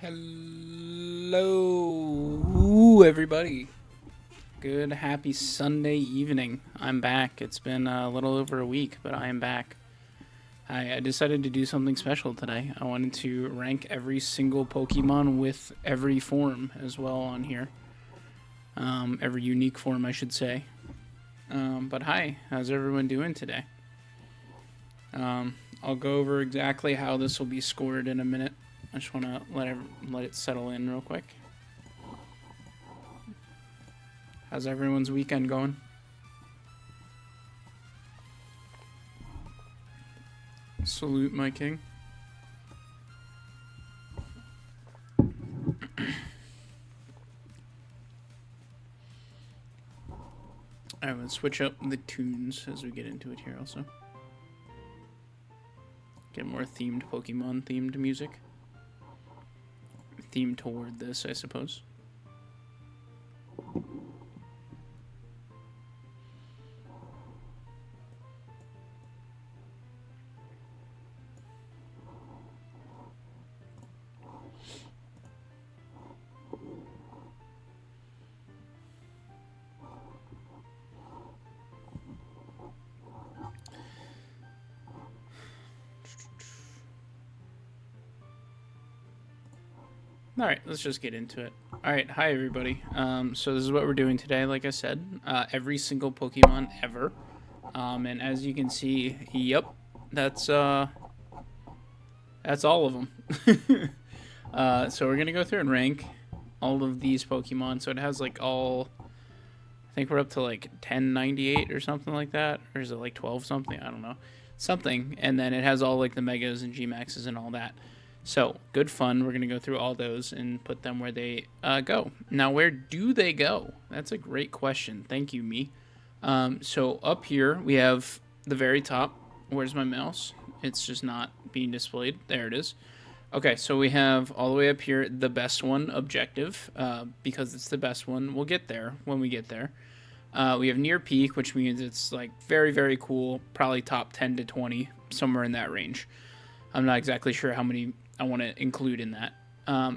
Hello, everybody. Good, happy Sunday evening. I'm back. It's been a little over a week, but I am back. I decided to do something special today. I wanted to rank every single Pokemon with every form as well on here. Every unique form, I should say. But hi, how's everyone doing today? I'll go over exactly how this will be scored in a minute. I just want to let it settle in real quick. How's everyone's weekend going? Salute, my king. I will switch up the tunes as we get into it here also. Get more themed Pokemon themed music. Themed toward this, I suppose. Alright, let's just get into it. Alright, hi everybody. So this is what we're doing today, like I said. Every single Pokemon ever. And as you can see, yep, that's all of them. So we're gonna go through and rank all of these Pokemon. So it has like all, I think we're up to like 1098 or something like that. Or is it like 12 something? I don't know. Something. And then it has all like the Megas and G Maxes and all that. So, good fun. We're going to go through all those and put them where they go. Now, where do they go? That's a great question. Thank you, me. So, up here, we have the very top. Where's my mouse? It's just not being displayed. There it is. Okay, so we have all the way up here the best one, objective, because it's the best one. We'll get there when we get there. We have near peak, which means it's like very, very cool. Probably top 10 to 20, somewhere in that range. I'm not exactly sure how many I want to include in that.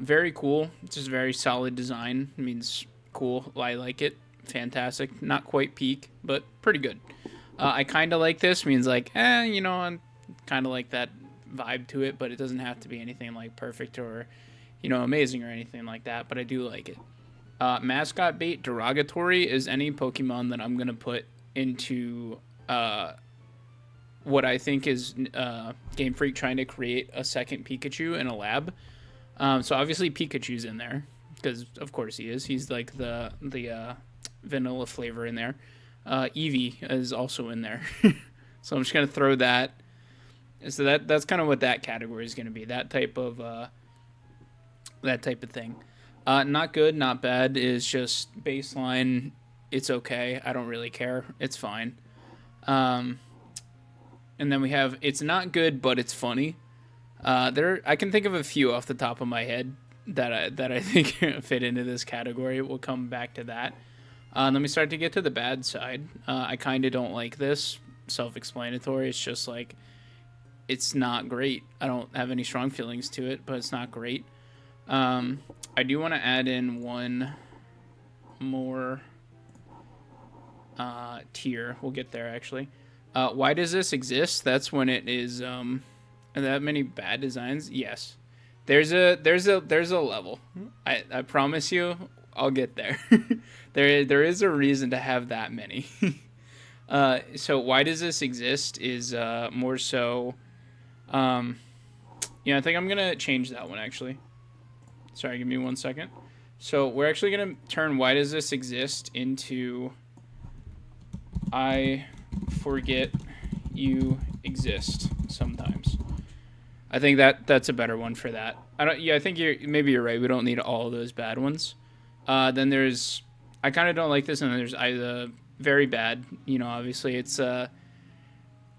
Very cool. It's just very solid design. It means cool. I like it. Fantastic. Not quite peak, but pretty good. I kind of like this. Means like, I'm kind of like that vibe to it, but it doesn't have to be anything like perfect or, amazing or anything like that. But I do like it. Mascot bait derogatory is any Pokemon that I'm gonna put into what I think is Game Freak trying to create a second Pikachu in a lab. So obviously Pikachu's in there because of course he is. He's like the vanilla flavor in there. Eevee is also in there. So I'm just gonna throw that. So that's kind of what that category is gonna be. That type of thing. Not good, not bad is just baseline. It's okay. I don't really care. It's fine. And then we have it's not good, but it's funny. I can think of a few off the top of my head that I think fit into this category. We'll come back to that. Let me start to get to the bad side. I kind of don't like this. Self-explanatory. It's just like it's not great. I don't have any strong feelings to it, but it's not great. I do want to add in one more tier. We'll get there actually. Why does this exist? That's when it is that many bad designs. Yes, there's a level. I promise you, I'll get there. there is a reason to have that many. So why does this exist is more so. I think I'm gonna change that one actually. Sorry, give me 1 second. So we're actually gonna turn why does this exist into I forget you exist sometimes. I think that's a better one for that. I think you're right. We don't need all of those bad ones. Then there's I kind of don't like this, and then there's very bad. Obviously it's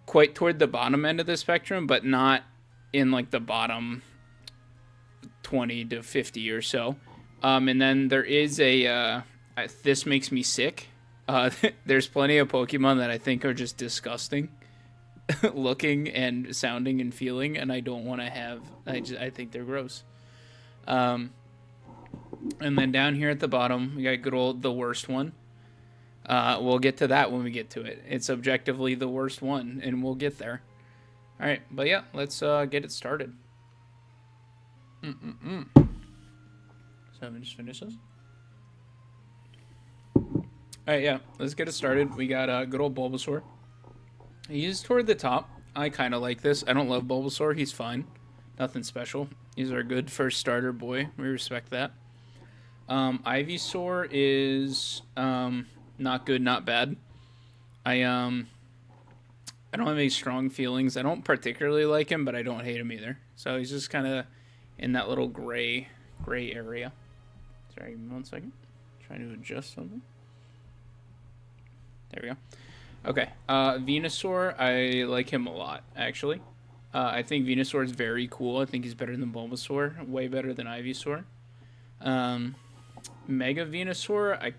quite toward the bottom end of the spectrum, but not in like the bottom 20 to 50 or so. And then there is this makes me sick. There's plenty of Pokemon that I think are just disgusting looking and sounding and feeling, and I don't want to have. I think they're gross. Um, and then down here at the bottom, we got good old the worst one. We'll get to that when we get to it. It's objectively the worst one, and we'll get there. All right, but yeah, let's get it started. So let me just finish this. All right, yeah, let's get it started. We got good old Bulbasaur. He's toward the top. I kind of like this. I don't love Bulbasaur. He's fine. Nothing special. He's our good first starter boy. We respect that. Ivysaur is not good, not bad. I don't have any strong feelings. I don't particularly like him, but I don't hate him either. So he's just kind of in that little gray area. Sorry, give me 1 second. Trying to adjust something. There we go. Okay, Venusaur, I like him a lot, actually. I think Venusaur is very cool. I think he's better than Bulbasaur, way better than Ivysaur. Mega Venusaur, I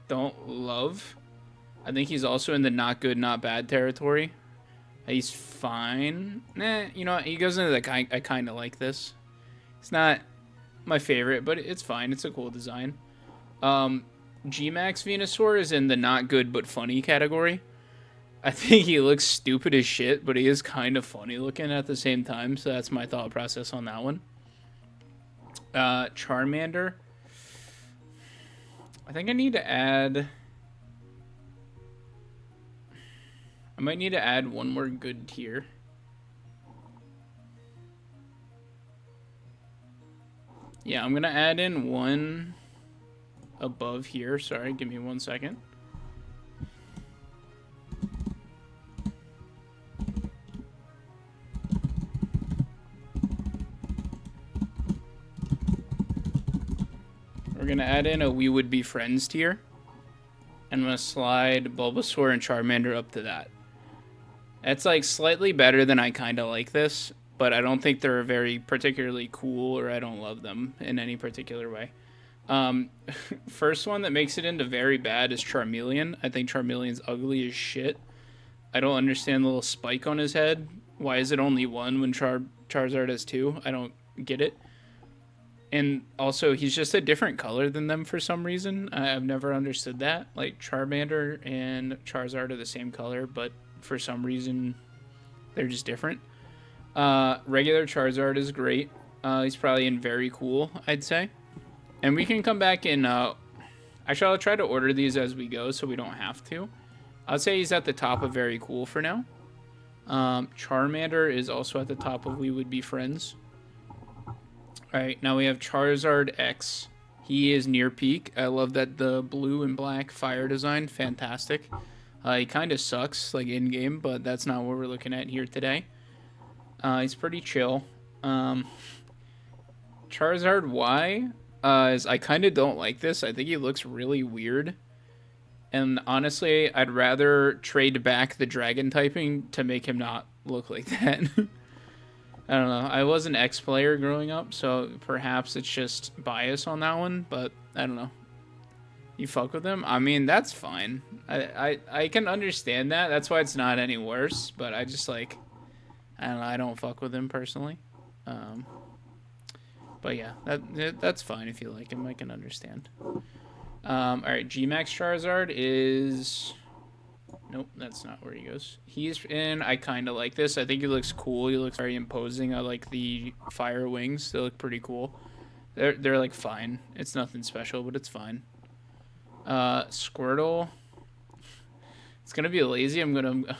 don't love. I think he's also in the not good, not bad territory. He's fine. You know, he goes into the I kind of like this. It's not my favorite, but it's fine. It's a cool design. G-Max Venusaur is in the not good but funny category. I think he looks stupid as shit, but he is kind of funny looking at the same time, so that's my thought process on that one. Charmander. I think I need to add... I might need to add one more good tier. Yeah, I'm going to add in one above here. Sorry, give me 1 second. We're going to add in a We Would Be Friends tier. And I'm going to slide Bulbasaur and Charmander up to that. It's like slightly better than I kind of like this, but I don't think they're very particularly cool, or I don't love them in any particular way. First one that makes it into very bad is Charmeleon. I think Charmeleon's ugly as shit. I don't understand the little spike on his head. Why is it only one when Charizard has two? I don't get it. And also, he's just a different color than them for some reason. I've never understood that. Like, Charmander and Charizard are the same color, but for some reason, they're just different. Regular Charizard is great. He's probably in very cool, I'd say. And we can come back and... actually, I'll try to order these as we go so we don't have to. I'd say he's at the top of very cool for now. Charmander is also at the top of We Would Be Friends. Alright, now we have Charizard X. He is near peak. I love that the blue and black fire design. Fantastic. He kind of sucks, like, in-game, but that's not what we're looking at here today. He's pretty chill. Charizard Y, is I kind of don't like this. I think he looks really weird. And honestly, I'd rather trade back the dragon typing to make him not look like that. I don't know. I was an X player growing up, so perhaps it's just bias on that one, but I don't know. You fuck with him? I mean, that's fine. I can understand that. That's why it's not any worse, but I just, like, I don't know. I don't fuck with him personally. But yeah, that's fine if you like him. I can understand. Alright, G-Max Charizard is... Nope, that's not where he goes. He's in, I kind of like this. I think he looks cool. He looks very imposing. I like the fire wings. They look pretty cool. They're like fine. It's nothing special, but it's fine. Squirtle. It's gonna be lazy. I'm gonna...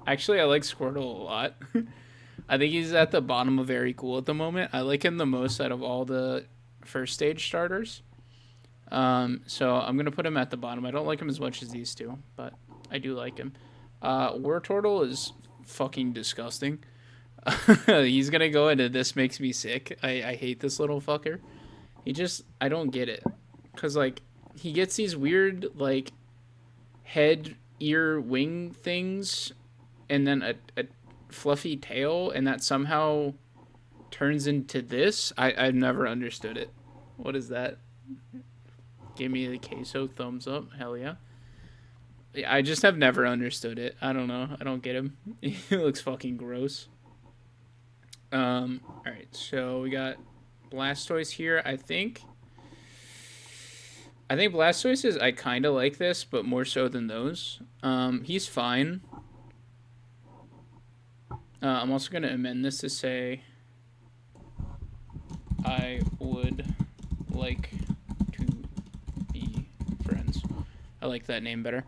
Actually, I like Squirtle a lot. I think he's at the bottom of very cool at the moment. I like him the most out of all the first stage starters. So I'm gonna put him at the bottom. I don't like him as much as these two, but I do like him. Wartortle is fucking disgusting. He's gonna go into This Makes Me Sick. I hate this little fucker. I don't get it. Cause like, he gets these weird, like, head, ear, wing things, and then a fluffy tail, and that somehow turns into this. I've never understood it. What is that? Give me the queso thumbs up. Hell yeah. I just have never understood it. I don't know. I don't get him. He looks fucking gross. Alright, so we got Blastoise here. I think Blastoise is, I kind of like this, but more so than those. He's fine. I'm also going to amend this to say I would like to be friends. I like that name better.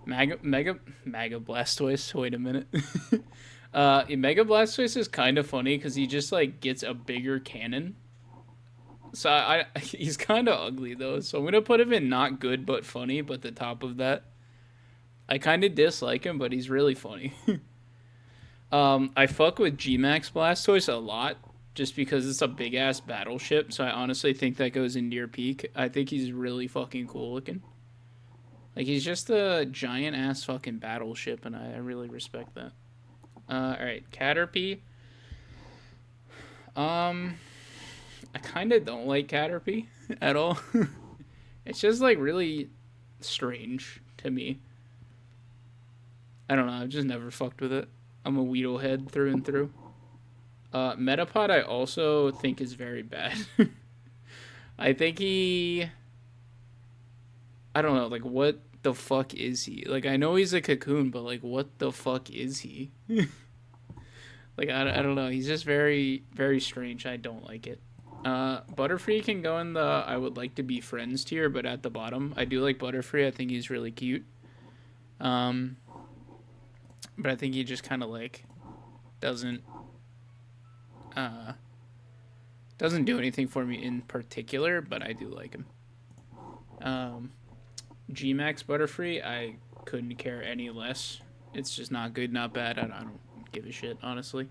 Mega Blastoise. Wait a minute. Mega Blastoise is kind of funny because he just like gets a bigger cannon. So he's kind of ugly though. So I'm gonna put him in not good but funny. But the top of that, I kind of dislike him, but he's really funny. I fuck with G-Max Blastoise a lot just because it's a big ass battleship. So I honestly think that goes into your peak. I think he's really fucking cool looking. Like he's just a giant ass fucking battleship, and I really respect that. All right, Caterpie. I kind of don't like Caterpie at all. It's just like really strange to me. I don't know. I've just never fucked with it. I'm a Weedle head through and through. Metapod I also think is very bad. I think I don't know, like what the fuck is he? Like I know he's a cocoon, but like what the fuck is he? Like I don't know. He's just very, very strange. I don't like it. Butterfree can go in the I would like to be friends tier, but at the bottom. I do like Butterfree. I think he's really cute. But I think he just kind of like doesn't do anything for me in particular, but I do like him. G-Max Butterfree, I couldn't care any less. It's just not good, not bad. I don't give a shit, honestly.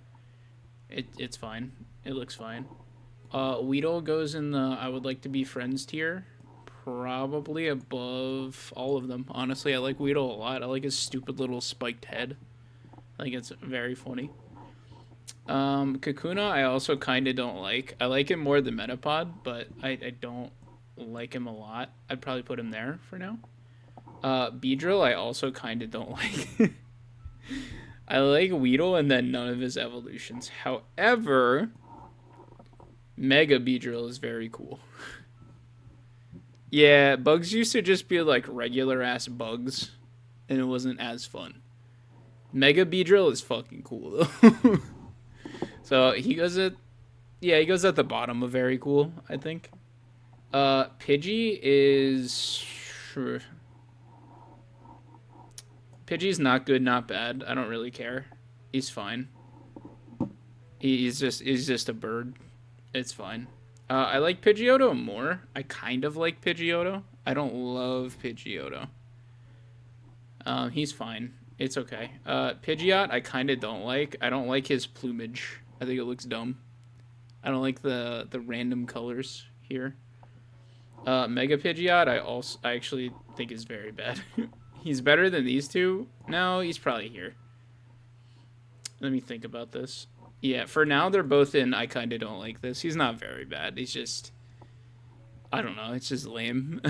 It's fine. It looks fine. Weedle goes in the I would like to be friends tier. Probably above all of them. Honestly, I like Weedle a lot. I like his stupid little spiked head. I think it's very funny. Kakuna, I also kind of don't like. I like him more than Metapod, but I don't like him a lot. I'd probably put him there for now. Beedrill, I also kind of don't like. I like Weedle and then none of his evolutions. However, Mega Beedrill is very cool. Yeah, bugs used to just be like regular ass bugs, and it wasn't as fun. Mega Beedrill is fucking cool though. So he goes at the bottom of very cool, I think. Pidgey is Pidgey's not good, not bad. I don't really care. He's fine. He's just a bird. It's fine. I like Pidgeotto more. I kind of like Pidgeotto. I don't love Pidgeotto. He's fine. It's okay. Pidgeot, I kind of don't like. I don't like his plumage. I think it looks dumb. I don't like the random colors here. Mega Pidgeot, I actually think is very bad. He's better than these two. No, he's probably here. Let me think about this. Yeah, for now they're both in I kind of don't like this. He's not very bad. He's just I don't know. It's just lame.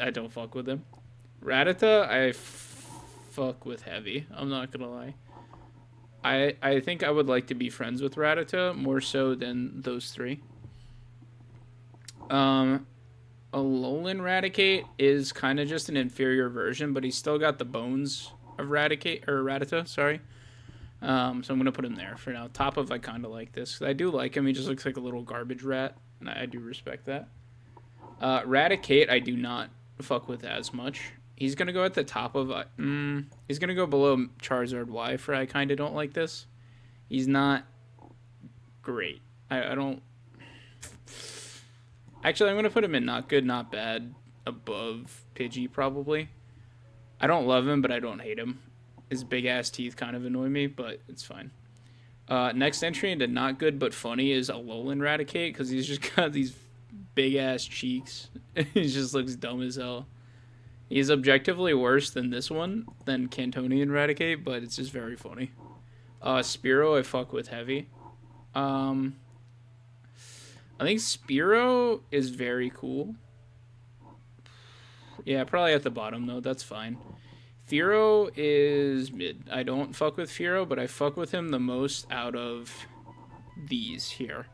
I don't fuck with him. Rattata, I fuck with heavy. I'm not gonna lie. I think I would like to be friends with Rattata more so than those three. Alolan Raticate is kind of just an inferior version, but he's still got the bones of Rattata, sorry. So I'm gonna put him there for now. Top of I kind of like this. I do like him. He just looks like a little garbage rat, and I do respect that. Raticate I do not fuck with as much. He's gonna go at the top of. He's gonna go below Charizard Y for I kind of don't like this. He's not great. I don't. Actually, I'm gonna put him in not good, not bad, above Pidgey probably. I don't love him, but I don't hate him. His big ass teeth kind of annoy me, but it's fine. Next entry into not good but funny is Alolan Raticate because he's just got these big ass cheeks. He just looks dumb as hell. He's objectively worse than this one, than Cantonian Raticate, but it's just very funny. Spearow I fuck with heavy. I think Spearow is very cool. Yeah, probably at the bottom though, that's fine. Fearow is mid. I don't fuck with Fearow, but I fuck with him the most out of these here.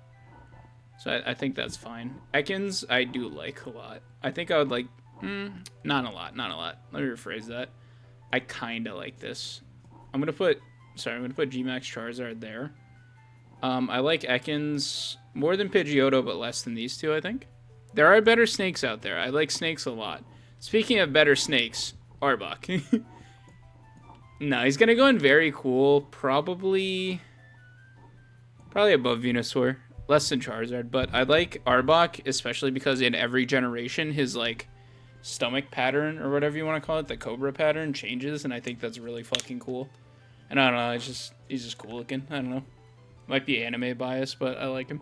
So I think that's fine. Ekans, I do like a lot. I think I would like... not a lot, not a lot. Let me rephrase that. I kind of like this. I'm going to put Gmax Charizard there. I like Ekans more than Pidgeotto, but less than these two, I think. There are better snakes out there. I like snakes a lot. Speaking of better snakes, Arbok. No, he's going to go in very cool. Probably above Venusaur. Less than Charizard. But I like Arbok, especially because in every generation, his, like, stomach pattern, or whatever you want to call it, the Cobra pattern, changes. And I think that's really fucking cool. And I don't know, he's just cool looking. I don't know. Might be anime bias, but I like him.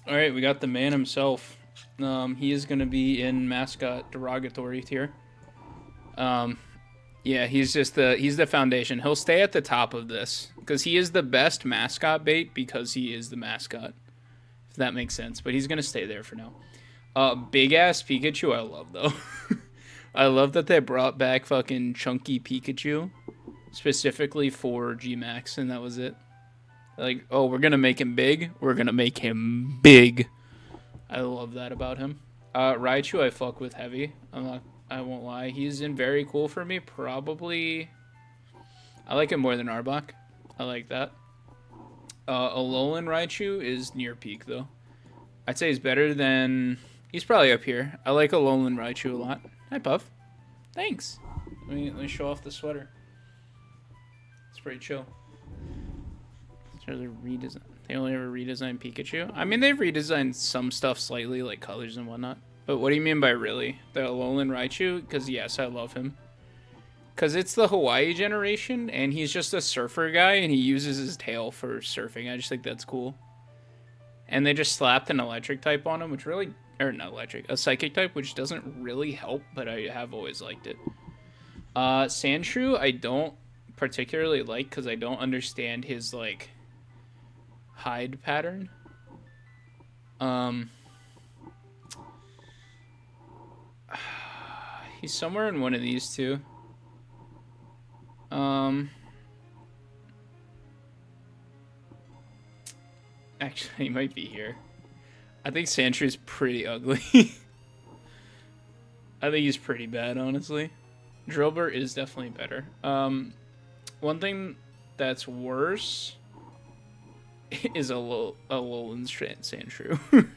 Alright, we got the man himself. He is going to be in mascot derogatory tier. Yeah, he's the foundation. He'll stay at the top of this because he is the best mascot bait because he is the mascot. If that makes sense, but he's going to stay there for now. Big ass Pikachu I love though. I love that they brought back fucking chunky Pikachu specifically for Gmax and that was it. Like, oh, we're going to make him big. We're going to make him big. I love that about him. Raichu, I fuck with heavy. I won't lie. He's in very cool for me. Probably... I like him more than Arbok. I like that. Alolan Raichu is near peak, though. I'd say he's better than... He's probably up here. I like Alolan Raichu a lot. Hi, Puff. Thanks. Let me show off the sweater. It's pretty chill. They only ever redesigned Pikachu? I mean, they've redesigned some stuff slightly, like colors and whatnot. But what do you mean by really? The Alolan Raichu? Because yes, I love him. Because it's the Hawaii generation, and he's just a surfer guy, and he uses his tail for surfing. I just think that's cool. And they just slapped an electric type on him, which really... Or not electric, a psychic type, which doesn't really help, but I have always liked it. Sandshrew, I don't particularly like, because I don't understand his, like... hide pattern. He's somewhere in one of these two. Actually, he might be here. I think Sandshrew is pretty ugly. I think he's pretty bad, honestly. Drillbur is definitely better. One thing that's worse is Alolan Sandshrew.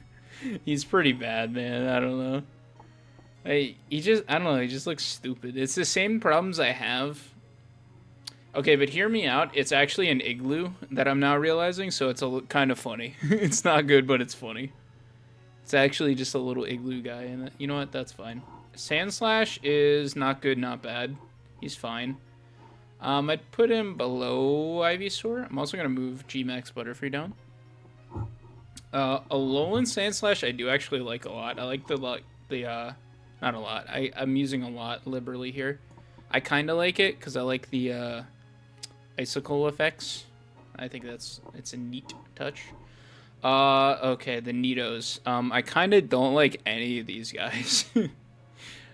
He's pretty bad, man. I don't know. I don't know. He just looks stupid. It's the same problems I have. Okay, but hear me out. It's actually an igloo that I'm now realizing, so it's kind of funny. It's not good, but it's funny. It's actually just a little igloo guy, and you know what? That's fine. Sandslash is not good, not bad. He's fine. I'd put him below Ivysaur. I'm also gonna move Gmax Butterfree down. Alolan Sandslash I do actually like a lot. I like not a lot. I'm using a lot liberally here. I kind of like it because I like the icicle effects. I think it's a neat touch. Okay, the Nidos. I kind of don't like any of these guys.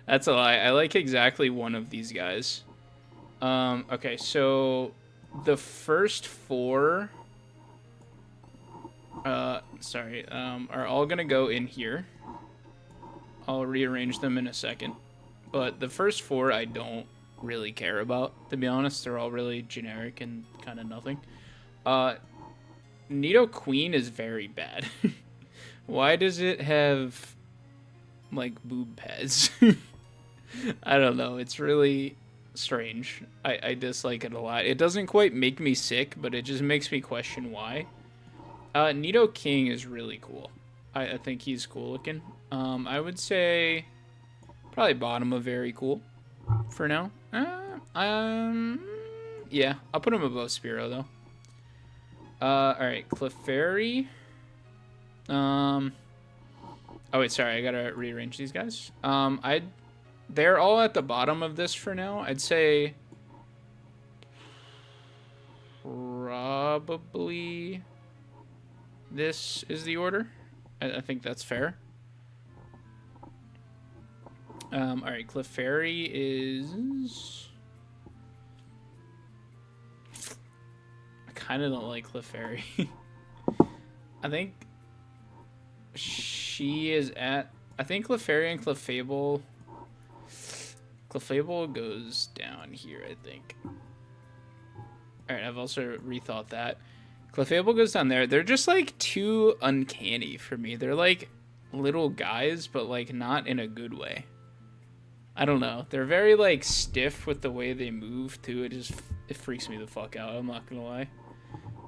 That's a lie. I like exactly one of these guys. Okay, so the first four are all gonna go in here. I'll rearrange them in a second. But the first four I don't really care about, to be honest. They're all really generic and kind of nothing. Nidoqueen is very bad. Why does it have, like, boob pads? I don't know. It's really strange. I dislike it a lot. It doesn't quite make me sick, but it just makes me question why. Nidoking is really cool. I think he's cool looking. I would say probably bottom of very cool for now. Yeah, I'll put him above Spearow though. Alright, Clefairy. Oh wait, sorry, I gotta rearrange these guys. They're all at the bottom of this for now. I'd say probably this is the order. I think that's fair. Alright, Clefairy is... I kind of don't like Clefairy. I think she is at. I think Clefairy and Clefable. Clefable goes down here, I think. Alright, I've also rethought that. Clefable goes down there. They're just like too uncanny for me. They're like little guys, but like not in a good way. I don't know. They're very like stiff with the way they move too. It freaks me the fuck out. I'm not gonna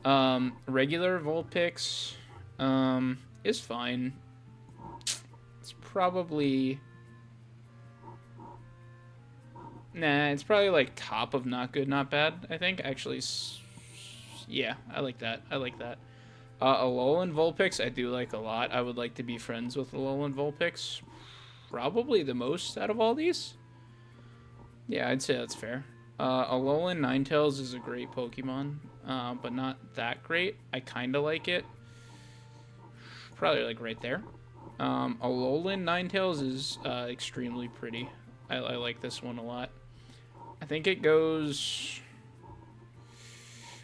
lie. Regular Vulpix is fine. It's probably it's probably like top of not good, not bad. I think actually, yeah, I like that. I like that. Alolan Vulpix, I do like a lot. I would like to be friends with Alolan Vulpix. Probably the most out of all these. Yeah, I'd say that's fair. Alolan Ninetales is a great Pokemon, but not that great. I kind of like it. Probably like right there. Alolan Ninetales is extremely pretty. I like this one a lot. I think it goes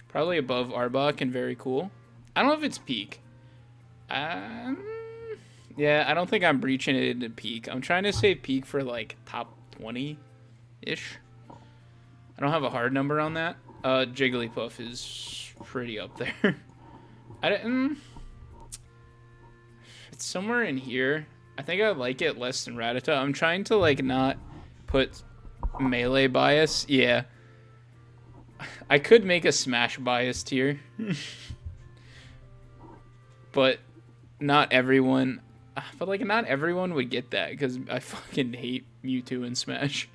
probably above Arbok and very cool. I don't know if it's peak. Yeah, I don't think I'm breaching it into peak. I'm trying to say peak for like top 20-ish. I don't have a hard number on that. Jigglypuff is pretty up there. It's somewhere in here. I think I like it less than Rattata. I'm trying to like not put melee bias. Yeah. I could make a smash bias tier. But not everyone would get that because I fucking hate Mewtwo in Smash.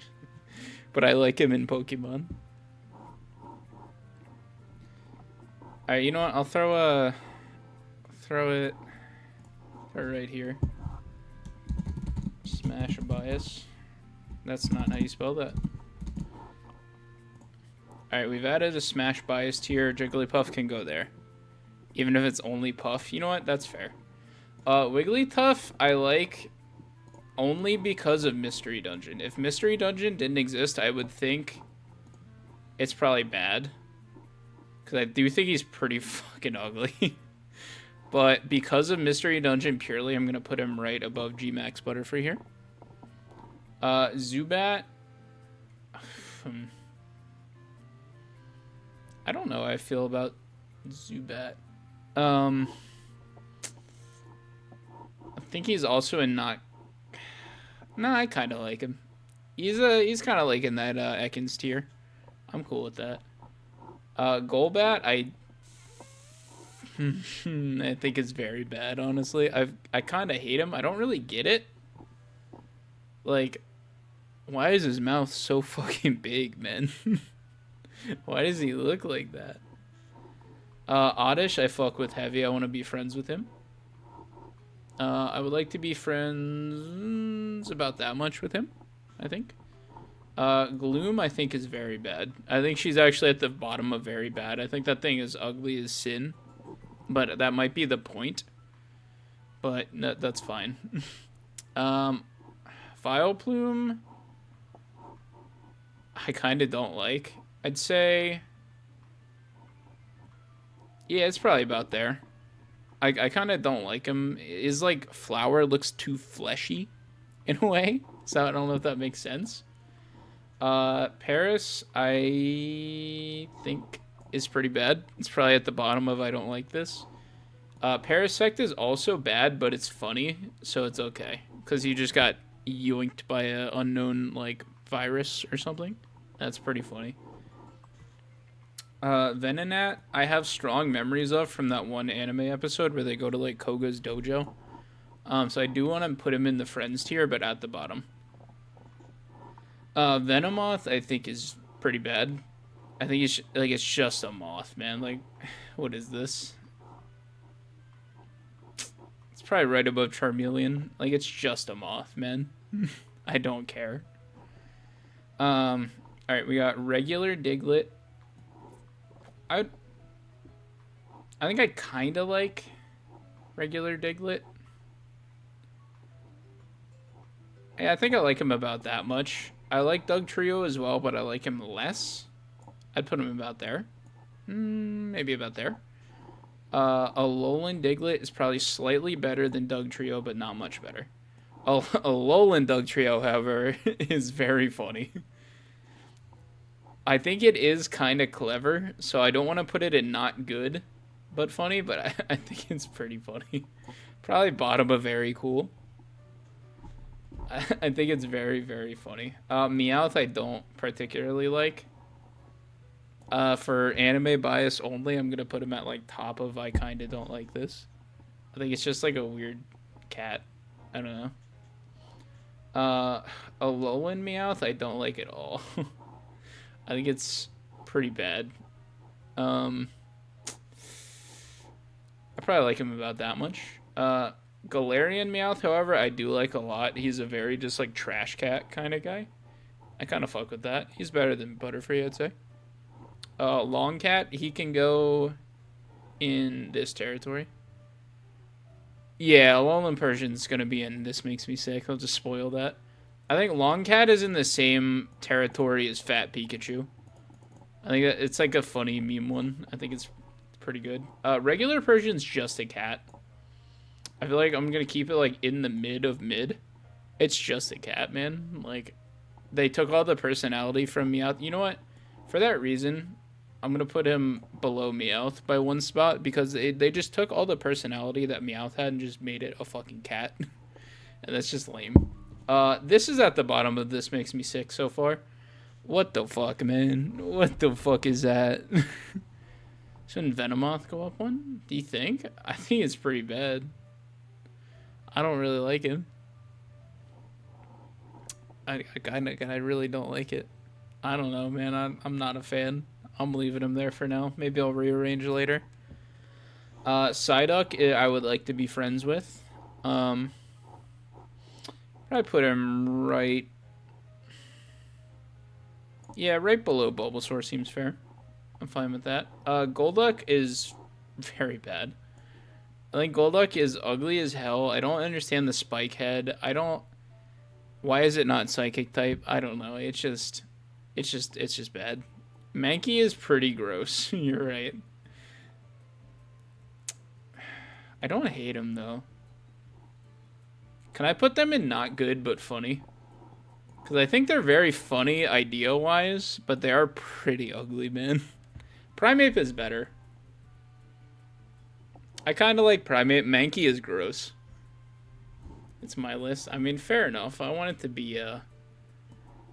But I like him in Pokemon. Alright, you know what? I'll throw it right here. Smash a bias. That's not how you spell that. Alright, we've added a smash bias tier. Jigglypuff can go there. Even if it's only Puff. You know what? That's fair. Wigglytuff, I like only because of Mystery Dungeon. If Mystery Dungeon didn't exist, I would think it's probably bad. Because I do think he's pretty fucking ugly. But because of Mystery Dungeon purely, I'm going to put him right above G-Max Butterfree here. Zubat. I don't know how I feel about Zubat. I think he's also in not... Nah, I kind of like him. He's kind of like in that Ekans tier. I'm cool with that. Golbat, I think it's very bad, honestly. I kind of hate him. I don't really get it. Like, why is his mouth so fucking big, man? Why does he look like that? Oddish, I fuck with heavy. I want to be friends with him. I would like to be friends about that much with him, I think. Gloom, I think, is very bad. I think she's actually at the bottom of very bad. I think that thing is ugly as sin. But that might be the point. But no, that's fine. Vileplume, I kind of don't like. I'd say... Yeah, it's probably about there. I kind of don't like him. His, like, flower looks too fleshy in a way. So I don't know if that makes sense. Paris, I think, is pretty bad. It's probably at the bottom of I don't like this. Parasect is also bad, but it's funny, so it's okay. Because you just got yoinked by an unknown, like, virus or something. That's pretty funny. Venonat, I have strong memories of from that one anime episode where they go to, like, Koga's dojo. So I do want to put him in the friends tier, but at the bottom. Venomoth, I think, is pretty bad. I think it's just a moth, man. Like, what is this? It's probably right above Charmeleon. Like, it's just a moth, man. I don't care. Alright, we got regular Diglett. I think I kind of like regular Diglett. Yeah, I think I like him about that much. I like Dugtrio as well, but I like him less. I'd put him about there. Maybe about there. A Alolan Diglett is probably slightly better than Dugtrio, but not much better. Alolan Dugtrio, however, is very funny. I think it is kind of clever, so I don't want to put it in not good, but funny, but I think it's pretty funny. Probably bottom of very cool. I think it's very, very funny. Meowth I don't particularly like. For anime bias only, I'm gonna put him at like top of I kinda don't like this. I think it's just like a weird cat. I don't know. Alolan Meowth I don't like at all. I think it's pretty bad. Um, I probably like him about that much. Galarian Meowth, however, I do like a lot. He's a very just like trash cat kind of guy. I kind of fuck with that. He's better than Butterfree, I'd say. Longcat, he can go in this territory. Yeah, Alolan Persian's gonna be in This Makes Me Sick. I'll just spoil that. I think Longcat is in the same territory as Fat Pikachu. I think that it's like a funny meme one. I think it's pretty good. Regular Persian's just a cat. I feel like I'm gonna keep it like in the mid of mid. It's just a cat, man. Like they took all the personality from Meowth. You know what? For that reason, I'm gonna put him below Meowth by one spot because they just took all the personality that Meowth had and just made it a fucking cat, and that's just lame. This is at the bottom of This Makes Me Sick so far. What the fuck, man? What the fuck is that? Shouldn't Venomoth go up one? Do you think? I think it's pretty bad. I don't really like it. I really don't like it. I don't know, man. I'm not a fan. I'm leaving him there for now. Maybe I'll rearrange later. Psyduck, I would like to be friends with. Probably put him right. Yeah, right below Bulbasaur seems fair. I'm fine with that. Golduck is very bad. I think Golduck is ugly as hell. I don't understand the spike head. I don't. Why is it not psychic type? I don't know. It's just bad. Mankey is pretty gross. You're right. I don't hate him though. Can I put them in not good but funny? Because I think they're very funny idea-wise, but they are pretty ugly, man. Primeape is better. I kind of like Primeape. Mankey is gross. It's my list. I mean, fair enough. I want it to be a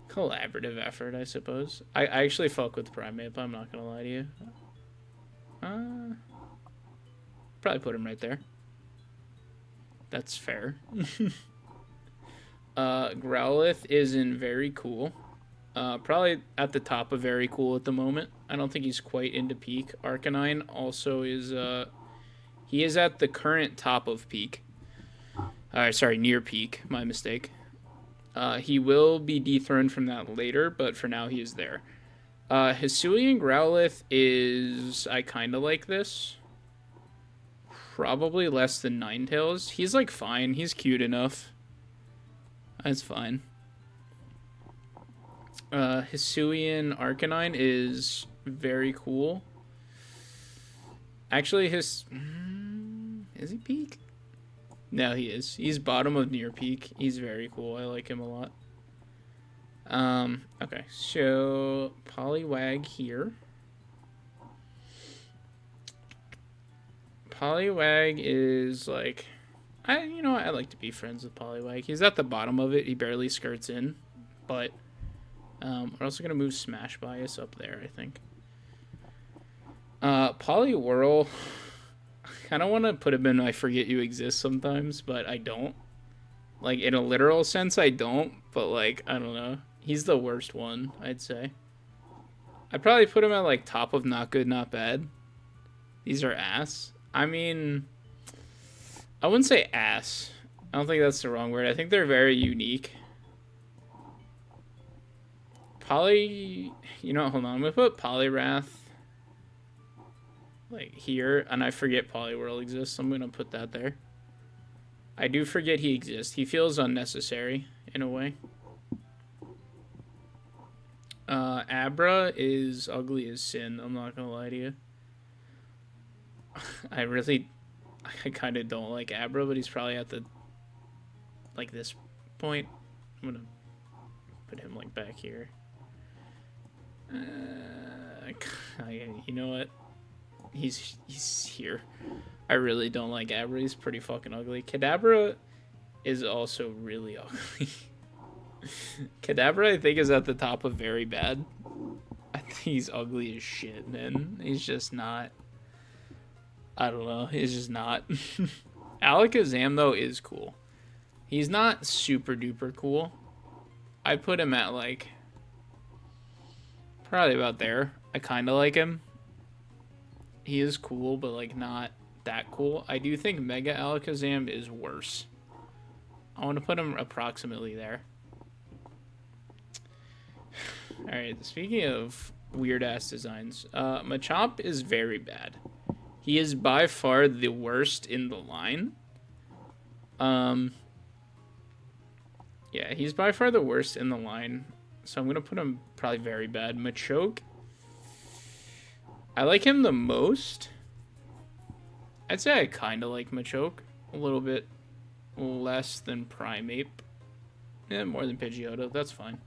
collaborative effort, I suppose. I actually fuck with Primeape. I'm not gonna lie to you. Probably put him right there. That's fair. Growlithe is in very cool. Probably at the top of very cool at the moment. I don't think he's quite into peak. Arcanine also is he is at the current top of peak. Sorry, near peak. My mistake. He will be dethroned from that later, but for now he is there. Hisuian Growlithe is I kind of like this. Probably less than Ninetales. He's like fine. He's cute enough. That's fine. Hisuian Arcanine is very cool. Actually, is he peak? No, he is. He's bottom of near peak. He's very cool. I like him a lot. Okay, so Poliwag here. Poliwag is like, I like to be friends with Poliwag. He's at the bottom of it. He barely skirts in, but we're also gonna move Smash Bias up there, I think. Poliwhirl, I kind of want to put him in I Forget You Exist sometimes, but I don't. Like, in a literal sense, I don't, but, like, I don't know. He's the worst one, I'd say. I'd probably put him at, like, top of not good, not bad. These are ass. I mean, I wouldn't say ass. I don't think that's the wrong word. I think they're very unique. Hold on. I'm going to put Poliwrath like here, and I forget Poliwhirl exists. I'm going to put that there. I do forget he exists. He feels unnecessary in a way. Abra is ugly as sin. I'm not going to lie to you. I kind of don't like Abra, but he's probably at the, like, this point. I'm gonna put him, like, back here. You know what? He's here. I really don't like Abra. He's pretty fucking ugly. Kadabra is also really ugly. Kadabra, I think, is at the top of very bad. I think he's ugly as shit, man. He's just not. I don't know. He's just not. Alakazam, though, is cool. He's not super duper cool. I put him at, like, probably about there. I kind of like him. He is cool, but, like, not that cool. I do think Mega Alakazam is worse. I want to put him approximately there. Alright, speaking of weird-ass designs, Machamp is very bad. He is by far the worst in the line. Yeah, he's by far the worst in the line. So I'm going to put him probably very bad. Machoke, I like him the most. I'd say I kind of like Machoke. A little bit less than Primeape. Yeah, more than Pidgeotto. That's fine.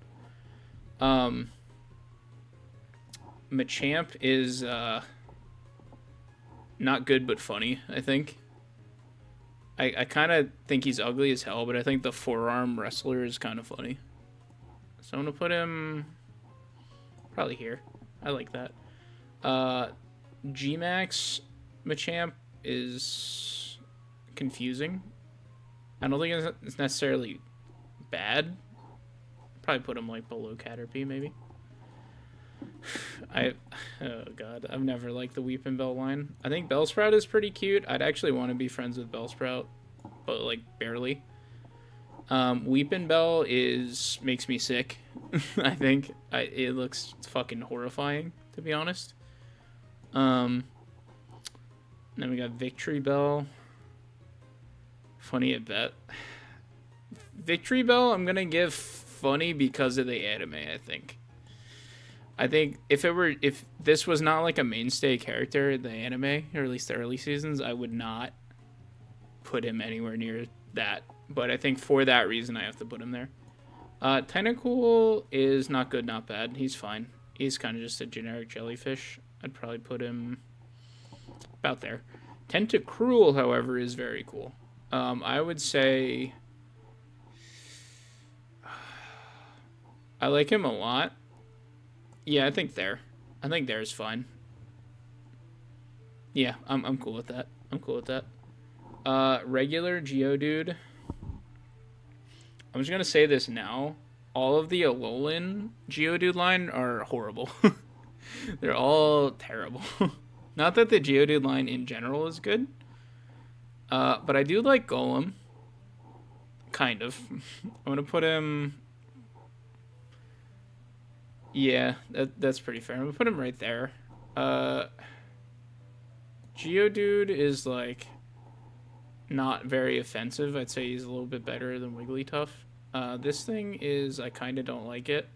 Machamp is not good but funny, I think. I kind of think he's ugly as hell, but I think the forearm wrestler is kind of funny. So I'm going to put him probably here. I like that. Gmax Machamp is confusing. I don't think it's necessarily bad. Probably put him like below Caterpie, maybe. Oh god, I've never liked the Weepinbell line. I think Bellsprout is pretty cute. I'd actually want to be friends with Bellsprout, but like barely. Weepinbell makes me sick. I think it looks fucking horrifying, to be honest. Then we got Victory Bell. Funny at bet. Victory Bell, I'm gonna give funny because of the anime. I think if this was not like a mainstay character in the anime, or at least the early seasons, I would not put him anywhere near that. But I think for that reason, I have to put him there. Tentacool is not good, not bad. He's fine. He's kind of just a generic jellyfish. I'd probably put him about there. Tentacruel, however, is very cool. I would say I like him a lot. Yeah, I think there. I think there's fine. Yeah, I'm cool with that. I'm cool with that. Regular Geodude. I'm just gonna say this now. All of the Alolan Geodude line are horrible. They're all terrible. Not that the Geodude line in general is good. But I do like Golem. Kind of. I'm gonna put him... Yeah, that's pretty fair. I'm gonna put him right there. Geodude is like not very offensive. I'd say he's a little bit better than Wigglytuff. This thing is, I kind of don't like it.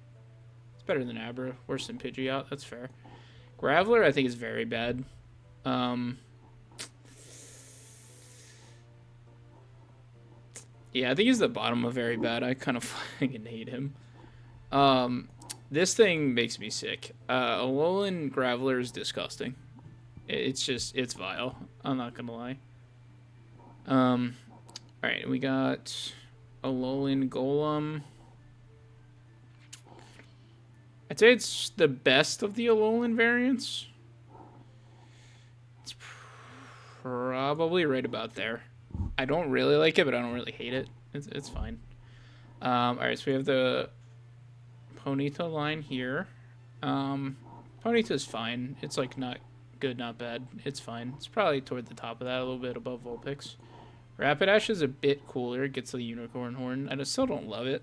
It's better than Abra, worse than Pidgeot. That's fair. Graveler, I think, is very bad. Yeah, I think he's the bottom of very bad. I kind of fucking hate him. This thing makes me sick. Alolan Graveler is disgusting. It's vile. I'm not gonna lie. Alright, we got Alolan Golem. I'd say it's the best of the Alolan variants. It's probably right about there. I don't really like it, but I don't really hate it. It's fine. Alright, so we have the Ponyta line here. Ponyta's fine. It's like not good, not bad. It's fine. It's probably toward the top of that, a little bit above Vulpix. Rapidash is a bit cooler. It gets the unicorn horn. I still don't love it.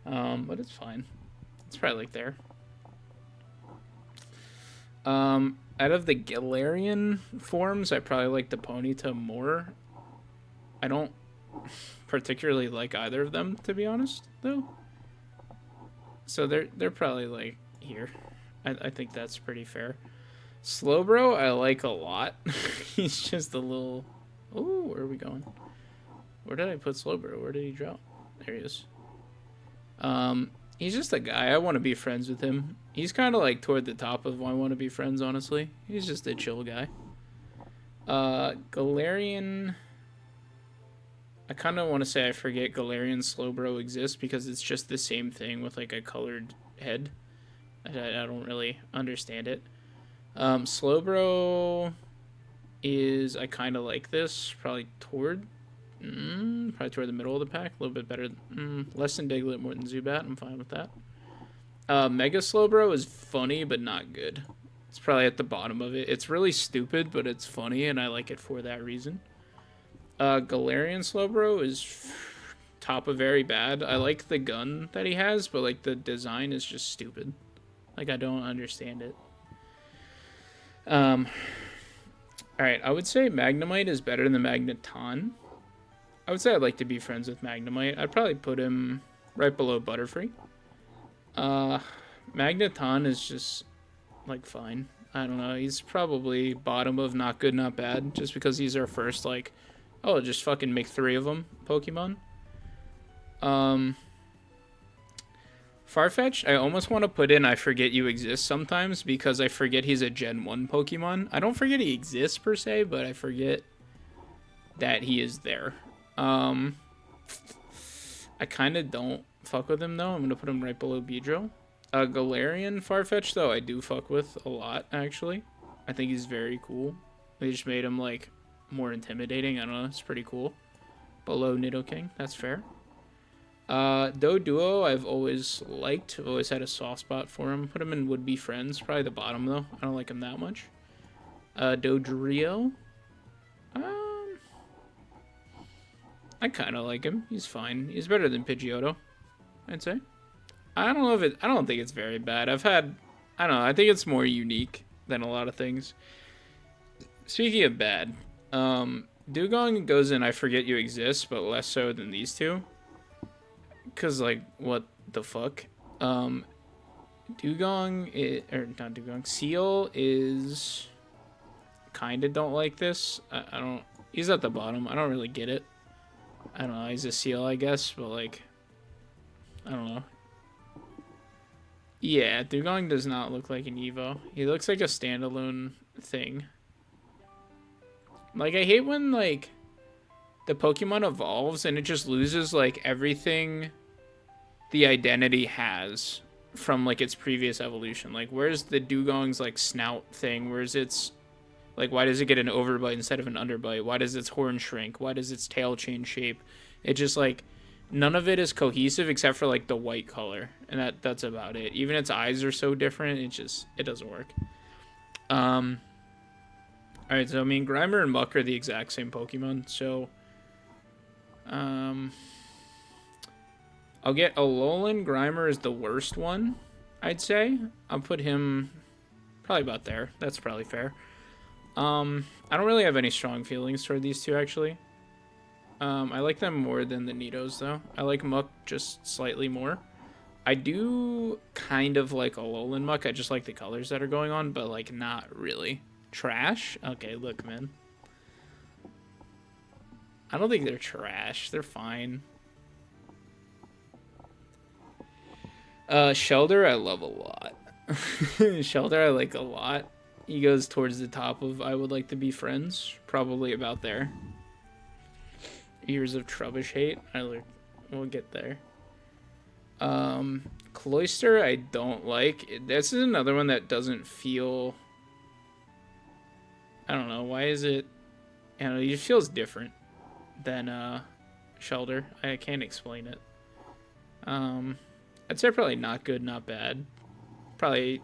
But it's fine. It's probably like there. Out of the Galarian forms, I probably like the Ponyta more. I don't particularly like either of them, to be honest, though. So they're probably like here. I think that's pretty fair. Slowbro, I like a lot. He's just a little. Oh, where are we going? Where did I put Slowbro? Where did he drop? There he is. He's just a guy. I want to be friends with him. He's kind of like toward the top of I want to be friends, honestly. He's just a chill guy. Galarian. I kind of want to say I forget Galarian Slowbro exists because it's just the same thing with like a colored head. I don't really understand it. Slowbro is I kind of like this, probably toward the middle of the pack, a little bit better, less than Diglett, more than Zubat. I'm fine with that. Mega Slowbro is funny but not good. It's probably at the bottom of it. It's really stupid, but it's funny, and I like it for that reason. Galarian Slowbro is top of very bad. I like the gun that he has, but like the design is just stupid. Like I don't understand it. Alright, I would say Magnemite is better than Magneton. I would say I'd like to be friends with Magnemite. I'd probably put him right below Butterfree. Magneton is just, like, fine. I don't know. He's probably bottom of not good, not bad, just because he's our first, like, oh, just fucking make 3 of them Pokemon. Farfetch, I almost want to put in I forget you exist sometimes because I forget he's a Gen 1 Pokemon. I don't forget he exists per se, but I forget that he is there. I kind of don't fuck with him though. I'm going to put him right below Beedrill. Galarian Farfetch though, I do fuck with a lot actually. I think he's very cool. They just made him like more intimidating. I don't know, it's pretty cool. Below Nidoking, that's fair. Doduo I've always liked. I've always had a soft spot for him. Put him in Would Be Friends. Probably the bottom though. I don't like him that much. Dodrio. I kind of like him. He's fine. He's better than Pidgeotto, I'd say. I don't know if it. I don't think it's very bad. I don't know. I think it's more unique than a lot of things. Speaking of bad, Dugong goes in I forget you exist, but less so than these two. Cause like what the fuck? Dugong or not Dugong. Seal is kinda don't like this. I don't. He's at the bottom. I don't really get it. I don't know. He's a Seal, I guess, but like, I don't know. Yeah, Dugong does not look like an Evo. He looks like a standalone thing. Like I hate when like the Pokemon evolves and it just loses like everything the identity has from like its previous evolution. Like where's the Dugong's like snout thing? Where's its like why does it get an overbite instead of an underbite? Why does its horn shrink? Why does its tail change shape? It just like none of it is cohesive except for like the white color, and that's about it. Even its eyes are so different. It doesn't work. All right, so I mean Grimer and Muck are the exact same Pokemon, so I'll get Alolan. Grimer is the worst one, I'd say. I'll put him probably about there. That's probably fair. I don't really have any strong feelings toward these two, actually. I like them more than the Nidos, though. I like Muck just slightly more. I do kind of like Alolan Muck. I just like the colors that are going on, but, like, not really. Trash? Okay, look, man. I don't think they're trash. They're fine. Shelder, I love a lot. Shelder, I like a lot. He goes towards the top of I would like to be friends. Probably about there. Years of Trubbish hate. We'll get there. Cloyster, I don't like. This is another one that doesn't feel... I don't know. Why is it... I don't know. It just feels different than Shelder. I can't explain it. I'd say probably not good, not bad. Probably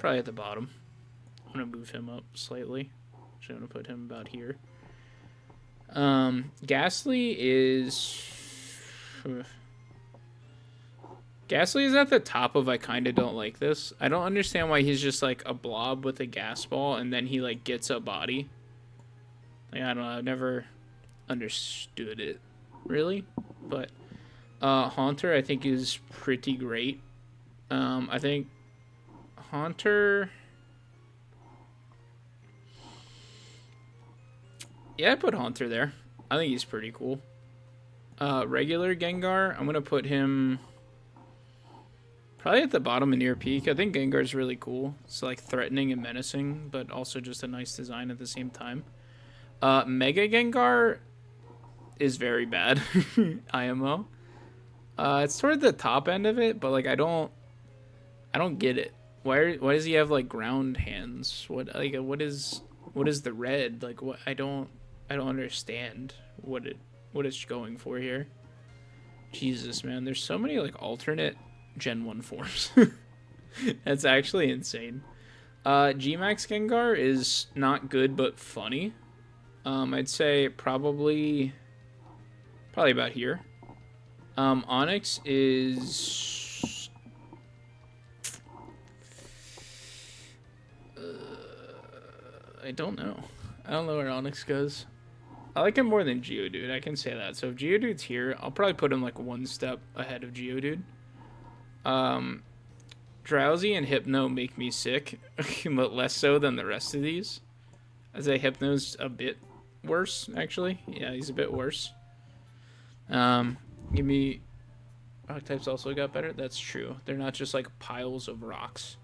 at the bottom. I'm going to move him up slightly. So I'm going to put him about here. Ghastly is... Ghastly is at the top of I kind of don't like this. I don't understand why he's just like a blob with a gas ball and then he like gets a body. Like, I don't know. I've never understood it, really. But Haunter, I think, is pretty great. I think Haunter... Yeah, I put Haunter there. I think he's pretty cool. Regular Gengar, I'm gonna put him probably at the bottom and near peak. I think Gengar's really cool. It's like threatening and menacing, but also just a nice design at the same time. Mega Gengar is very bad. IMO. It's toward the top end of it, but like I don't get it. Why does he have like ground hands? What is the red? Like what I don't understand what it's going for here. Jesus, man, there's so many like alternate Gen 1 forms. That's actually insane. Gmax Gengar is not good but funny. I'd say probably about here. Onyx is I don't know. I don't know where Onyx goes. I like him more than Geodude. I can say that. So if Geodude's here, I'll probably put him like one step ahead of Geodude. Drowsy and Hypno make me sick, but less so than the rest of these. I'd say Hypno's a bit worse, actually. Yeah, he's a bit worse. Give me... Rock types also got better? That's true. They're not just like piles of rocks.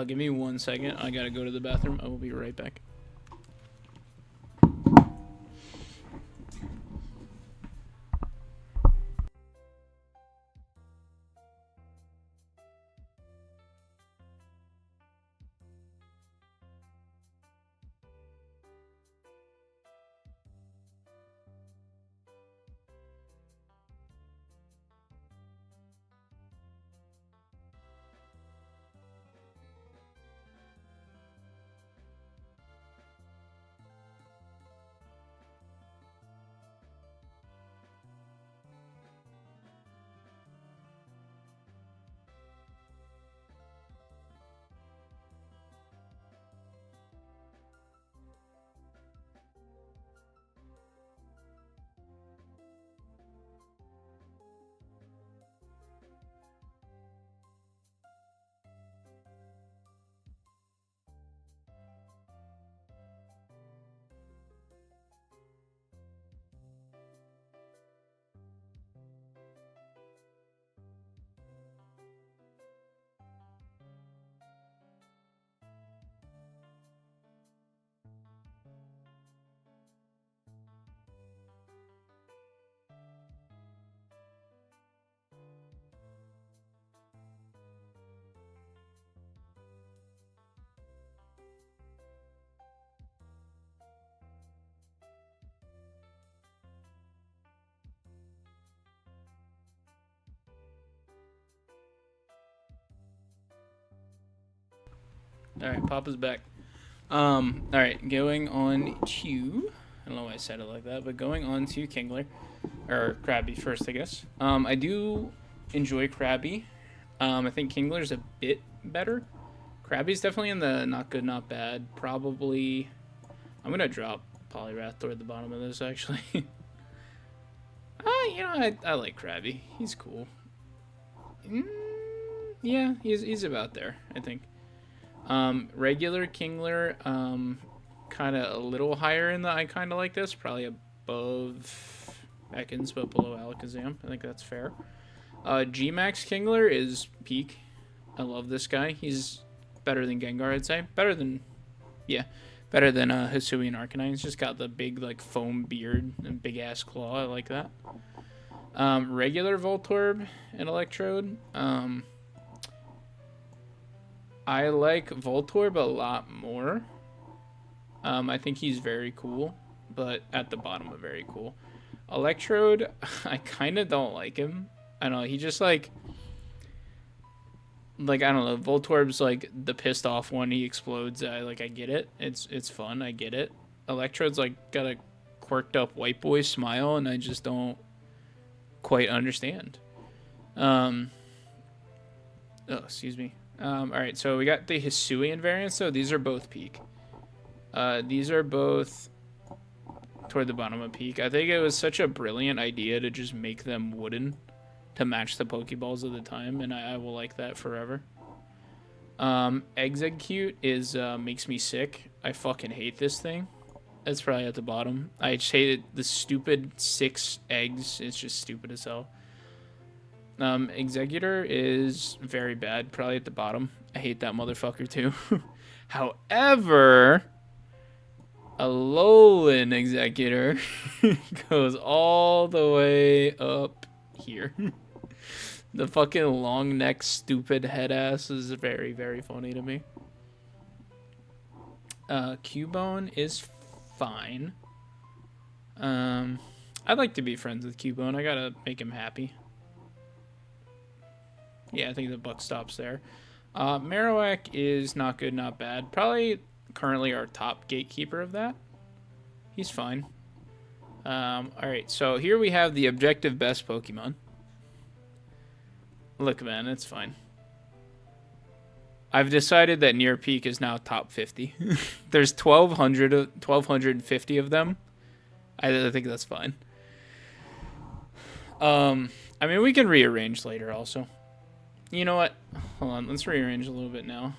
Give me 1 second. I gotta go to the bathroom. I will be right back. Alright, Papa's back. Alright, going on to... I don't know why I said it like that, but going on to Kingler. Or Krabby first, I guess. I do enjoy Krabby. I think Kingler's a bit better. Krabby's definitely in the not good, not bad. Probably... I'm gonna drop Poliwrath toward the bottom of this, actually. You know, I like Krabby. He's cool. Yeah, he's about there, I think. Regular Kingler, kind of a little higher in the I kind of like this. Probably above Ekans, but below Alakazam. I think that's fair. Gmax Kingler is peak. I love this guy. He's better than Gengar, I'd say. Better than Hisui and Arcanine. He's just got the big, like, foam beard and big-ass claw. I like that. Regular Voltorb and Electrode. I like Voltorb a lot more. I think he's very cool, but at the bottom of very cool. Electrode, I kind of don't like him. I don't know, he just like I don't know, Voltorb's like the pissed off one, he explodes. I get it. It's fun, I get it. Electrode's like got a quirked up white boy smile, and I just don't quite understand. Oh, excuse me. Alright, so we got the Hisuian variants, so these are both peak. These are both toward the bottom of peak. I think it was such a brilliant idea to just make them wooden to match the Pokeballs of the time, and I will like that forever. Execute is, makes me sick. I fucking hate this thing. It's probably at the bottom. I just hated the stupid 6 eggs. It's just stupid as hell. Executor is very bad. Probably at the bottom. I hate that motherfucker too. However, Alolan Executor goes all the way up here. The fucking long neck, stupid head ass is very, very funny to me. Cubone is fine. I'd like to be friends with Cubone. I gotta make him happy. Yeah, I think the buck stops there. Marowak is not good, not bad. Probably currently our top gatekeeper of that. He's fine. Alright, so here we have the objective best Pokemon. Look, man, it's fine. I've decided that Near Peak is now top 50. There's 1,250 of them. I think that's fine. I mean, we can rearrange later also. You know what? Hold on, let's rearrange a little bit now.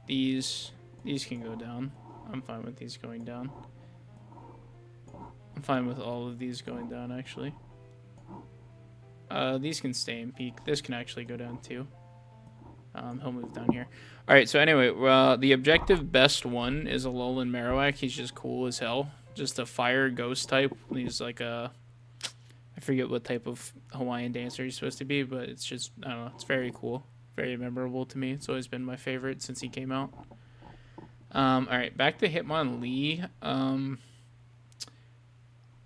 These can go down. I'm fine with these going down. I'm fine with all of these going down, actually. These can stay in peak. This can actually go down too. He'll move down here. Alright, so anyway, the objective best one is Alolan Marowak. He's just cool as hell. Just a fire ghost type. He's like a... I forget what type of Hawaiian dancer he's supposed to be, but it's just, I don't know, it's very cool. Very memorable to me. It's always been my favorite since he came out. Alright, back to Hitmonlee.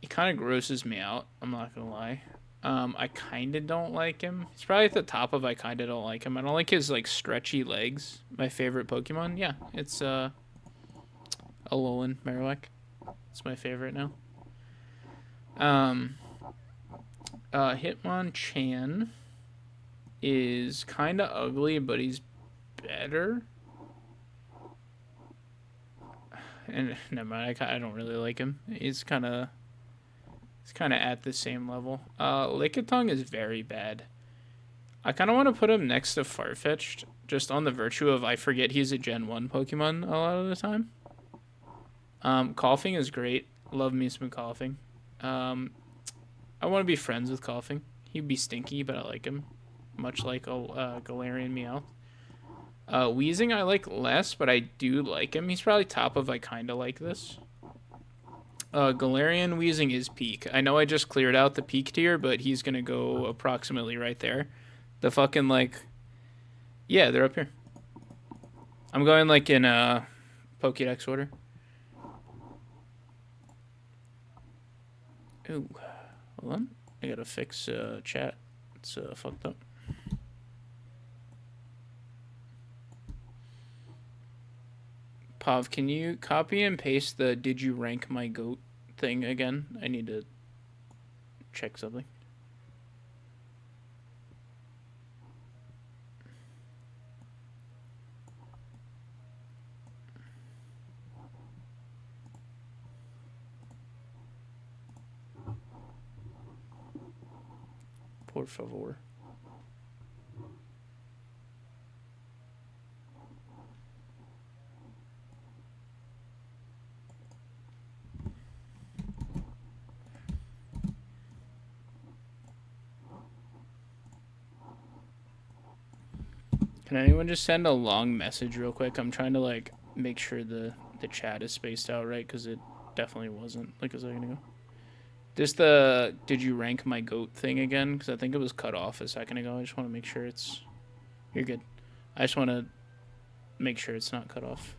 He kind of grosses me out, I'm not gonna lie. I kind of don't like him. He's probably at the top of I kind of don't like him. I don't like his, like, stretchy legs. My favorite Pokemon? Yeah, it's, Alolan Marowak. It's my favorite now. Hitmonchan is kind of ugly, but he's better. And never mind, I don't really like him. He's kind of at the same level. Lickitung is very bad. I kind of want to put him next to Farfetch'd, just on the virtue of I forget he's a Gen 1 Pokemon a lot of the time. Coughing is great. Love me some Coughing. I want to be friends with Coughing. He'd be stinky, but I like him. Much like Galarian Meowth. Wheezing I like less, but I do like him. He's probably top of I kinda like this. Galarian Wheezing is peak. I know I just cleared out the peak tier, but he's gonna go approximately right there. The fucking, like... Yeah, they're up here. I'm going, like, in Pokédex order. Ooh. Hold on. I gotta fix chat. It's fucked up. Pav, can you copy and paste the "did you rank my goat" thing again? I need to check something. Por favor. Can anyone just send a long message real quick? I'm trying to, like, make sure the chat is spaced out right, because it definitely wasn't, like, a second ago. Just the "did you rank my goat" thing again, because I think it was cut off a second ago. I just want to make sure it's... You're good. I just want to make sure it's not cut off.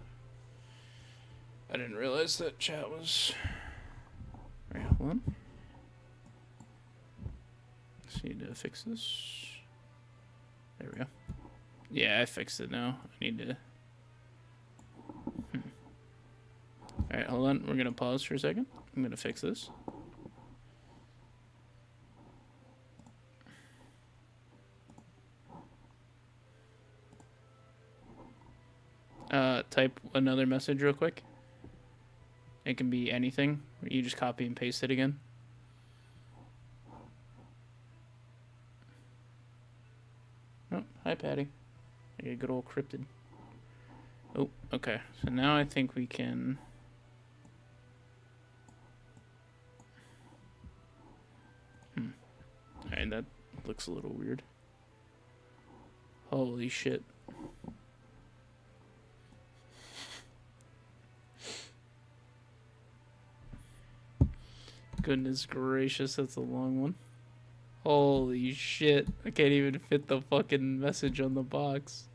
I didn't realize that chat was... Alright, hold on. Just need to fix this. There we go. Yeah, I fixed it now. I need to... Alright, hold on. We're going to pause for a second. I'm going to fix this. Type another message real quick. It can be anything. You just copy and paste it again. Oh, hi, Patty. I get a good old cryptid. Oh, okay. So now I think we can... Alright, that looks a little weird. Holy shit. Goodness gracious, that's a long one. Holy shit. I can't even fit the fucking message on the box.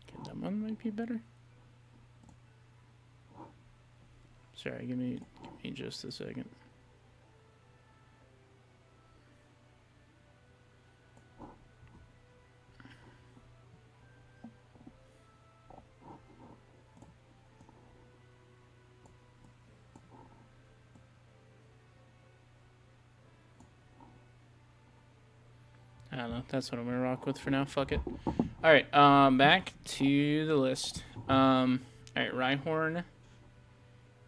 Okay, that one might be better. Sorry, give me just a second. I don't know. That's what I'm gonna rock with for now. Fuck it. All right. Back to the list. All right. Rhyhorn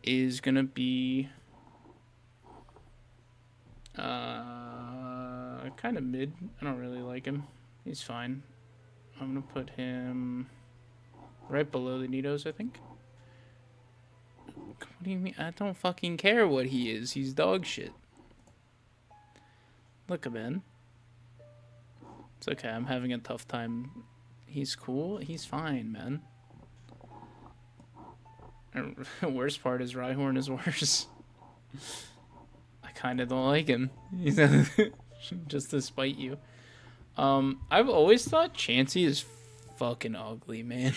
is gonna be kind of mid. I don't really like him. He's fine. I'm gonna put him right below the Nidos, I think. What do you mean? I don't fucking care what he is. He's dog shit. Look at him. It's okay. I'm having a tough time. He's cool. He's fine, man. The worst part is Rhyhorn is worse. I kind of don't like him. Just to spite you. I've always thought Chansey is fucking ugly, man.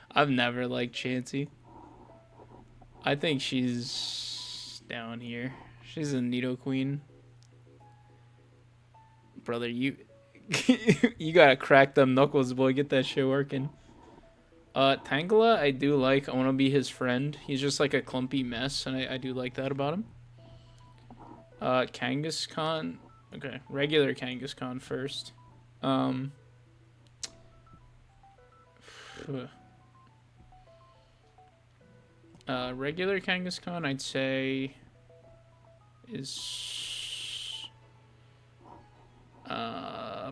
I've never liked Chansey. I think she's down here. She's a Nidoqueen. Brother, you you gotta crack them knuckles, boy. Get that shit working. Tangela, I do like. I want to be his friend. He's just like a clumpy mess, and I do like that about him. Kangaskhan. Okay, regular Kangaskhan first. Regular Kangaskhan, I'd say, is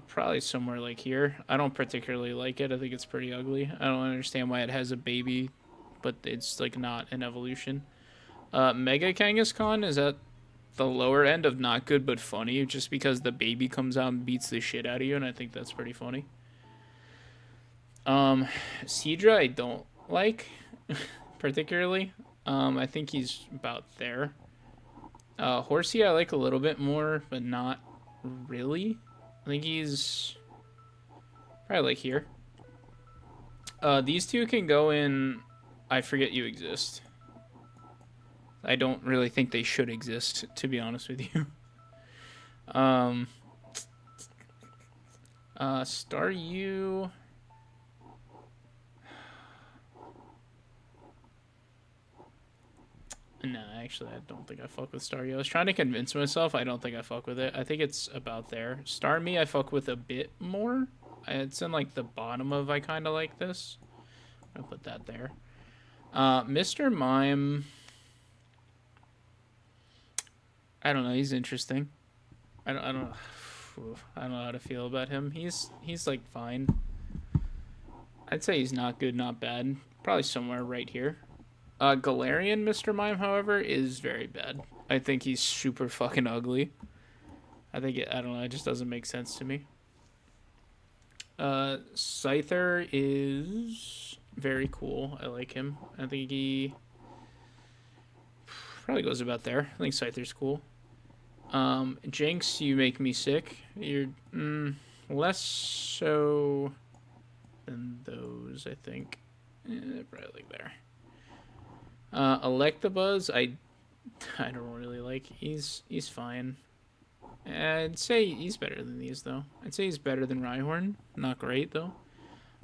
probably somewhere like here. I don't particularly like it. I think it's pretty ugly. I don't understand why it has a baby, but it's like not an evolution. Mega Kangaskhan is at the lower end of not good but funny, just because the baby comes out and beats the shit out of you, and I think that's pretty funny. Seadra I don't like particularly. I think he's about there. Horsey I like a little bit more, but not really. I think he's probably like here. These two can go in I Forget You Exist. I don't really think they should exist, to be honest with you. Staryu. No, actually, I don't think I fuck with Staryu. I was trying to convince myself I don't think I fuck with it. I think it's about there. Starmie I fuck with a bit more. It's in like the bottom of I kind of like this. I'll put that there. Mr. Mime. I don't know. He's interesting. I don't know how to feel about him. He's like fine. I'd say he's not good, not bad. Probably somewhere right here. Galarian Mr. Mime, however, is very bad. I think he's super fucking ugly. I don't know, it just doesn't make sense to me. Scyther is very cool. I like him. I think he probably goes about there. I think Scyther's cool. Jinx, you make me sick. You're less so than those, I think. Probably like there. Electabuzz, I don't really like. He's fine. I'd say he's better than these, though. I'd say he's better than Rhyhorn. Not great, though.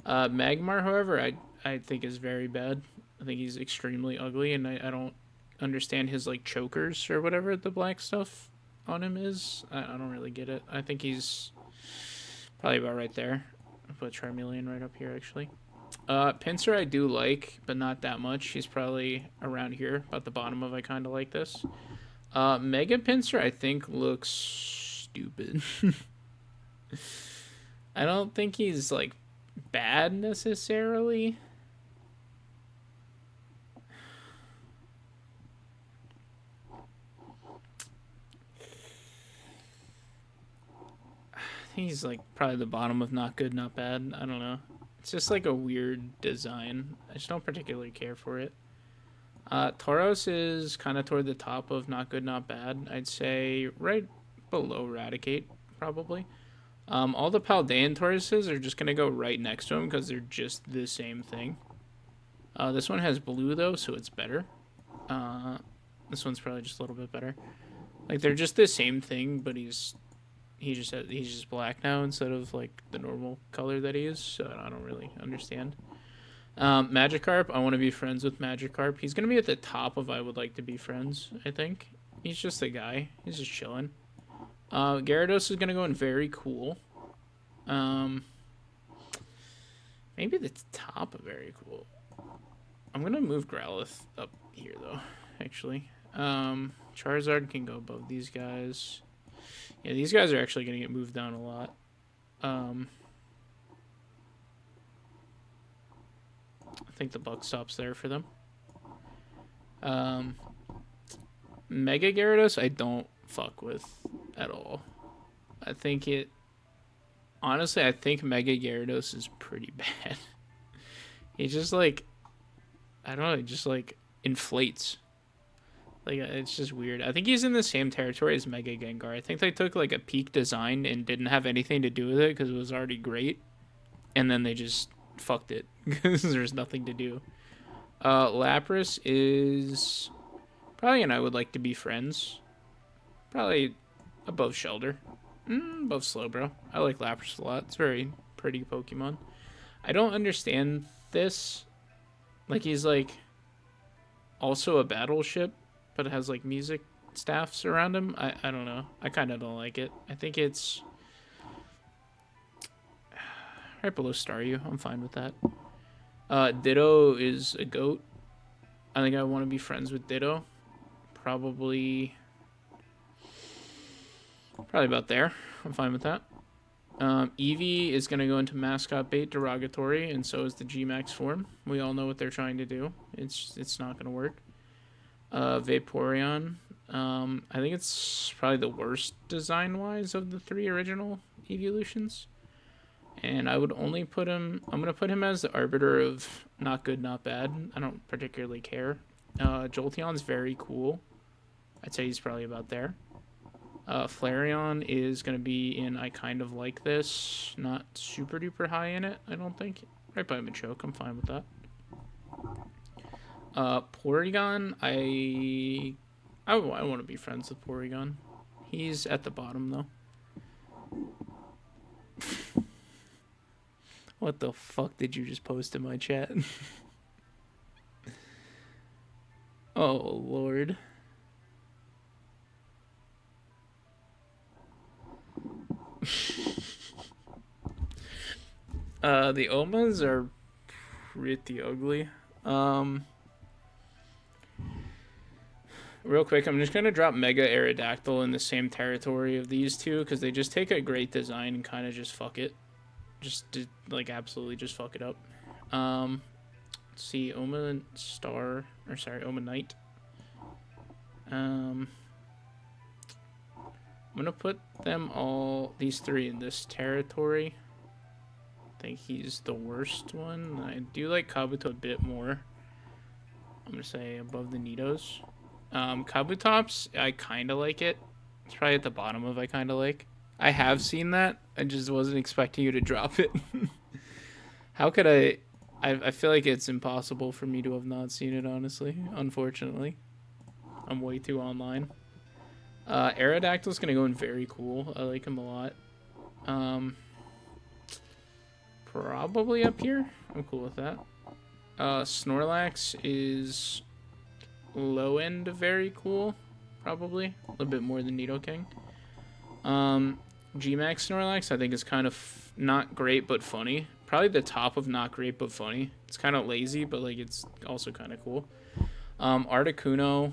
Magmar, however, I think is very bad. I think he's extremely ugly, and I don't understand his, like, chokers or whatever the black stuff on him is. I don't really get it. I think he's probably about right there. I'll put Charmeleon right up here, actually. Pinsir I do like, but not that much. He's probably around here, about the bottom of I kind of like this. Mega Pinsir, I think, looks stupid. I don't think he's, like, bad necessarily. I think he's, like, probably the bottom of not good, not bad. I don't know. It's just, like, a weird design. I just don't particularly care for it. Tauros is kind of toward the top of not good, not bad. I'd say right below Raticate, probably. All the Paldean Tauruses are just going to go right next to him because they're just the same thing. This one has blue, though, so it's better. This one's probably just a little bit better. Like, they're just the same thing, but he's just black now instead of, like, the normal color that he is, so I don't really understand. Magikarp, I want to be friends with Magikarp. He's going to be at the top of I would like to be friends, I think. He's just a guy. He's just chilling. Gyarados is going to go in very cool. Maybe the top of very cool. I'm going to move Growlithe up here, though, actually. Charizard can go above these guys. Yeah, these guys are actually going to get moved down a lot. I think the buck stops there for them. Mega Gyarados, I don't fuck with at all. I think it... Honestly, I think Mega Gyarados is pretty bad. He just, like... I don't know, it just, like, inflates. Like, it's just weird. I think he's in the same territory as Mega Gengar. I think they took, like, a peak design and didn't have anything to do with it because it was already great. And then they just fucked it because there's nothing to do. Lapras is probably an I would like to be friends. Probably above Shellder. Above Slowbro. I like Lapras a lot. It's a very pretty Pokemon. I don't understand this. Like, he's, like, also a battleship, but it has, like, music staffs around him. I don't know. I kind of don't like it. I think it's right below Staryu. I'm fine with that. Ditto is a goat. I think I want to be friends with Ditto. Probably about there. I'm fine with that. Eevee is going to go into mascot bait derogatory, and so is the G-Max form. We all know what they're trying to do. It's not going to work. Vaporeon. I think it's probably the worst design-wise of the 3 original evolutions. And I would only put him... I'm going to put him as the arbiter of not good, not bad. I don't particularly care. Jolteon's very cool. I'd say he's probably about there. Flareon is going to be in I kind of like this. Not super duper high in it, I don't think. Right by Machoke, I'm fine with that. Porygon, I want to be friends with Porygon. He's at the bottom, though. What the fuck did you just post in my chat? Oh, Lord. The Omas are pretty ugly. Real quick, I'm just going to drop Mega Aerodactyl in the same territory of these two because they just take a great design and kind of just fuck it. Like, absolutely just fuck it up. Let's see, Oma Knight. I'm gonna put them all, these 3 in this territory. I think he's the worst one. I do like Kabuto a bit more. I'm gonna say above the Nidos. Kabutops, I kind of like it. It's probably at the bottom of I kind of like. I have seen that. I just wasn't expecting you to drop it. How could I feel like it's impossible for me to have not seen it, honestly. Unfortunately. I'm way too online. Aerodactyl's going to go in very cool. I like him a lot. Probably up here. I'm cool with that. Snorlax is low end very cool. Probably. A little bit more than Nidoking. G-Max Snorlax, I think, is kind of not great but funny. Probably the top of not great but funny. It's kind of lazy, but like it's also kind of cool. Articuno.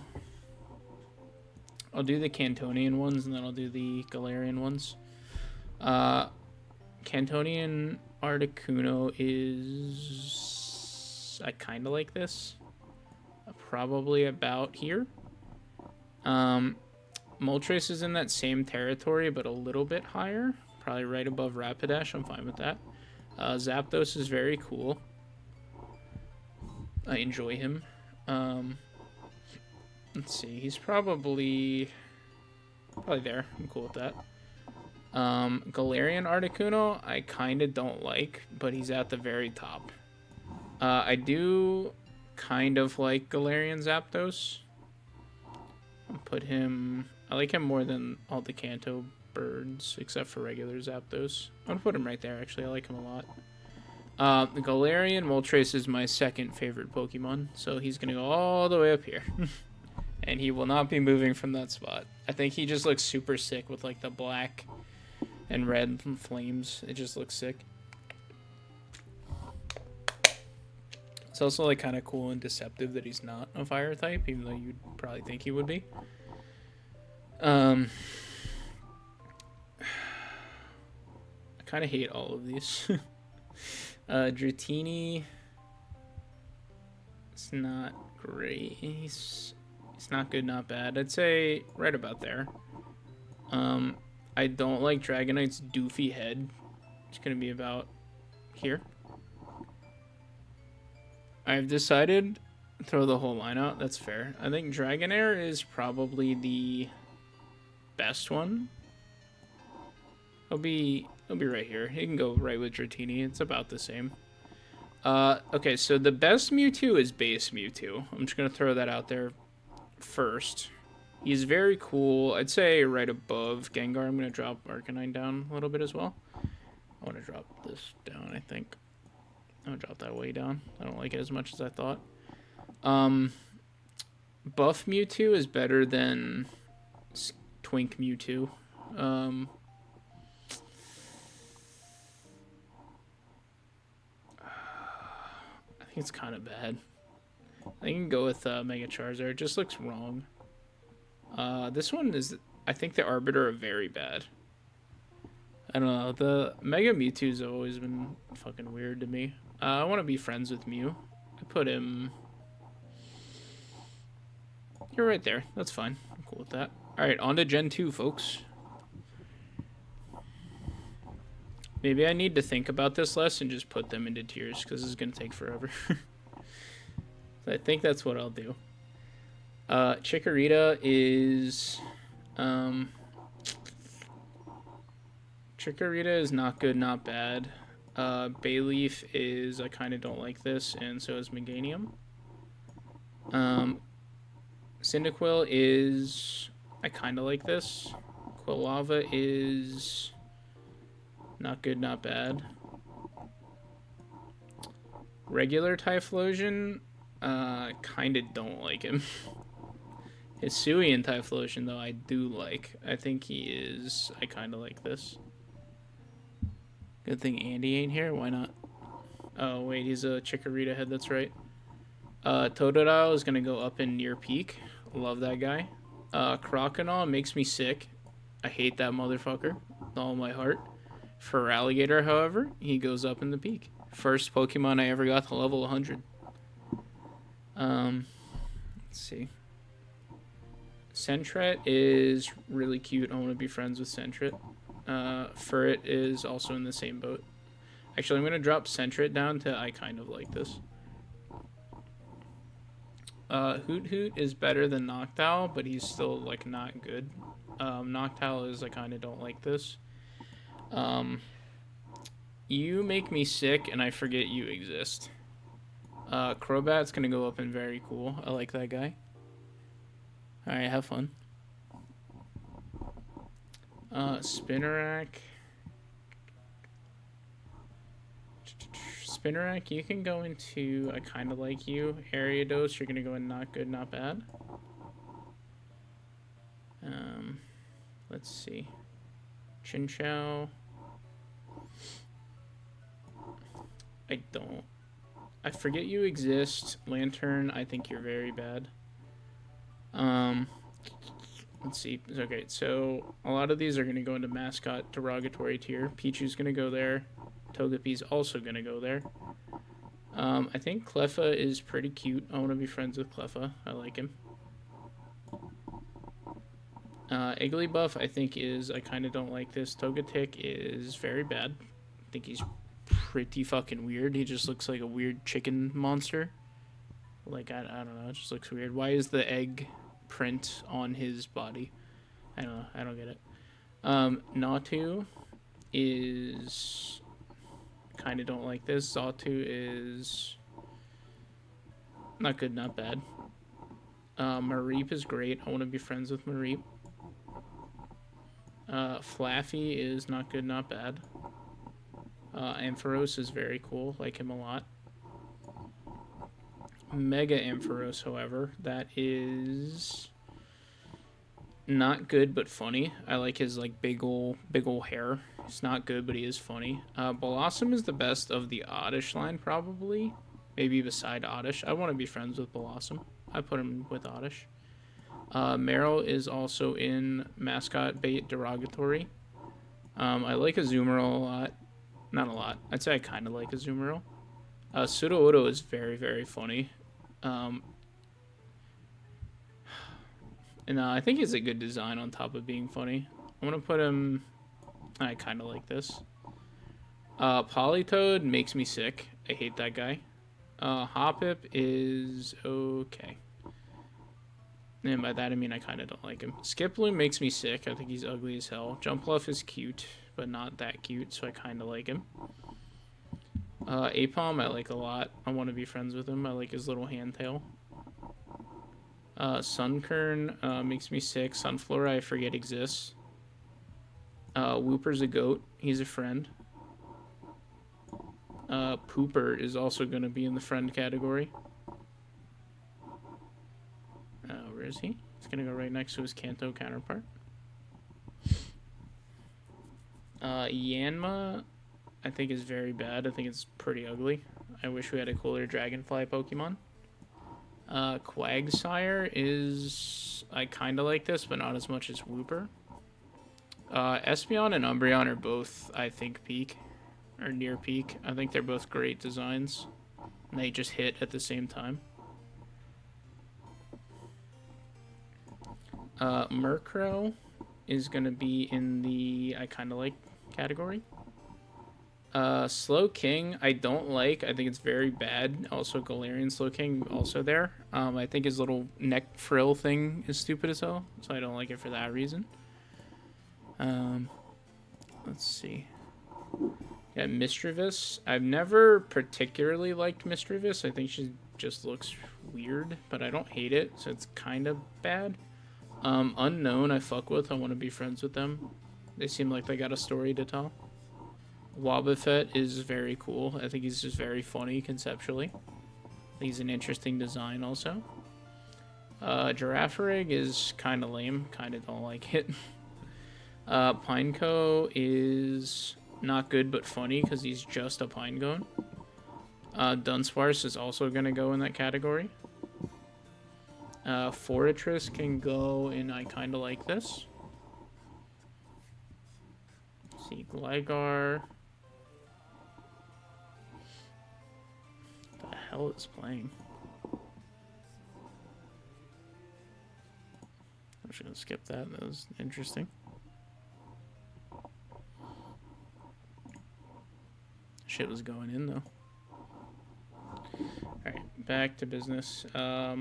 I'll do the Cantonian ones, and then I'll do the Galarian ones. Cantonian Articuno is... I kind of like this. Probably about here. Moltres is in that same territory, but a little bit higher. Probably right above Rapidash. I'm fine with that. Zapdos is very cool. I enjoy him. Let's see. He's probably there. I'm cool with that. Galarian Articuno, I kind of don't like, but he's at the very top. I do kind of like Galarian Zapdos. I'll put him... I like him more than all the Kanto birds, except for regular Zapdos. I'm going to put him right there, actually. I like him a lot. The Galarian Moltres is my second favorite Pokemon, so he's going to go all the way up here. And he will not be moving from that spot. I think he just looks super sick with, like, the black and red flames. It just looks sick. It's also, like, kind of cool and deceptive that he's not a fire type, even though you'd probably think he would be. I kind of hate all of these. Dratini, it's not great. He's not good, not bad. I'd say right about there. I don't like Dragonite's doofy head. It's going to be about here. I've decided to throw the whole line out. That's fair. I think Dragonair is probably the best one. He'll be right here. He can go right with Dratini. It's about the same. Okay, so the best Mewtwo is base Mewtwo. I'm just going to throw that out there first. He's very cool. I'd say right above Gengar. I'm going to drop Arcanine down a little bit as well. I want to drop this down, I think. I'll drop that way down. I don't like it as much as I thought. Buff Mewtwo is better than Twink Mewtwo. I think it's kind of bad. I think you can go with Mega Charizard. It just looks wrong. This one is... I think the Arbiter are very bad. I don't know. The Mega Mewtwo's have always been fucking weird to me. I want to be friends with Mew. I put him... You're right there. That's fine. I'm cool with that. Alright, on to Gen 2, folks. Maybe I need to think about this less and just put them into tiers, because this is going to take forever. So I think that's what I'll do. Chikorita is... Chikorita is not good, not bad. Bayleaf is... I kind of don't like this, and so is Meganium. Cyndaquil is... I kind of like this. Quilava is... not good, not bad. Regular Typhlosion, kind of don't like him. Hisuian Typhlosion, though, I do like. I think he is... I kind of like this. Good thing Andy ain't here. Why not? Oh, wait, he's a Chikorita head. That's right. Totodile is going to go up in near peak. Love that guy. Croconaw makes me sick. I hate that motherfucker with all my heart. For Alligator, however, he goes up in the peak. First Pokemon I ever got to level 100. Let's see. Sentret is really cute. I want to be friends with Sentret. Furret is also in the same boat. Actually, I'm going to drop Sentret down to I kind of like this. Hoot Hoot is better than Noctowl, but he's still, like, not good. Noctowl is, I kind of don't like this. You make me sick, and I forget you exist. Crobat's going to go up in very cool. I like that guy. Alright, have fun. Spinarak. Spinarak, you can go into I kind of like you. Ariados, you're going to go in not good, not bad. Let's see. Chinchou. I forget you exist. Lantern, I think you're very bad. Let's see. Okay, so a lot of these are going to go into mascot derogatory tier. Pichu's going to go there. Togepi's also going to go there. I think Cleffa is pretty cute. I want to be friends with Cleffa. I like him. Igglybuff, I think I kind of don't like this. Togetic is very bad. I think he's pretty fucking weird. He just looks like a weird chicken monster. Like, I don't know. It just looks weird. Why is the egg print on his body? I don't know. I don't get it. Natu is... kind of don't like this. Xatu is... not good, not bad. Mareep is great. I want to be friends with Mareep. Flaffy is not good, not bad. Ampharos is very cool. Like him a lot. Mega Ampharos, however, that is not good but funny. I like his like big ol' hair. It's not good, but he is funny. Blossom is the best of the Oddish line, probably. Maybe beside Oddish. I want to be friends with Blossom. I put him with Oddish. Meryl is also in mascot bait derogatory. I like Azumarill a lot. Not a lot. I'd say I kind of like Azumarill. Sudowoodo is very, very funny. And I think it's a good design on top of being funny. I'm going to put him... I kind of like this. Politoed makes me sick. I hate that guy. Hoppip is okay. And by that I mean I kind of don't like him. Skiploom makes me sick. I think he's ugly as hell. Jumpluff is cute, but not that cute, so I kind of like him. Apom I like a lot. I want to be friends with him. I like his little hand tail. Sunkern makes me sick. Sunflora I forget exists. Wooper's a goat. He's a friend. Pooper is also going to be in the friend category. Where is he? He's going to go right next to his Kanto counterpart. Yanma, I think is very bad. I think it's pretty ugly. I wish we had a cooler Dragonfly Pokemon. Quagsire is... I kind of like this, but not as much as Wooper. Espeon and Umbreon are both, I think, peak. Or near peak. I think they're both great designs. And they just hit at the same time. Murkrow is going to be in the I kind of like category. Slowking, I don't like. I think it's very bad. Also, Galarian Slowking also there. I think his little neck frill thing is stupid as hell, so I don't like it for that reason. Let's see. Yeah, Misdreavus. I've never particularly liked Misdreavus. I think she just looks weird, but I don't hate it, so it's kind of bad. Unknown, I fuck with. I want to be friends with them. They seem like they got a story to tell. Wobbuffet is very cool. I think he's just very funny conceptually. He's an interesting design also. Girafarig is kind of lame. Kind of don't like it. Pineco is not good but funny because he's just a Pinecone. Dunsparce is also going to go in that category. Forretress can go in I kind of like this. Let's see, Gligar. What the hell is playing? I'm just gonna skip that. That was interesting. Shit was going in though. Alright, back to business. I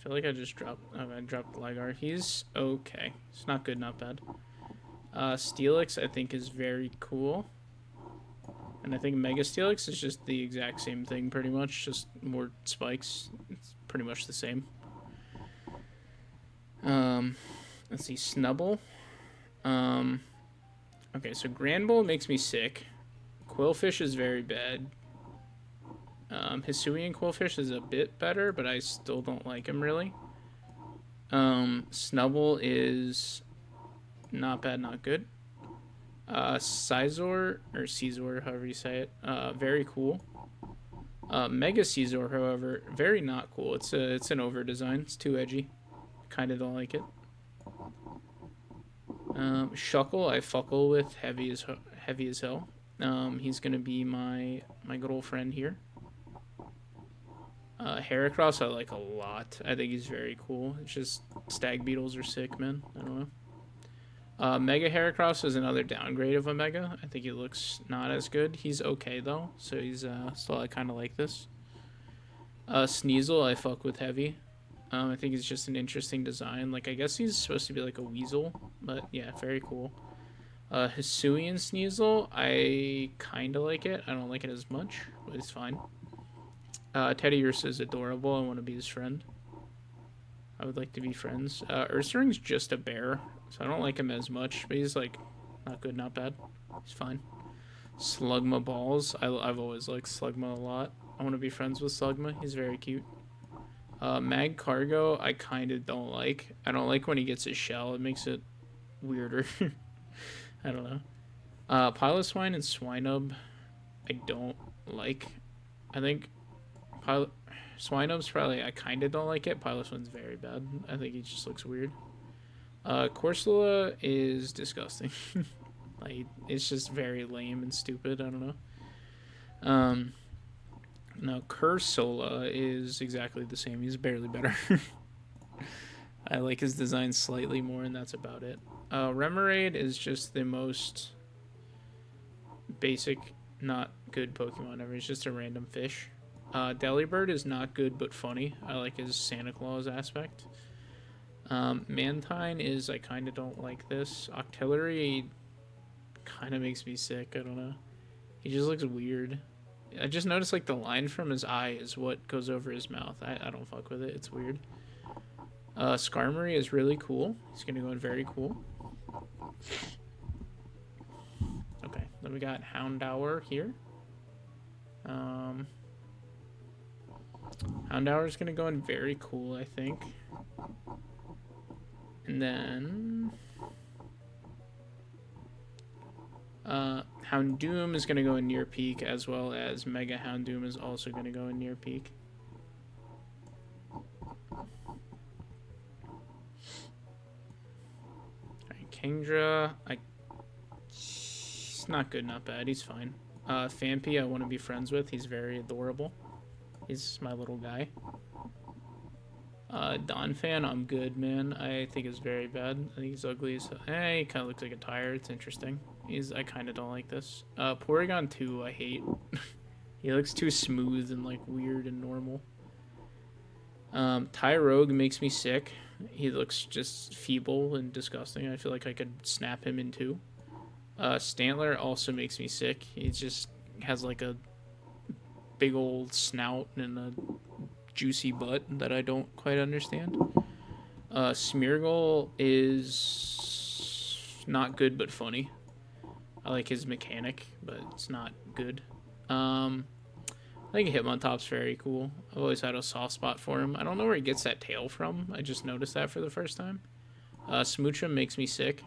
feel like I just dropped... Oh, I dropped Gligar. He's okay. It's not good, not bad. Steelix, I think, is very cool. And I think Mega Steelix is just the exact same thing, pretty much. Just more spikes. It's pretty much the same. Let's see. Snubble. Okay, so Granbull makes me sick. Quillfish is very bad. Hisuian Quillfish is a bit better, but I still don't like him really. Snubble is not bad, not good. Scizor, or Caesar, however you say it, very cool. Mega Caesar, however, very not cool. It's an over design. It's too edgy. Kind of don't like it. Shuckle, I fuckle with heavy as hell. He's gonna be my good old friend here. Heracross I like a lot. I think he's very cool. It's just stag beetles are sick, man. I don't know. Mega Heracross is another downgrade of a Mega. I think he looks not as good. He's okay though, so he's still I kind of like this. Sneasel I fuck with heavy. I think it's just an interesting design. Like I guess he's supposed to be like a weasel, but yeah, very cool. Hisuian Sneasel, I kind of like it. I don't like it as much, but it's fine. Teddiursa is adorable. I want to be his friend. I would like to be friends. Ursaring's just a bear, so I don't like him as much, but he's like not good, not bad. He's fine. Slugma Balls. I've always liked Slugma a lot. I want to be friends with Slugma. He's very cute. Mag Cargo, I kind of don't like. I don't like when he gets his shell. It makes it weirder. I don't know. Piloswine and Swinub, I don't like. I think Swinub's probably, I kind of don't like it. Piloswine's very bad. I think he just looks weird. Corsola is disgusting. Like, it's just very lame and stupid. I don't know. No, Cursola is exactly the same. He's barely better. I like his design slightly more, and that's about it. Remoraid is just the most basic, not good Pokemon ever. He's just a random fish. Delibird is not good, but funny. I like his Santa Claus aspect. Mantine is, I kind of don't like this. Octillery kind of makes me sick. I don't know. He just looks weird. I just noticed like the line from his eye is what goes over his mouth. I don't fuck with it. It's weird. Skarmory is really cool. He's gonna go in very cool. Okay, then we got Houndour here. Houndour is gonna go in very cool, I think. And then Houndoom is going to go in near peak, as well as Mega Houndoom is also going to go in near peak. Alright, Kingdra, he's not good, not bad. He's fine. Phanpy, I want to be friends with. He's very adorable. He's my little guy. Donphan, I'm good, man. I think it's very bad. I think he's ugly. So, he kind of looks like a tire. It's interesting. I kind of don't like this. Porygon 2, I hate. He looks too smooth and like weird and normal. Tyrogue makes me sick. He looks just feeble and disgusting. I feel like I could snap him in two. Stantler also makes me sick. He just has like a big old snout and a juicy butt that I don't quite understand. Smeargle is not good but funny. I like his mechanic, but it's not good. I think Hitmontop's very cool. I've always had a soft spot for him. I don't know where he gets that tail from. I just noticed that for the first time. Smoochum makes me sick.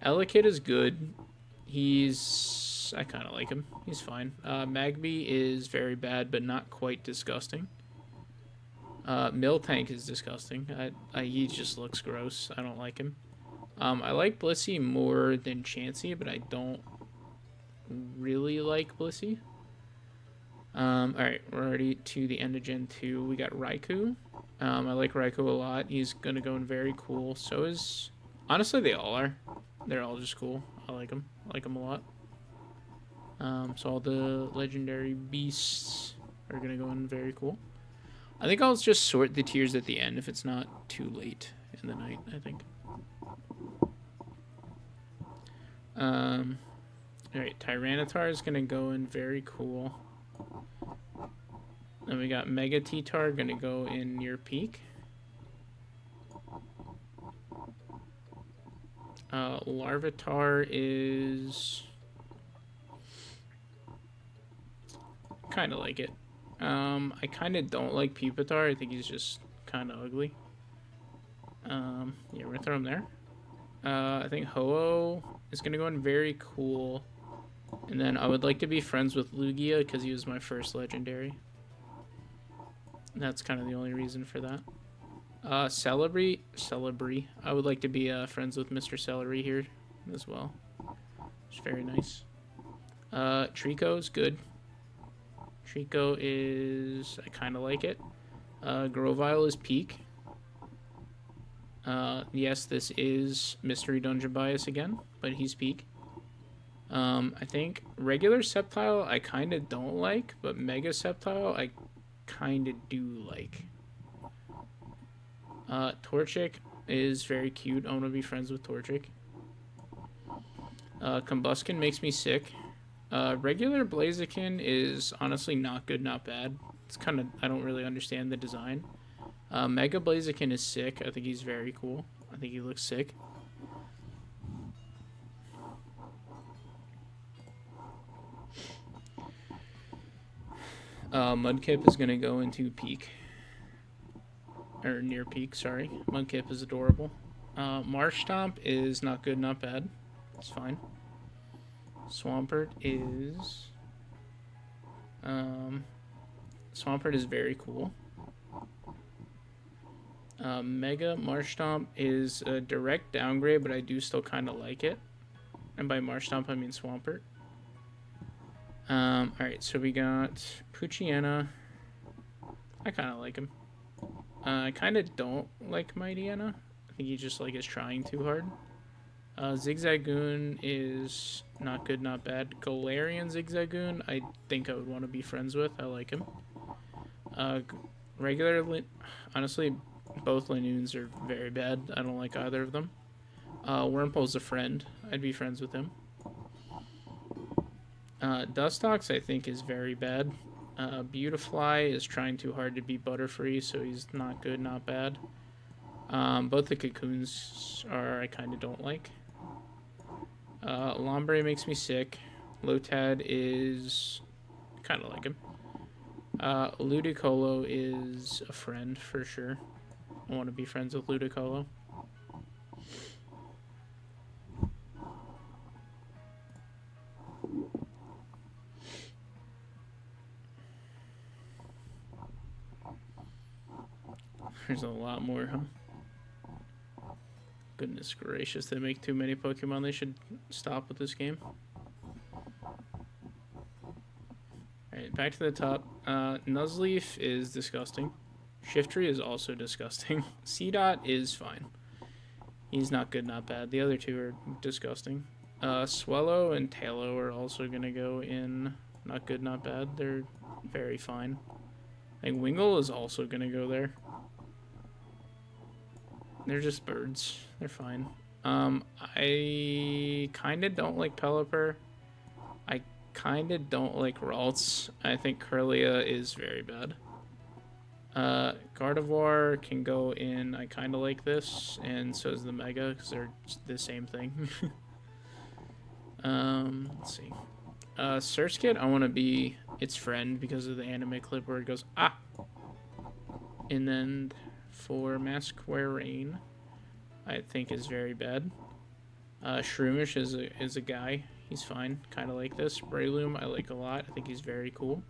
Elekid is good. I kind of like him. He's fine. Magby is very bad, but not quite disgusting. Miltank is disgusting. He just looks gross. I don't like him. I like Blissey more than Chansey, but I don't really like Blissey. Alright, we're already to the end of Gen 2. We got Raikou. I like Raikou a lot. He's gonna go in very cool. So is... Honestly, they all are. They're all just cool. I like them. I like them a lot. So all the legendary beasts are gonna go in very cool. I think I'll just sort the tiers at the end if it's not too late in the night, I think. Alright, Tyranitar is gonna go in very cool. Then we got Mega T-Tar gonna go in near peak. Larvitar is kind of like it. I kind of don't like Pupitar. I think he's just kind of ugly. Yeah, we're gonna throw him there. I think Ho-Oh is gonna go in very cool. And then I would like to be friends with Lugia because he was my first legendary. That's kind of the only reason for that. Celery. I would like to be friends with Mr. Celery here as well. It's very nice. Trico's good. Trico is, I kind of like it. Grovyle is peak. Yes, this is Mystery Dungeon bias again, but he's peak. I think regular Sceptile I kind of don't like, but Mega Sceptile I kind of do like. Torchic is very cute. I want to be friends with Torchic. Combuskin makes me sick. Regular Blaziken is honestly not good, not bad. It's kind of, I don't really understand the design. Mega Blaziken is sick. I think he's very cool. I think he looks sick. Mudkip is going to go into peak. Or near peak, sorry. Mudkip is adorable. Marshtomp is not good, not bad. It's fine. Swampert is... Swampert is very cool. Mega Marshtomp is a direct downgrade, but I do still kind of like it. And by Marshtomp, I mean Swampert. Alright, so we got Poochyena. I kind of like him. I kind of don't like Mightyena. I think he just like is trying too hard. Zigzagoon is not good, not bad. Galarian Zigzagoon, I think I would want to be friends with. I like him. Honestly, both Linoons are very bad. I don't like either of them. Wurmple's a friend. I'd be friends with him. Dustox, I think, is very bad. Beautifly is trying too hard to be Butterfree, so he's not good, not bad. Both the Cocoons are I kind of don't like. Lombre makes me sick. Lotad is kind of like him. Ludicolo is a friend for sure. I want to be friends with Ludicolo. There's a lot more, huh? Goodness gracious, they make too many Pokemon. They should stop with this game. Alright, back to the top. Nuzleaf is disgusting. Shiftry is also disgusting. Seedot is fine. He's not good, not bad. The other two are disgusting. Swellow and Taillow are also going to go in not good, not bad. They're very fine. I think Wingull is also going to go there. They're just birds. They're fine. I kind of don't like Pelipper. I kind of don't like Ralts. I think Kirlia is very bad. Gardevoir can go in. I kind of like this, and so is the Mega, because they're the same thing. Let's see. Surskit, I want to be its friend because of the anime clip where it goes, ah! And then for Masquerain, I think is very bad. Shroomish is a guy. He's fine. Kind of like this. Breloom, I like a lot. I think he's very cool.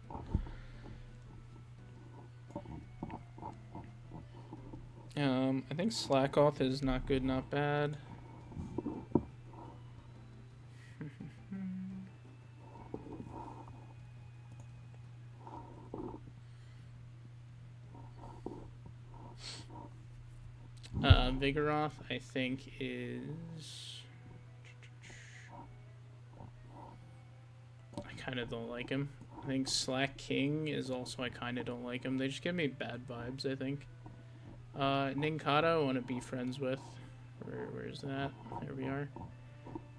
I think Slackoth is not good, not bad. Vigoroth, I think, is... I kind of don't like him. I think Slack King is also, I kind of don't like him. They just give me bad vibes, I think. Nincada, I want to be friends with. Where's that? There we are.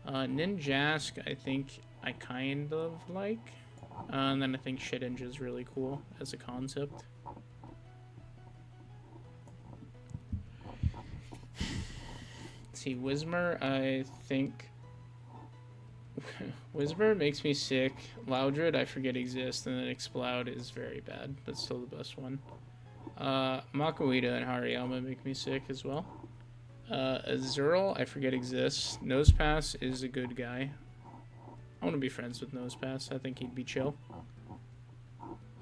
Ninjask, I think I kind of like. And then I think Shedinja is really cool as a concept. Let's see, Whismur, I think... Whismur makes me sick. Loudred, I forget exists. And then Exploud is very bad, but still the best one. Makuhita and Hariyama make me sick as well. Azurill, I forget exists. Nosepass is a good guy. I want to be friends with Nosepass. I think he'd be chill.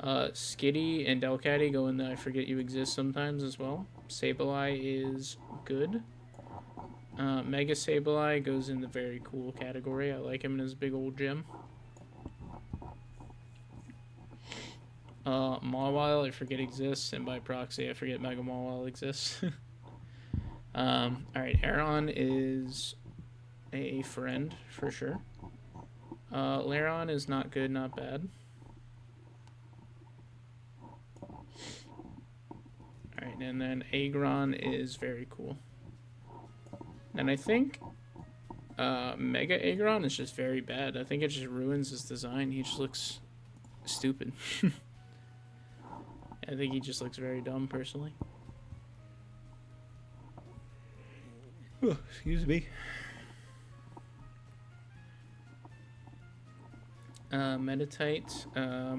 Skitty and Delcatty go in the I Forget You Exist sometimes as well. Sableye is good. Mega Sableye goes in the very cool category. I like him in his big old gym. Mawile, I forget exists, and by proxy, I forget Mega Mawile exists. Alright, Aeron is a friend, for sure. Lairon is not good, not bad. Alright, and then Aggron is very cool. And I think Mega Aggron is just very bad. I think it just ruins his design. He just looks stupid. I think he just looks very dumb, personally. Oh, excuse me. Meditite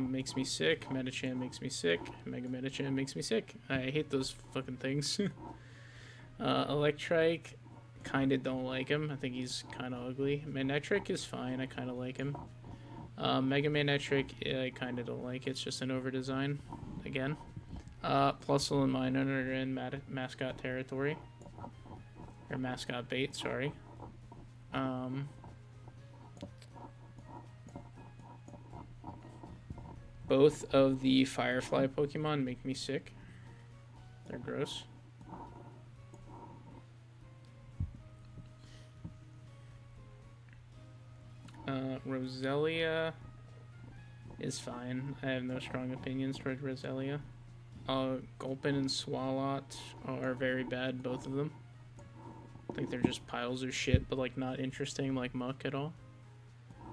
makes me sick. Medicham makes me sick. Mega Medicham makes me sick. I hate those fucking things. Electrike, kinda don't like him. I think he's kinda ugly. Manectric is fine. I kinda like him. Mega Manectric, I kinda don't like. It's just an over design. Again. Plusle and Minun are in mascot territory. Or mascot bait, sorry. Both of the Firefly Pokemon make me sick. They're gross. Roselia is fine. I have no strong opinions toward Roselia. Gulpin and Swalot are very bad, both of them. I think they're just piles of shit, but like not interesting like Muck at all.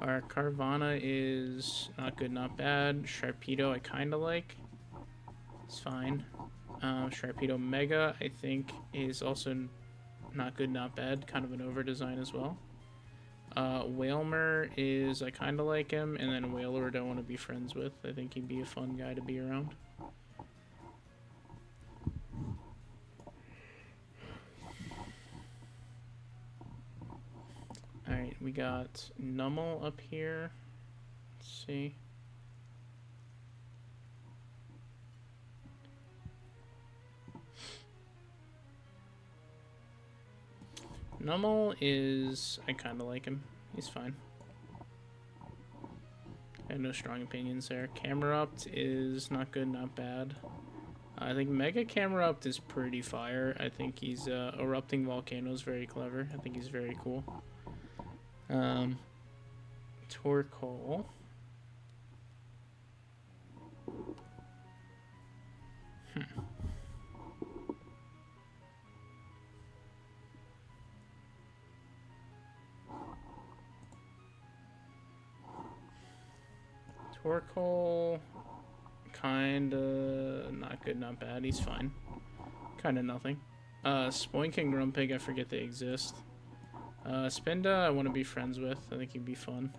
Our Carvana is not good, not bad. Sharpedo I kind of like. It's fine. Sharpedo Mega I think is also not good, not bad. Kind of an over design as well. Whalmer is, I kind of like him, and then Whaler I don't want to be friends with. I think he'd be a fun guy to be around. Alright, we got Numel up here. Let's see. Numel is, I kind of like him. He's fine. I have no strong opinions there. Camerupt is not good, not bad. I think Mega Camerupt is pretty fire. I think he's erupting volcanoes very clever. I think he's very cool. Torkoal. Torkoal, kinda not good, not bad. He's fine. Kinda nothing. Spoink and Grumpig, I forget they exist. Spinda, I want to be friends with. I think he'd be fun.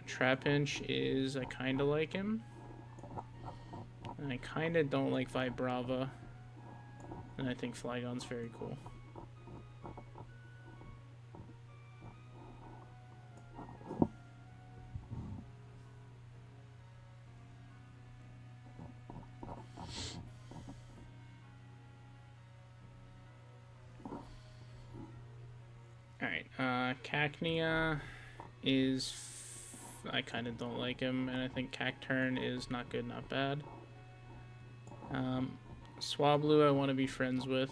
Trapinch is, I kinda like him. And I kinda don't like Vibrava. And I think Flygon's very cool. Alright, Cacnea is... I kind of don't like him, and I think Cacturn is not good, not bad. Swablu I want to be friends with.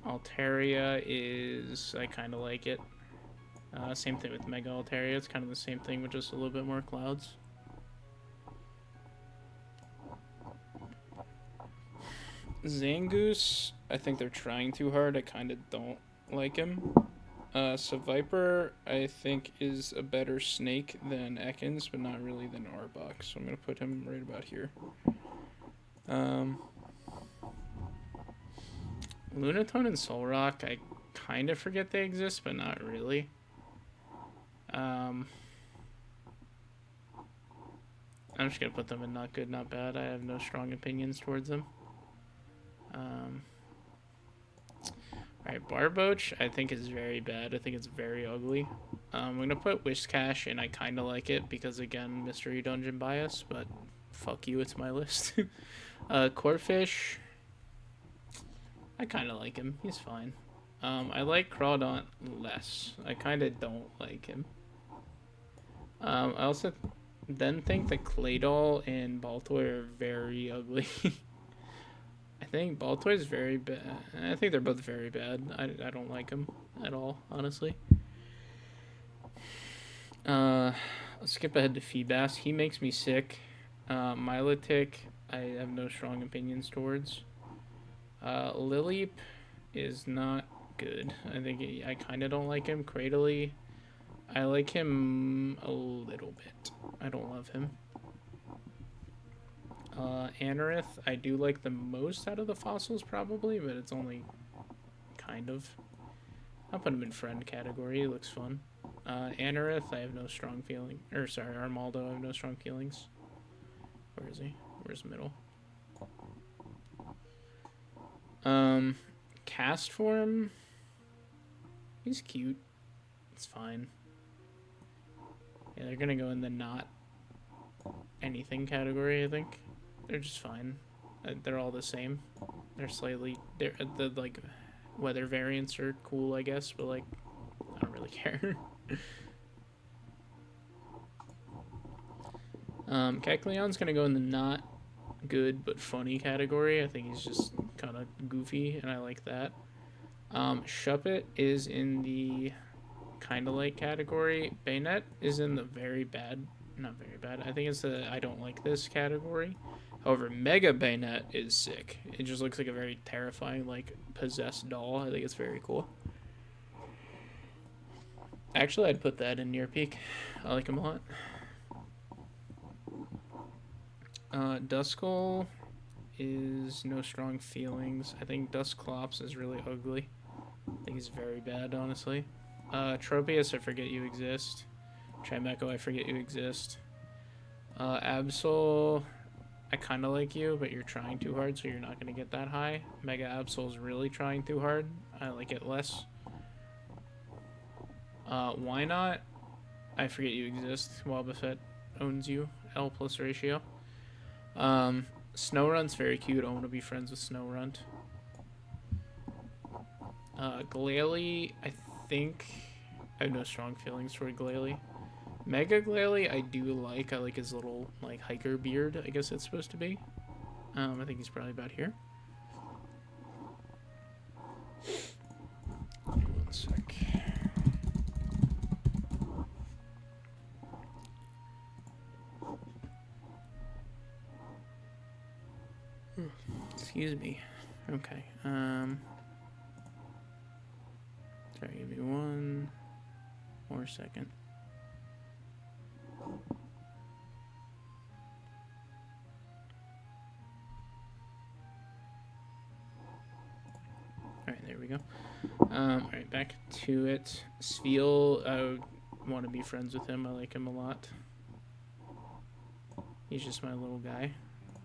Altaria is... I kind of like it. Same thing with Mega Altaria. It's kind of the same thing with just a little bit more clouds. Zangoose, I think they're trying too hard. I kind of don't like him. Seviper, I think, is a better snake than Ekans, but not really than Arbok. So I'm going to put him right about here. Lunatone and Solrock, I kind of forget they exist, but not really. I'm just going to put them in not good, not bad. I have no strong opinions towards them. Alright, Barboach, I think is very bad. I think it's very ugly. I'm gonna put Whiscash, and I kind of like it because, again, Mystery Dungeon bias, but fuck you, it's my list. Corphish, I kind of like him. He's fine. I like Crawdaunt less. I kind of don't like him. I also then think that Claydol and Baltoy are very ugly. I think Baltoy is very bad. I think they're both very bad. I don't like them at all, honestly. Let's skip ahead to Feebas. He makes me sick. Milotic, I have no strong opinions towards. Lileep is not good. I kind of don't like him. Cradily, I like him a little bit. I don't love him. Anorith, I do like the most out of the fossils, probably, but it's only kind of. I'll put him in friend category. He looks fun. Anorith, I have no strong feeling. Or, sorry, Armaldo, I have no strong feelings. Where is he? Where's the middle? Castform, he's cute. It's fine. Yeah, they're gonna go in the not anything category, I think. They're just fine. They're all the same. The like weather variants are cool, I guess, but like I don't really care. Kecleon's gonna go in the not good but funny category. I think he's just kind of goofy, and I like that. Shuppet is in the kind of like category. Bayonet is in the very bad, not very bad. I think it's the I don't like this category. However, Mega Bayonet is sick. It just looks like a very terrifying, like, possessed doll. I think it's very cool. Actually, I'd put that in near peak. I like him a lot. Duskull is no strong feelings. I think Dusclops is really ugly. I think he's very bad, honestly. Tropius, I forget you exist. Trimeco, I forget you exist. Absol, I kind of like you, but you're trying too hard, so you're not going to get that high. Mega Absol's really trying too hard. I like it less. Why not? I forget you exist. Wobbuffet owns you. L plus ratio. Snowrunt's very cute. I want to be friends with Snowrunt. Glalie, I think I have no strong feelings toward Glalie. Mega Glalie, I do like. I like his little, like, hiker beard, I guess it's supposed to be. I think he's probably about here. One sec. Excuse me. Okay. Sorry, give me one more second. Alright, there we go. Alright, back to it. Sveal, I want to be friends with him. I like him a lot. He's just my little guy.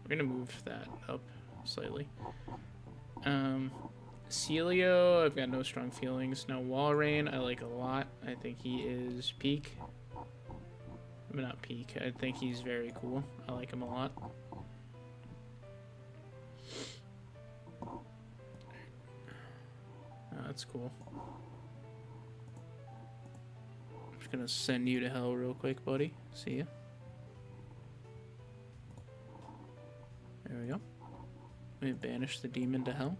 We're gonna move that up slightly. Celio, I've got no strong feelings. Now Walrein, I like a lot. I think he is peak. I mean, not peak. I think he's very cool. I like him a lot. Oh, that's cool. I'm just gonna send you to hell real quick, buddy. See ya. There we go. Let me banish the demon to hell.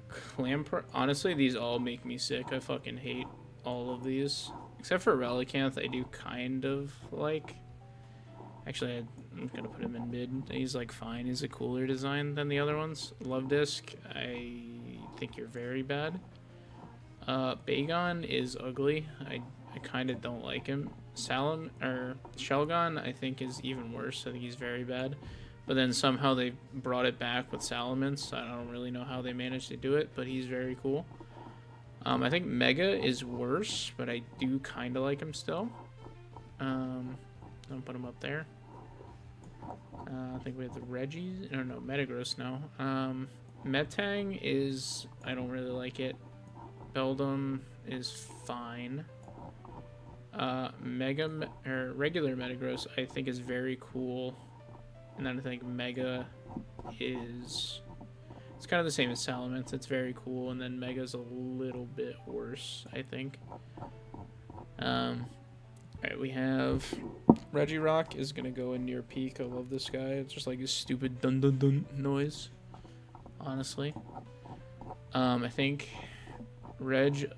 Clamper. Honestly, these all make me sick. I fucking hate all of these. Except for Relicanth, I do kind of like. Actually, I'm gonna put him in mid. He's like fine. He's a cooler design than the other ones. Love Disc, I think you're very bad. Bagon is ugly. I kind of don't like him. Shelgon, I think, is even worse. I think he's very bad. But then somehow they brought it back with Salamence. I don't really know how they managed to do it, but he's very cool. I think Mega is worse, but I do kind of like him still. Don't put him up there. I think we have the Regis. No, Metagross now. Metang is, I don't really like it. Beldum is fine. Regular Metagross I think is very cool. And then I think Mega is, it's kind of the same as Salamence. It's very cool. And then Mega's a little bit worse, I think. Alright, we have Regirock is gonna go in near peak. I love this guy. It's just like a stupid dun dun dun noise, honestly. I think Reg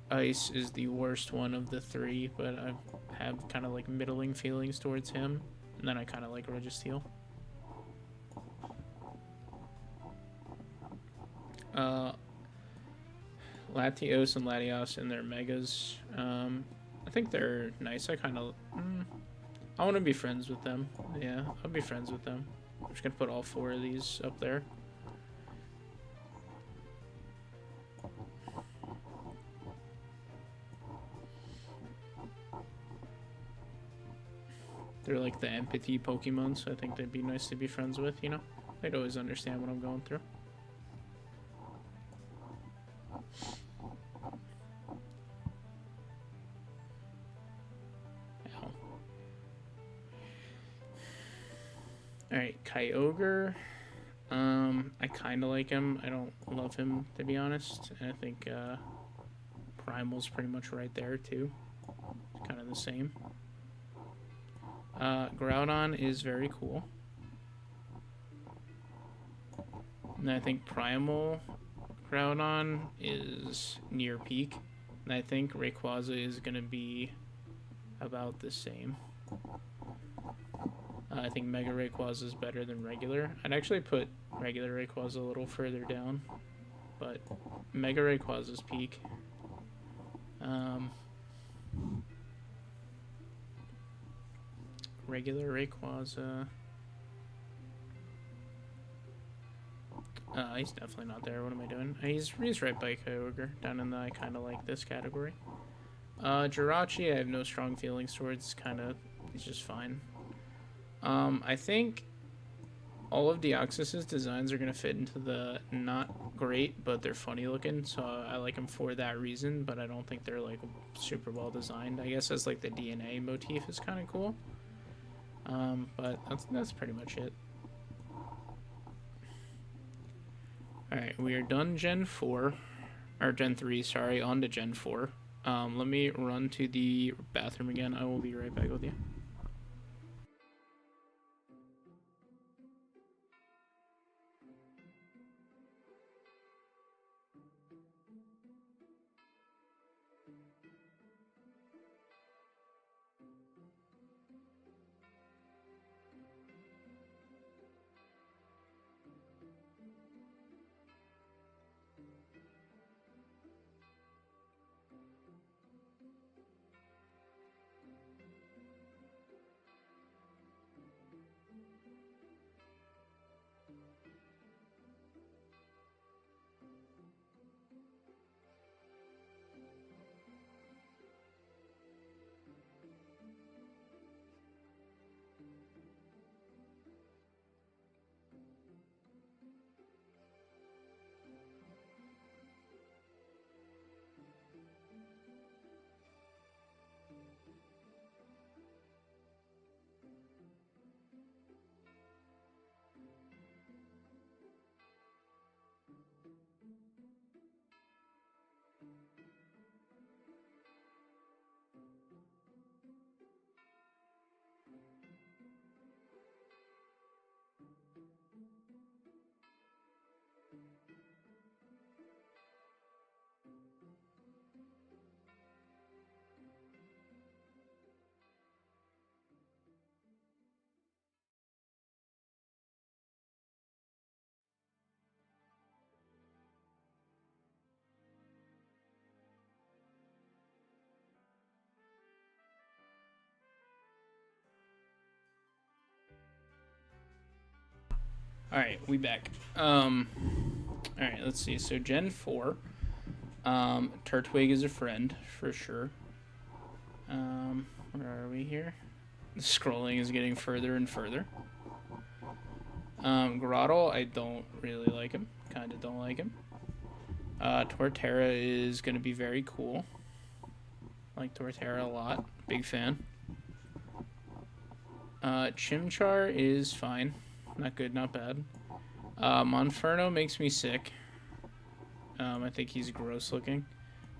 Ice is the worst one of the three, but I have kind of like middling feelings towards him. And then I kind of like Registeel. Latios and Latios and their Megas. I think they're nice. I kind of... I want to be friends with them. Yeah, I'll be friends with them. I'm just going to put all four of these up there. They're like the empathy Pokemon, so I think they'd be nice to be friends with, you know? They'd always understand what I'm going through. Ow. Alright, Kyogre. I kind of like him. I don't love him, to be honest. And I think Primal's pretty much right there, too. Kind of the same. Groudon is very cool. And I think Primal Groudon is near peak. And I think Rayquaza is going to be about the same. I think Mega Rayquaza is better than regular. I'd actually put regular Rayquaza a little further down. But Mega Rayquaza's peak. Regular Rayquaza. He's definitely not there. What am I doing? He's right by Kyogre, down in the I kind of like this category. Jirachi, I have no strong feelings towards. He's just fine. I think all of Deoxys's designs are going to fit into the not great, but they're funny looking, so I like them for that reason, but I don't think they're like super well designed. I guess as like the DNA motif is kind of cool. But that's pretty much it. Alright, we are done Gen 4, or Gen 3, sorry, on to Gen 4. Let me run to the bathroom again. I will be right back with you. Alright, we back. Alright, let's see. So Gen 4. Turtwig is a friend, for sure. Where are we here? The scrolling is getting further and further. Grottle, I don't really like him. Kind of don't like him. Torterra is going to be very cool. I like Torterra a lot. Big fan. Chimchar is fine. Not good, not bad. Monferno makes me sick. I think he's gross looking.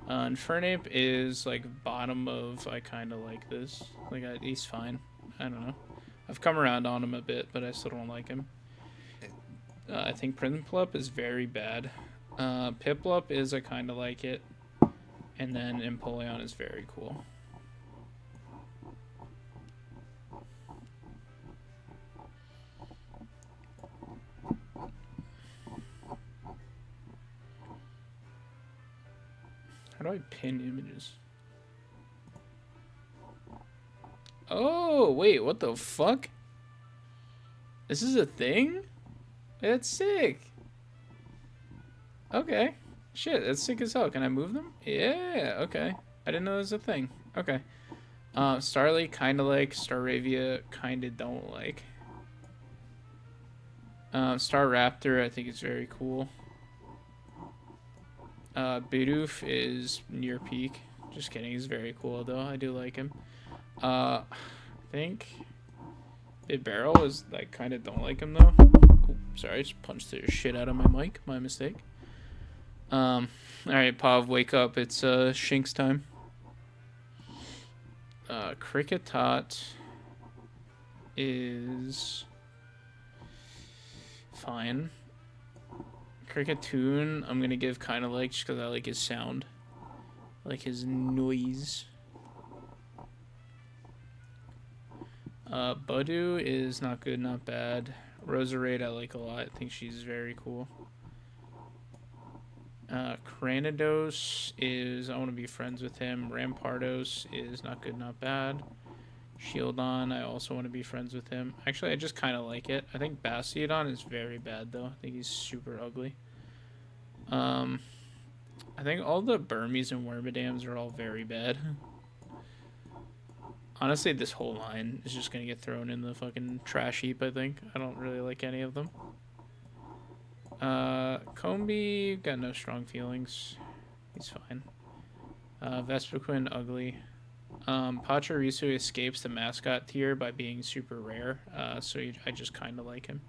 Infernape is like bottom of, I kind of like this. Like, he's fine. I don't know. I've come around on him a bit, but I still don't like him. I think Prinplup is very bad. Piplup is, I kind of like it. And then Empoleon is very cool. How do I pin images? Oh, wait, what the fuck? This is a thing? That's sick. Okay. Shit, that's sick as hell. Can I move them? Yeah, okay. I didn't know there was a thing. Okay. Starly, kind of like. Staravia, kind of don't like. Staraptor, I think is very cool. Bidoof is near peak. Just kidding, he's very cool though. I do like him. I think Bibarel is like kind of don't like him though. Oh, sorry, I just punched the shit out of my mic. My mistake. Alright, Pav, wake up. It's Shinx time. Kricketot is fine. Cricketune, I'm gonna give kind of like, just because I like his sound. I like his noise. Budu is not good, not bad. Roserade I like a lot. I think she's very cool. Cranidos is, I want to be friends with him. Rampardos is not good, not bad. Shieldon, I also want to be friends with him. Actually, I just kind of like it. I think Bastiodon is very bad, though. I think he's super ugly. I think all the Burmies and Wormadams are all very bad. Honestly, this whole line is just going to get thrown in the fucking trash heap, I think. I don't really like any of them. Combee, got no strong feelings. He's fine. Vespiquen, ugly. Pachirisu escapes the mascot tier by being super rare, so I just kind of like him.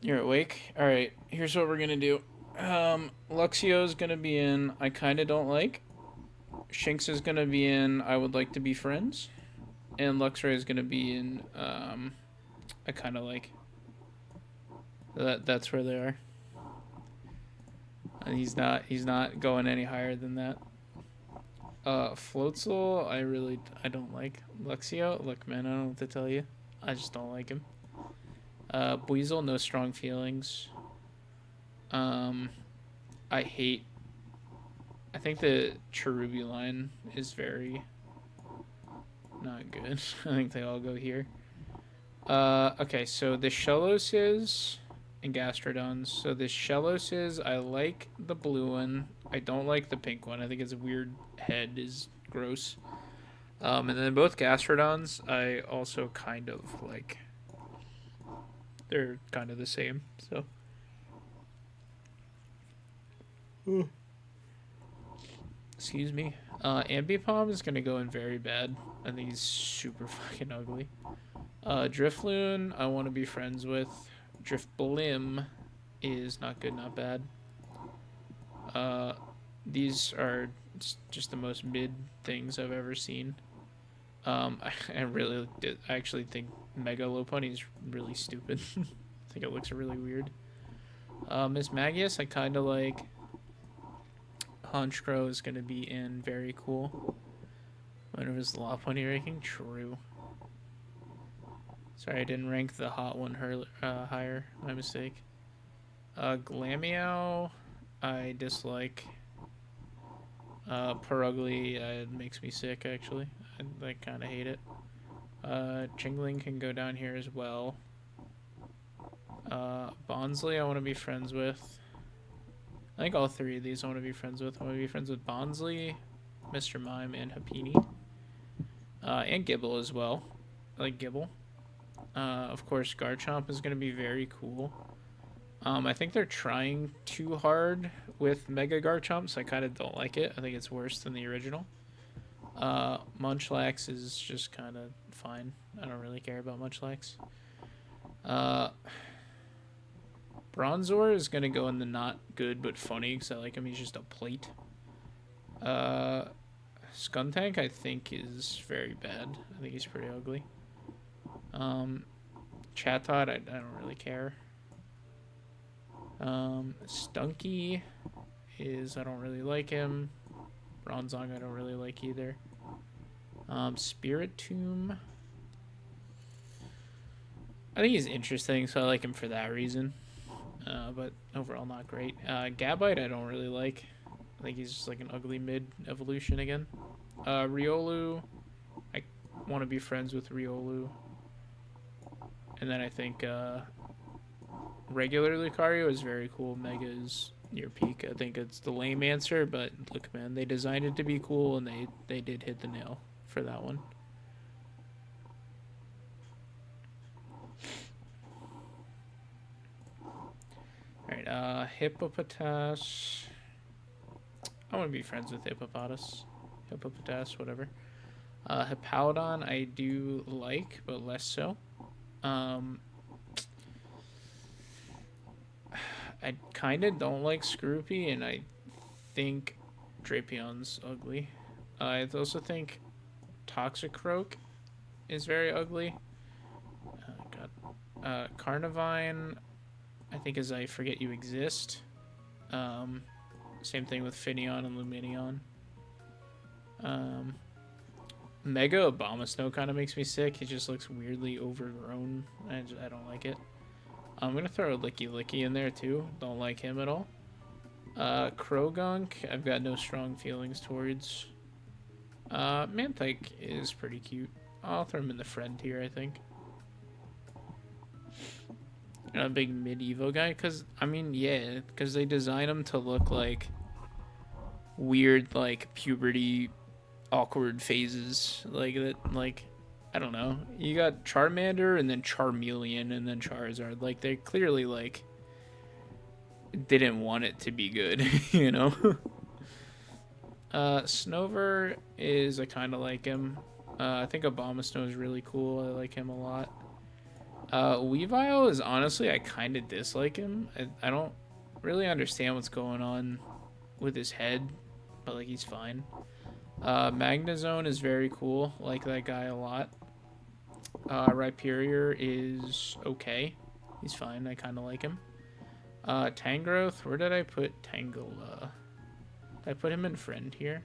You're awake? Alright, here's what we're gonna do. Luxio's gonna be in I kinda don't like. Shinx is gonna be in I would like to be friends. And Luxray is gonna be in I kinda like. That's where they are. And he's not going any higher than that. Floatzel, I don't like. Luxio, look man, I don't know what to tell you. I just don't like him. Buizel, no strong feelings. I think the Cherubi line is very not good. I think they all go here. Okay, so the Sheloses and Gastrodons. So the Sheloses, I like the blue one. I don't like the pink one. I think its weird head is gross. And then both Gastrodons, I also kind of like. They're kind of the same, so. Excuse me. Ambipom is gonna go in very bad. I think he's super fucking ugly. Drifloon, I want to be friends with. Drifblim is not good, not bad. These are just the most mid things I've ever seen. I actually think Mega Lopunny is really stupid. I think it looks really weird. Miss Magius, I kind of like. Honchkrow is going to be in very cool. When it was Lopunny ranking? True. Sorry, I didn't rank the hot one higher. My mistake. Glameow, I dislike. Purugly, it makes me sick, actually. I kind of hate it. Chingling can go down here as well. Bonsly, I want to be friends with. I think all three of these I want to be friends with. I want to be friends with Bonsly, Mr. Mime, and Happiny. And Gibble as well. I like Gibble. Of course, Garchomp is going to be very cool. I think they're trying too hard with Mega Garchomp, so I kind of don't like it. I think it's worse than the original. Munchlax is just kind of fine. I don't really care about Munchlax. Bronzor is going to go in the not good but funny because I like him. He's just a plate. Skuntank, I think, is very bad. I think he's pretty ugly. Chatot, I don't really care. Stunky is, I don't really like him. Bronzong, I don't really like either. Spiritomb, I think he's interesting, so I like him for that reason. But overall, not great. Gabite, I don't really like. I think he's just like an ugly mid evolution again. Riolu, I want to be friends with Riolu. And then I think regular Lucario is very cool. Mega is near peak. I think it's the lame answer, but look, man, they designed it to be cool, and they did hit the nail for that one. Alright, Hippopotas. I want to be friends with Hippopotas. Hippopotas, whatever. Hippowdon I do like, but less so. I kind of don't like Scroopy, and I think Drapion's ugly. I also think Toxicroak is very ugly. God. Carnivine, I think, is I Forget You Exist. Same thing with Finneon and Luminion. Mega Abomasnow kind of makes me sick. He just looks weirdly overgrown. I don't like it. I'm going to throw a Licky Licky in there too. Don't like him at all. Krogunk, I've got no strong feelings towards. Mantike is pretty cute. I'll throw him in the friend tier, I think. A big mid-evo guy, because, I mean, yeah, because they design him to look like weird, like, puberty, awkward phases. Like, that, like, I don't know. You got Charmander, and then Charmeleon, and then Charizard. Like, they clearly, like, didn't want it to be good, you know? Snover is, I kind of like him. I think Abomasnow is really cool. I like him a lot. Weavile is, honestly, I kind of dislike him. I don't really understand what's going on with his head, but, like, he's fine. Magnezone is very cool. Like that guy a lot. Rhyperior is okay. He's fine. I kind of like him. Tangrowth, where did I put Tangela? Did I put him in friend here?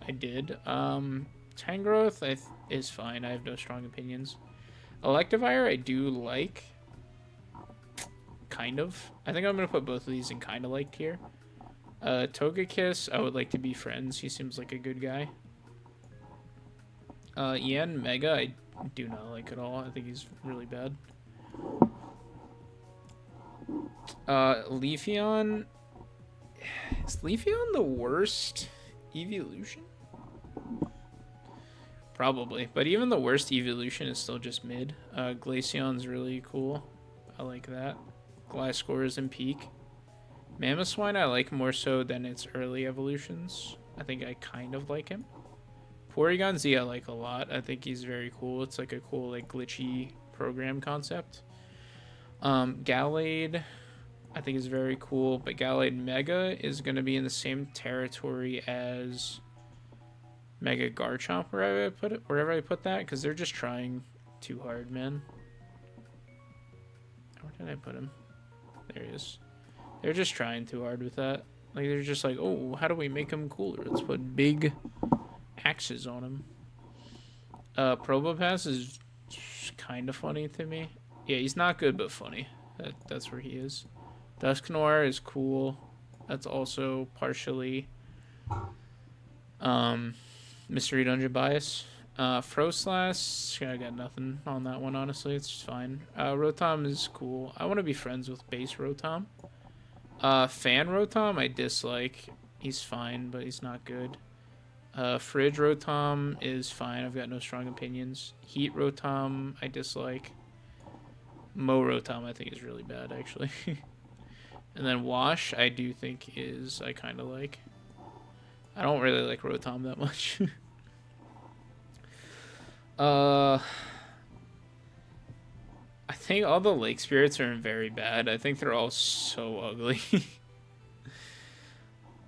I did. Tangrowth is fine. I have no strong opinions. Electivire I do like. Kind of. I think I'm going to put both of these in kind of like tier. Togekiss, I would like to be friends. He seems like a good guy. Ian Mega, I do not like at all. I think he's really bad. Leafeon. Is Leafeon the worst evolution? Probably, but even the worst evolution is still just mid. Glaceon's really cool. I like that. Gliscor is in peak. Mamoswine I like more so than its early evolutions. I think I kind of like him. Porygon Z I like a lot. I think he's very cool. It's like a cool, like, glitchy program concept. Gallade I think is very cool, but Gallade Mega is going to be in the same territory as Mega Garchomp wherever I put that, because they're just trying too hard, man. Where did I put him? There he is. They're just trying too hard with that. Like, they're just like, oh, how do we make him cooler? Let's put big axes on him. Probopass is kind of funny to me. Yeah, he's not good, but funny. That's where he is. Dusknoir is cool. That's also partially Mystery Dungeon bias. Froslass, I got nothing on that one, honestly. It's just fine. Rotom is cool. I want to be friends with base Rotom. Fan Rotom, I dislike. He's fine, but he's not good. Fridge Rotom is fine. I've got no strong opinions. Heat Rotom, I dislike. Rotom I think is really bad actually. And then Wash I do think is I kind of like. I don't really like Rotom that much. I think all the Lake Spirits are very bad. I think they're all so ugly.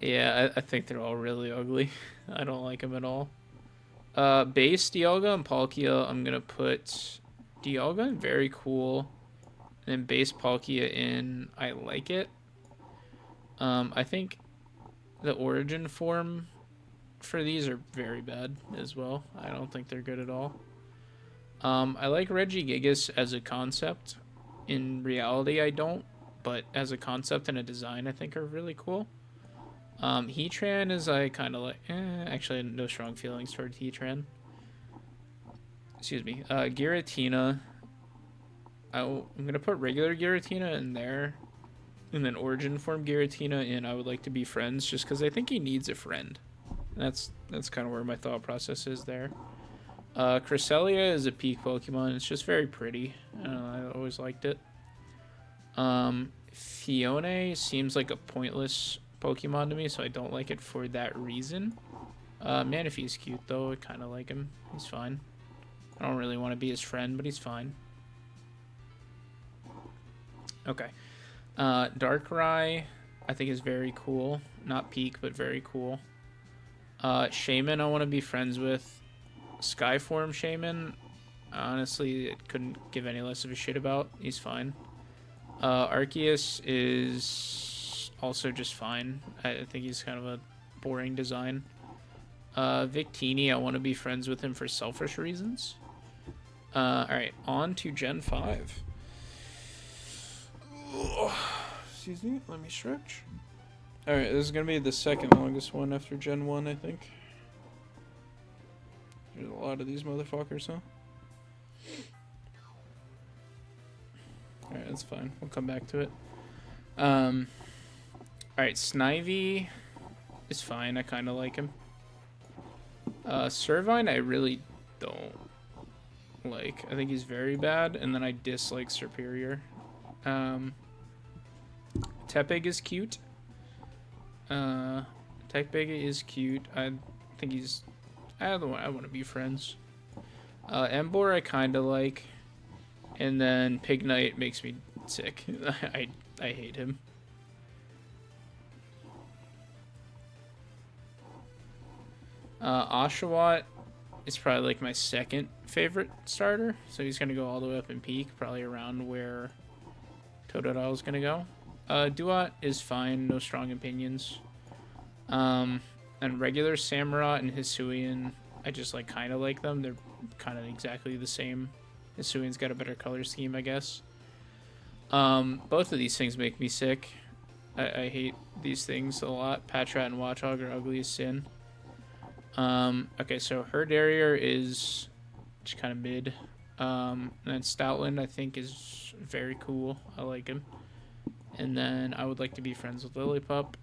Yeah, I think they're all really ugly. I don't like them at all. Base Dialga and Palkia, I'm gonna put Dialga in very cool, and then base Palkia in I like it. I think the origin form for these are very bad as well. I don't think they're good at all. I like Regigigas as a concept. In reality, I don't, but as a concept and a design, I think are really cool. Heatran is I kind of like. Actually, no strong feelings toward Heatran. Excuse me. Giratina. I'm gonna put regular Giratina in there, and then Origin Form Giratina in I would like to be friends, just because I think he needs a friend. That's kind of where my thought process is there. Cresselia is a peak Pokemon. It's just very pretty. I always liked it. Fione seems like a pointless Pokemon to me, so I don't like it for that reason. Manaphy's cute though. I kind of like him. He's fine. I don't really want to be his friend, but he's fine. Okay. Darkrai, I think is very cool. Not peak, but very cool. Shaman, I want to be friends with. Skyform Shaman, honestly, it couldn't give any less of a shit about. He's fine. Arceus is also just fine. I think he's kind of a boring design. Victini, I want to be friends with him for selfish reasons. Alright, on to Gen 5. Excuse me, let me stretch. Alright, this is going to be the second longest one after Gen 1, I think. There's a lot of these motherfuckers, huh? Alright, that's fine. We'll come back to it. Alright, Snivy is fine. I kind of like him. Servine, I really don't like. I think he's very bad, and then I dislike Superior. Tepig is cute. Tepig is cute. I think he's... I want to be friends. Emboar I kind of like. And then Pignite makes me sick. I hate him. Oshawott is probably like my second favorite starter. So he's going to go all the way up in peak. Probably around where Totodile is going to go. Duat is fine. No strong opinions. And regular Samurott and Hisuian, I just like kind of like them. They're kind of exactly the same. Hisuian's got a better color scheme, I guess. Both of these things make me sick. I hate these things a lot. Patrat and Watchog are ugly as sin. Okay, so Herdier is just kind of mid. And then Stoutland, I think, is very cool. I like him. And then I would like to be friends with Lillipup.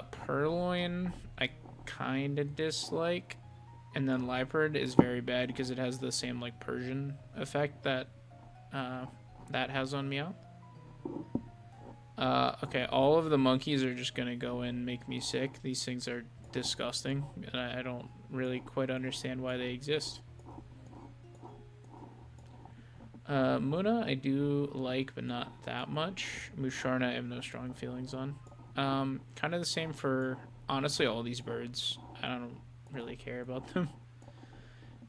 Purloin, I kind of dislike. And then Liepard is very bad because it has the same like Persian effect that that has on Meow. Okay, all of the monkeys are just gonna go and make me sick. These things are disgusting, and I don't really quite understand why they exist. Muna I do like, but not that much. Musharna I have no strong feelings on. Kind of the same for, honestly, all these birds. I don't really care about them.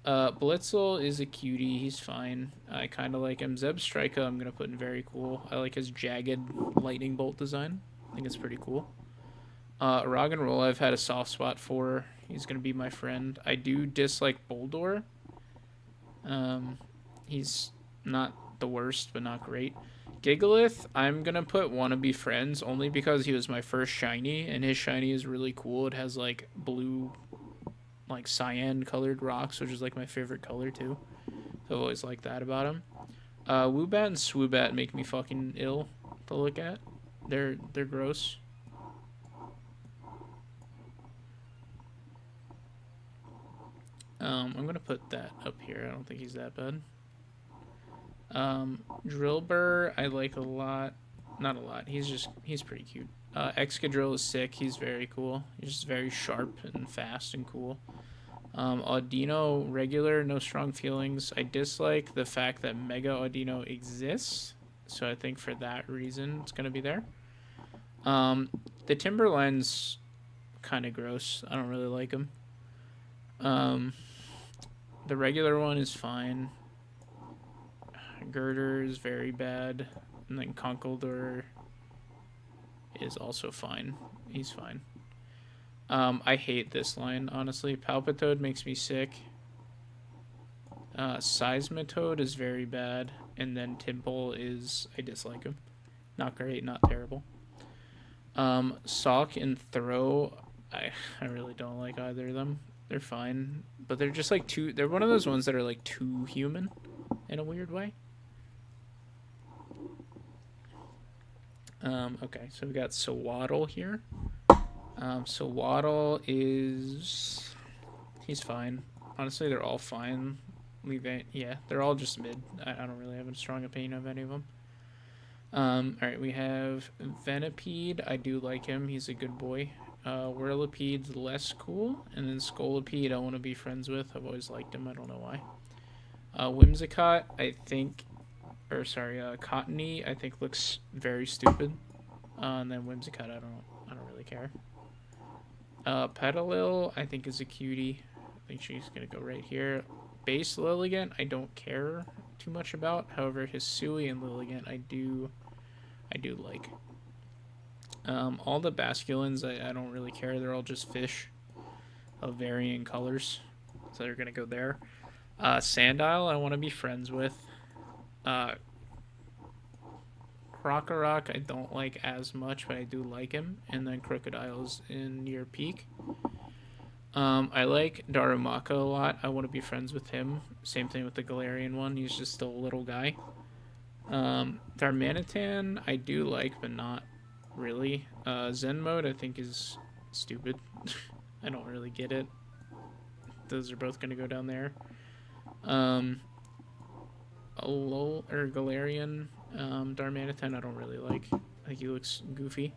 Blitzel is a cutie. He's fine. I kind of like him. Zebstrika I'm going to put in very cool. I like his jagged lightning bolt design. I think it's pretty cool. Roggenroll I've had a soft spot for. He's going to be my friend. I do dislike Boldor. He's not the worst, but not great. Gigalith, I'm going to put wanna be friends only because he was my first shiny, and his shiny is really cool. It has, like, blue, like, cyan-colored rocks, which is, like, my favorite color, too. So I've always liked that about him. Woobat and Swoobat make me fucking ill to look at. They're gross. I'm going to put that up here. I don't think he's that bad. Drillbur, I like a lot. Not a lot. He's pretty cute. Excadrill is sick. He's very cool. He's just very sharp and fast and cool. Audino, regular, no strong feelings. I dislike the fact that Mega Audino exists. So I think for that reason, it's going to be there. The Timberline's kind of gross. I don't really like him. The regular one is fine. Girder is very bad. And then Conkeldurr is also fine. He's fine. I hate this line, honestly. Palpitoad makes me sick. Seismitoad is very bad. And then Timple is... I dislike him. Not great, not terrible. Sock and Throw... I really don't like either of them. They're fine. But they're just like too... They're one of those ones that are like too human in a weird way. Okay, so we got Sewaddle here. Sewaddle is... He's fine. Honestly, they're all fine. Yeah, they're all just mid. I don't really have a strong opinion of any of them. Alright, we have Venipede. I do like him. He's a good boy. Whirlipede's less cool. And then Scolipede I want to be friends with. I've always liked him. I don't know why. Whimsicott, I think... Or, sorry, Cottony, I think looks very stupid. And then Whimsicott, I don't really care. Petalil, I think is a cutie. I think she's gonna go right here. Base Lilligant, I don't care too much about. However, Hisui and Lilligant, I do like. All the Basculins, I don't really care. They're all just fish of varying colors, so they're gonna go there. Sandile, I want to be friends with. Krokorok, I don't like as much, but I do like him. And then Crocodile's in near peak. I like Darumaka a lot. I want to be friends with him. Same thing with the Galarian one. He's just still a little guy. Darmanitan, I do like, but not really. Zen mode, I think, is stupid. I don't really get it. Those are both going to go down there. Galarian, Darmanitan, I don't really like. I think he looks goofy.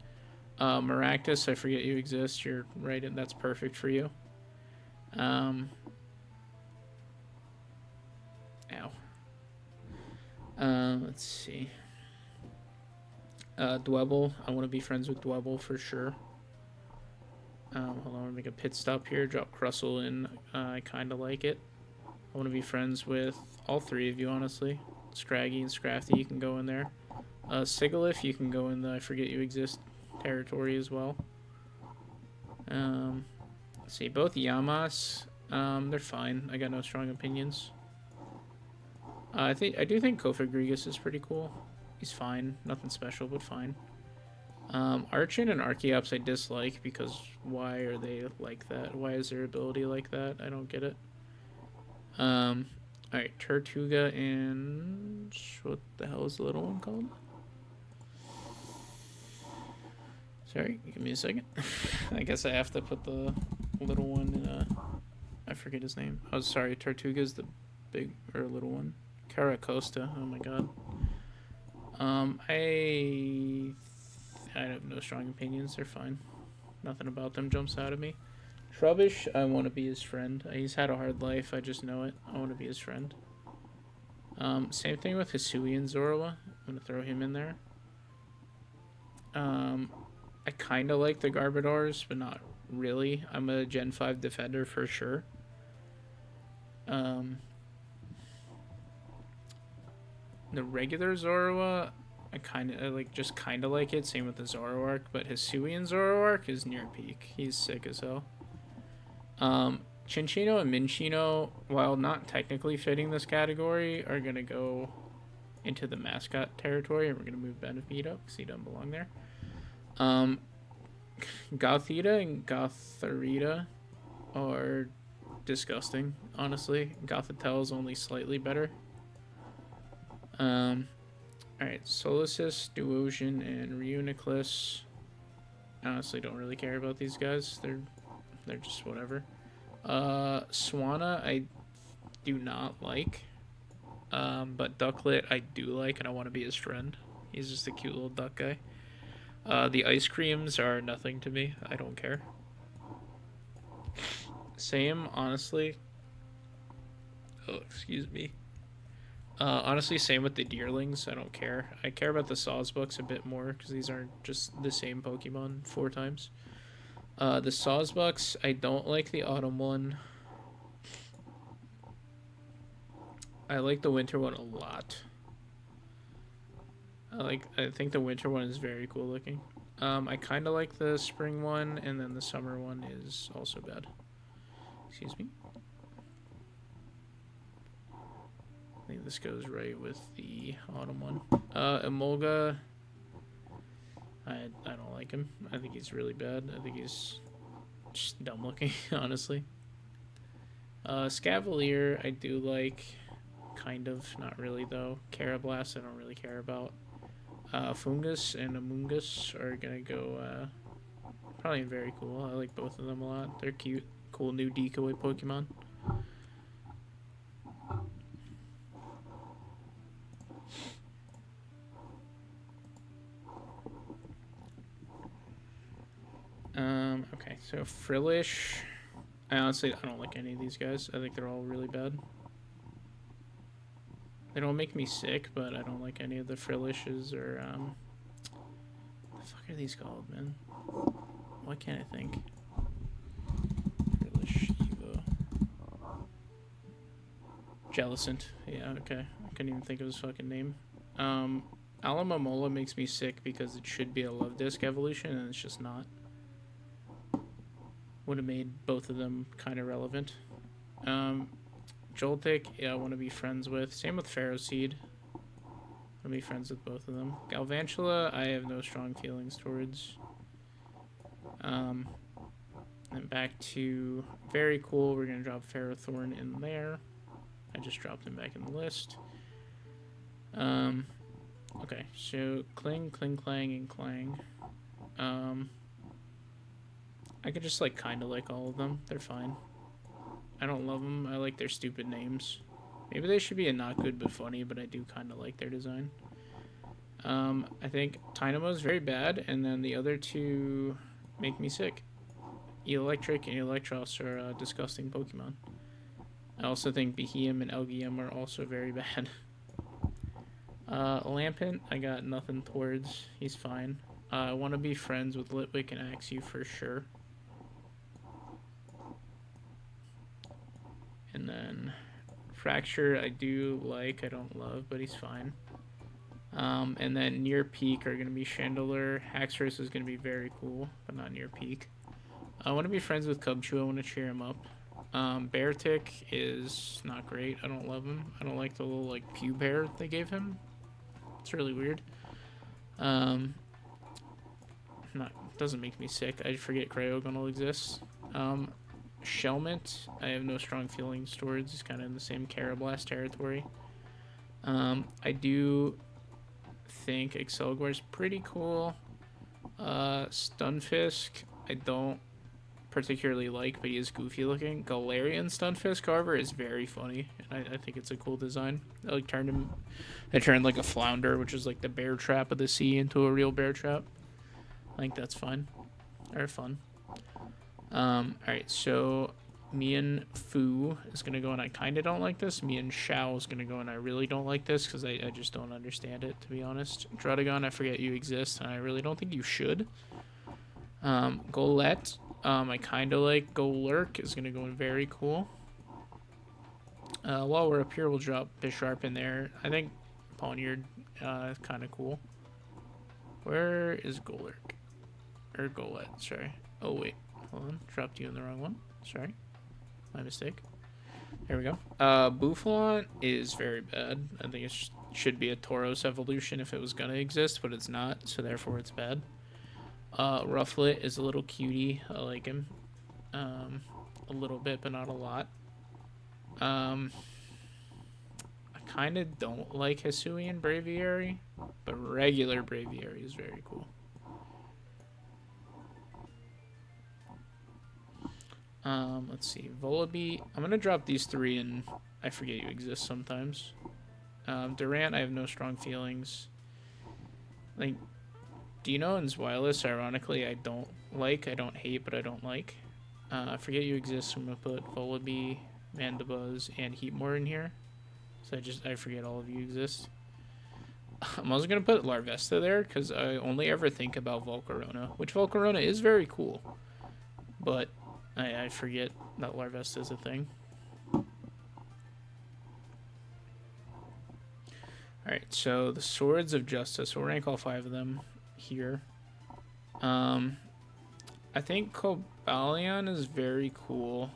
Maractus, I forget you exist. You're right, and that's perfect for you. Ow. Let's see. Dwebble, I want to be friends with Dwebble for sure. Hold on, I'm gonna make a pit stop here. Drop Crustle in. I kind of like it. I want to be friends with all three of you, honestly. Scraggy and Scrafty, you can go in there. Sigilyph, you can go in the I forget you exist territory as well. Let's see, both Yamas, they're fine. I got no strong opinions. I do think Kofagrigus is pretty cool. He's fine, nothing special, but fine. Archon and Archeops I dislike because why are they like that? Why is their ability like that? I don't get it. Alright, Tortuga and... What the hell is the little one called? Sorry, give me a second. I guess I have to put the little one in I forget his name. Oh, sorry, Tortuga's the big, or little one. Caracosta, oh my god. I have no strong opinions, they're fine. Nothing about them jumps out at me. Trubbish, I want to be his friend. He's had a hard life, I just know it. I want to be his friend. Same thing with Hisui and Zorua. I'm going to throw him in there. I kind of like the Garbodors, but not really. I'm a Gen 5 defender for sure. The regular Zorua, I just kind of like it. Same with the Zoroark, but Hisui and Zoroark is near peak. He's sick as hell. Chinchino and Minchino, while not technically fitting this category, are going to go into the mascot territory, and we're going to move Benefido because he doesn't belong there. Gothita and Gotharita are disgusting, honestly. Gothitelle is only slightly better. Alright, Solosis, Duosion, and Reuniclus. Honestly, don't really care about these guys. They're just whatever. Swanna, I do not like. But Ducklet I do like, and I want to be his friend. He's just a cute little duck guy. The ice creams are nothing to me. I don't care. Same, honestly. Oh, excuse me. Honestly, same with the Deerlings. I don't care. I care about the Sawsbucks a bit more because these aren't just the same Pokemon 4 times. The Sawsbucks, I don't like the autumn one. I like the winter one a lot. I think the winter one is very cool looking. I kind of like the spring one, and then the summer one is also bad. Excuse me. I think this goes right with the autumn one. Emolga, I don't like him. I think he's really bad. I think he's just dumb looking, honestly. Scavalier, I do like. Kind of, not really though. Carablast, I don't really care about. Fungus and Amoonguss are gonna go probably very cool. I like both of them a lot. They're cute, cool new decoy Pokemon. Okay, so Frillish. I don't like any of these guys. I think they're all really bad. They don't make me sick, but I don't like any of the Frillishes or what the fuck are these called, man? Why can't I think? Frillish Evo. Jellicent. Yeah, okay. I couldn't even think of his fucking name. Alamomola makes me sick because it should be a Love Disc evolution and it's just not. Would have made both of them kind of relevant. Joltik, yeah, I want to be friends with. Same with Ferroseed. I want to be friends with both of them. Galvantula, I have no strong feelings towards. And back to very cool. We're gonna drop Ferrothorn in there. I just dropped him back in the list. Okay, so Kling, Kling, Clang, and Clang. I could just like kind of like all of them. They're fine. I don't love them. I like their stupid names. Maybe they should be a not good but funny, but I do kind of like their design. I think Dynamo's very bad, and then the other two make me sick. Electric and Electros are disgusting Pokemon. I also think Beheeyem and Elgyem are also very bad. Lampent, I got nothing towards. He's fine. I want to be friends with Litwick and Axew for sure. And then Fracture, I do like. I don't love, but he's fine. And then Near Peak are going to be Chandelure. Haxorus is going to be very cool, but not Near Peak. I want to be friends with Cubchoo. I want to cheer him up. Beartic is not great. I don't love him. I don't like the little like pew bear they gave him. It's really weird. Doesn't make me sick. I forget Cryogonal exists. Shelmet, I have no strong feelings towards. It's kind of in the same Carablast territory. I do think Excelgor is pretty cool. Stunfisk, I don't particularly like, but he is goofy looking. Galarian Stunfisk, however, is very funny, and I think it's a cool design. They turned like a flounder, which is like the bear trap of the sea, into a real bear trap. I think that's fun. Or fun. Alright, so Mian Fu is going to go, and I kind of don't like this. Mian Shao is going to go, and I really don't like this because I just don't understand it, to be honest. Druddigon, I forget you exist, and I really don't think you should. Golett, I kind of like. Golurk is going to go in very cool. While we're up here, we'll drop Bisharp in there. I think Pawniard is kind of cool. Where is Golurk? Or Golett, sorry. Oh, wait. Hold on. Dropped you in the wrong one. Sorry. My mistake. There we go. Bouffalant is very bad. I think it should be a Tauros evolution if it was going to exist, but it's not, so therefore it's bad. Rufflet is a little cutie. I like him. A little bit, but not a lot. I kind of don't like Hisuian Braviary, but regular Braviary is very cool. Let's see. Volibee. I'm going to drop these three, and I forget you exist sometimes. Durant, I have no strong feelings. Like, Dino and Zweilous, ironically, I don't like. I don't hate, but I don't like. I forget you exist, so I'm going to put Volibee, Mandibuzz, and Heatmore in here. So I forget all of you exist. I'm also going to put Larvesta there, because I only ever think about Volcarona, which Volcarona is very cool. But I forget that Larvesta is a thing. Alright, so the Swords of Justice. We'll rank all 5 of them here. I think Cobalion is very cool.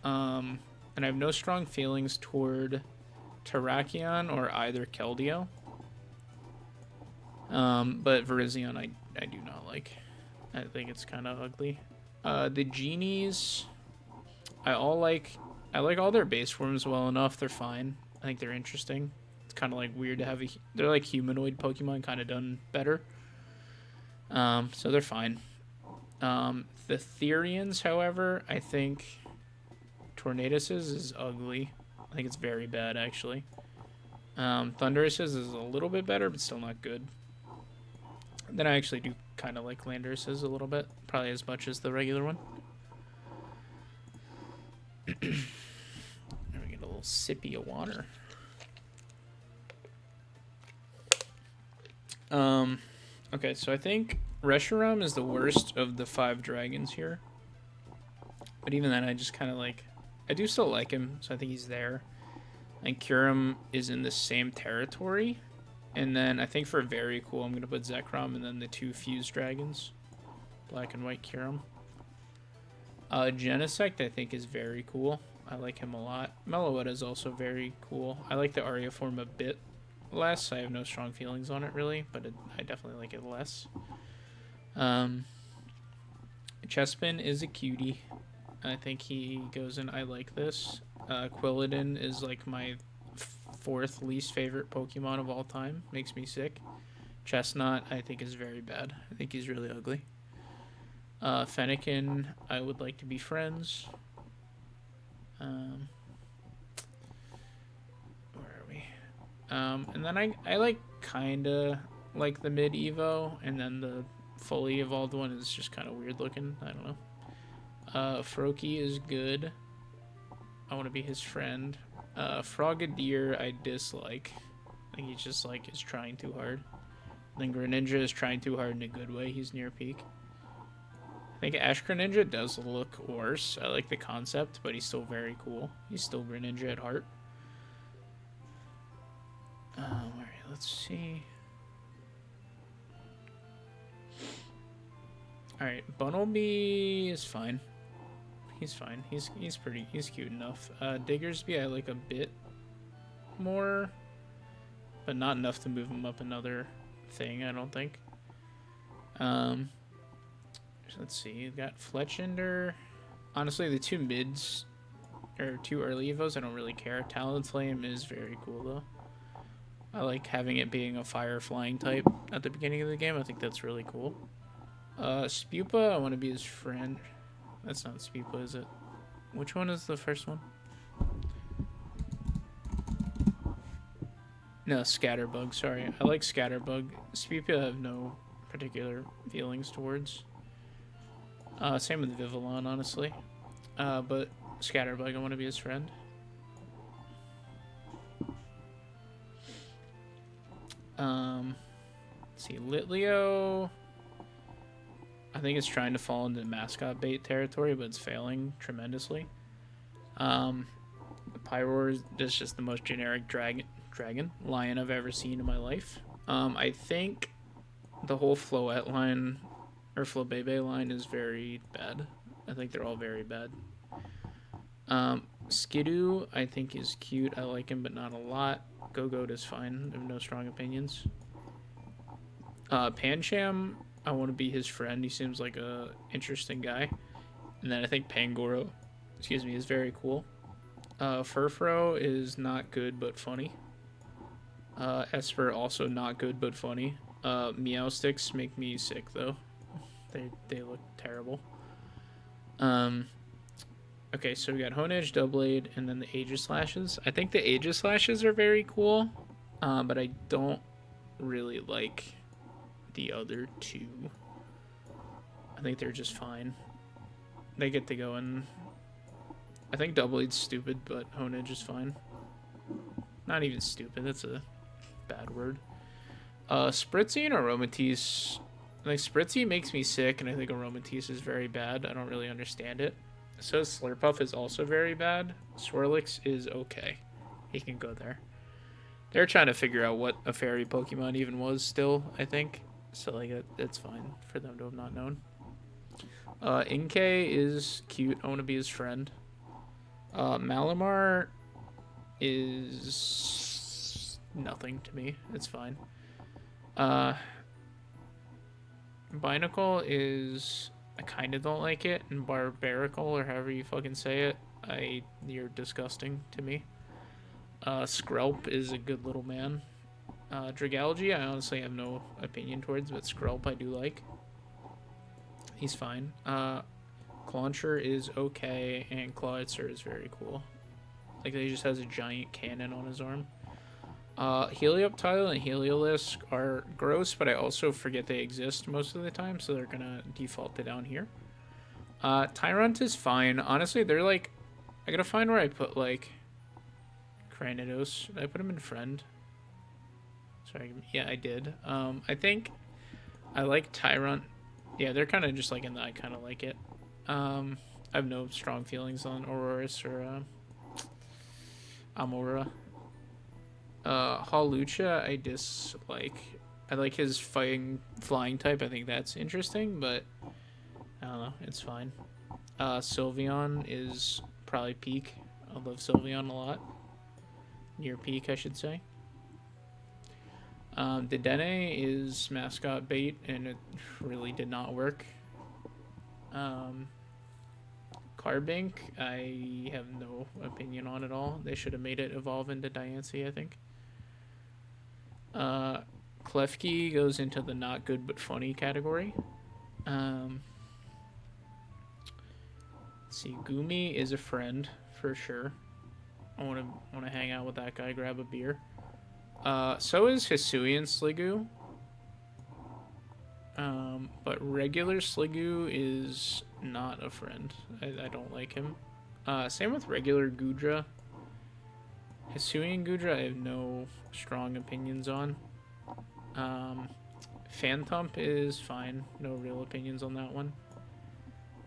And I have no strong feelings toward Terrakion or either Keldeo. But Virizion I do not like. I think it's kind of ugly. The Genies, I like all their base forms well enough. They're fine. I think they're interesting. It's kind of like weird to have they're like humanoid Pokemon, kind of done better. So they're fine. The Therians, however, I think Tornadus's is ugly. I think it's very bad, actually. Thunderous's is a little bit better, but still not good. Then I actually do kind of like Landorus's a little bit. Probably as much as the regular one. There we get a little sippy of water. Okay, so I think Reshiram is the worst of the 5 dragons here. But even then, I just kind of like... I do still like him, so I think he's there. And Kyurem is in the same territory. And then I think for very cool, I'm going to put Zekrom and then the 2 fused dragons. Black and white Kyurem. Genesect, I think, is very cool. I like him a lot. Meloetta is also very cool. I like the Aria form a bit less. I have no strong feelings on it, really, but I definitely like it less. Chespin is a cutie. I think he goes in. I like this. Quilladin is like my 4th least favorite Pokemon of all time. Makes me sick. Chestnut, I think, is very bad. I think he's really ugly. Fennekin, I would like to be friends. Where are we? And then I like kinda like the mid Evo, and then the fully evolved one is just kind of weird looking. I don't know. Froakie is good. I want to be his friend. Frogadier I dislike. I think he just like is trying too hard. Then Greninja is trying too hard in a good way. He's near peak. I think Ash Greninja does look worse. I like the concept, but he's still very cool. He's still Greninja at heart. Alright, let's see. Alright, Bunnelby is fine. He's fine. He's cute enough. Diggersby I like a bit more, but not enough to move him up another thing, I don't think. Let's see, you've got Fletchinder. Honestly, the 2 mids, or 2 early evos, I don't really care. Talonflame is very cool, though. I like having it being a fire flying type at the beginning of the game. I think that's really cool. Spupa, I want to be his friend. That's not Spupa, is it? Which one is the first one? No, Scatterbug, sorry. I like Scatterbug. Spupa I have no particular feelings towards. Same with Vivillon, honestly. But Scatterbug, I want to be his friend. Let's see, Litleo. I think it's trying to fall into mascot bait territory, but it's failing tremendously. Pyroar is just the most generic lion I've ever seen in my life. I think the whole Floette line, or Flabebe line, is very bad. I think they're all very bad. Skidoo, I think, is cute. I like him, but not a lot. Gogoat is fine. I have no strong opinions. Pancham, I want to be his friend. He seems like a interesting guy. And then I think Pangoro, is very cool. Furfrou is not good but funny. Esper also not good but funny. Meowsticks make me sick though. They look terrible. Okay, so we got Honedge, Doublade, and then the Aegislashes. I think the Aegislashes are very cool, but I don't really like the other two. I think they're just fine. They get to go in. I think Doublade's stupid, but Honedge is fine. Not even stupid, that's a bad word. Spritzy and Aromatisse. Like, Spritzy makes me sick, and I think Aromatisse is very bad. I don't really understand it. So Slurpuff is also very bad. Swirlix is okay. He can go there. They're trying to figure out what a fairy Pokemon even was still, I think. So, like, it's fine for them to have not known. Inkay is cute. I want to be his friend. Malamar is nothing to me. It's fine. Binacle is... I kind of don't like it. And Barbarical, or however you fucking say it, you're disgusting to me. Skrelp is a good little man. Dragalge, I honestly have no opinion towards, but Skrelp I do like. He's fine. Clauncher is okay, and Clawitzer is very cool. Like, he just has a giant cannon on his arm. Helioptile and Heliolisk are gross, but I also forget they exist most of the time, so they're gonna default to down here. Tyrunt is fine. Honestly, they're like... I gotta find where I put, like... Cranidos. Did I put him in friend? Sorry, yeah, I did. I think I like Tyrunt. Yeah, they're kind of just like in the I kind of like it. I have no strong feelings on Aurorus or Amora. Hawlucha, I dislike. I like his flying type. I think that's interesting, but I don't know. It's fine. Sylveon is probably peak. I love Sylveon a lot. Near peak, I should say. Dedenne is mascot bait, and it really did not work. Carbink, I have no opinion on at all. They should have made it evolve into Diancie, I think. Klefki goes into the not good but funny category. Let's see, Gumi is a friend for sure. I want to hang out with that guy, grab a beer. So is Hisuian Sliggoo. But regular Sliggoo is not a friend. I don't like him. Same with regular Goodra. Hisuian Goodra, I have no strong opinions on. Phantump is fine. No real opinions on that one.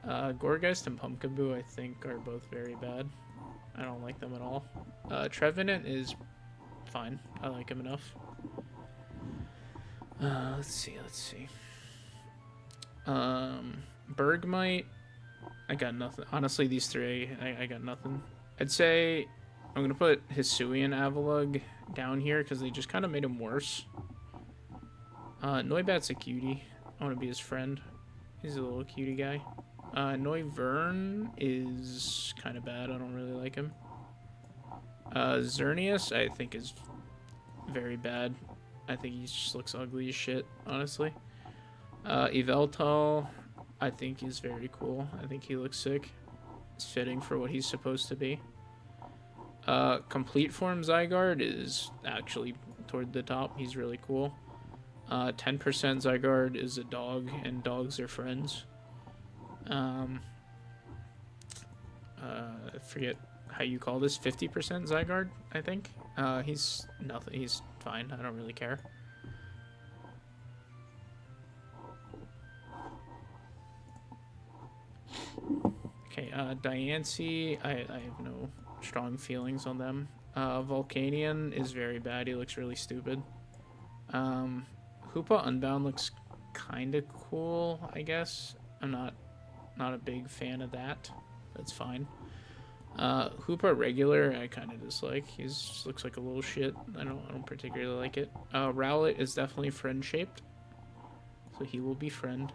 Gourgeist and Pumpkaboo, I think, are both very bad. I don't like them at all. Trevenant is fine. I like him enough. Let's see. Bergmite, I got nothing. Honestly, these three, I got nothing. I'd say I'm going to put Hisuian Avalugg down here because they just kind of made him worse. Noibat's a cutie. I want to be his friend. He's a little cutie guy. Noivern is kind of bad. I don't really like him. Xerneas, I think, is very bad. I think he just looks ugly as shit, honestly. Yveltal, I think he's very cool. I think he looks sick. It's fitting for what he's supposed to be. Complete Form Zygarde is actually toward the top. He's really cool. 10% Zygarde is a dog, and dogs are friends. I forget how you call this. 50% Zygarde, I think. He's nothing. He's fine. I don't really care. Okay, Diancie, I have no strong feelings on them. Volcanion is very bad. He looks really stupid. Hoopa Unbound looks kind of cool, I guess. I'm not a big fan of that. That's fine. Hoopa Regular, I kind of dislike. He just looks like a little shit. I don't particularly like it. Rowlet is definitely friend-shaped, so he will be friend.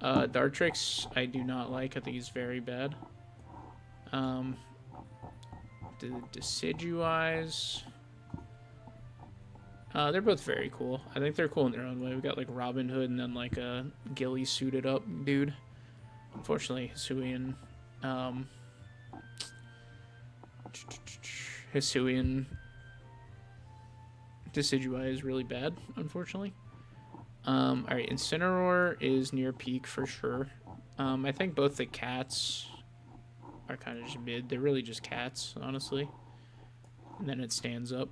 Dartrix, I do not like. I think he's very bad. The Decidueyes, they're both very cool. I think they're cool in their own way. We got like Robin Hood and then like a ghillie suited up dude. Unfortunately, Hisuian Hisuian Decidueye is really bad, unfortunately. Alright, Incineroar is near peak for sure. I think both the cats are kind of just mid. They're really just cats, honestly. And then it stands up.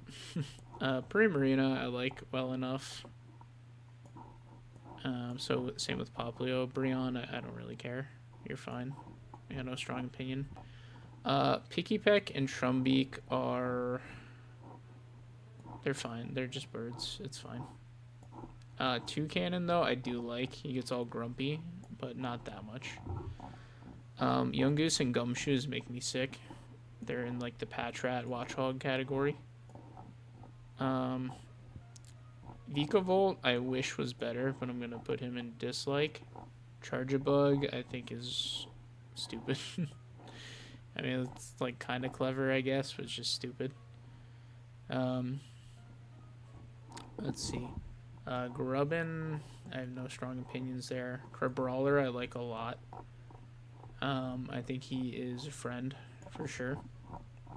Primarina I like well enough. So same with Popplio. Brionne, I don't really care. You're fine. I got no strong opinion. Pikipek and Trumbeak are... They're fine. They're just birds. It's fine. Toucannon, though, I do like. He gets all grumpy, but not that much. Yungoos and Gumshoos make me sick. They're in, like, the Patrat Watchhog category. Vikavolt, I wish was better, but I'm going to put him in dislike. Charjabug, I think, is stupid. I mean, it's, like, kind of clever, I guess, but it's just stupid. Let's see. Grubbin, I have no strong opinions there. Crabrawler, I like a lot. I think he is a friend, for sure.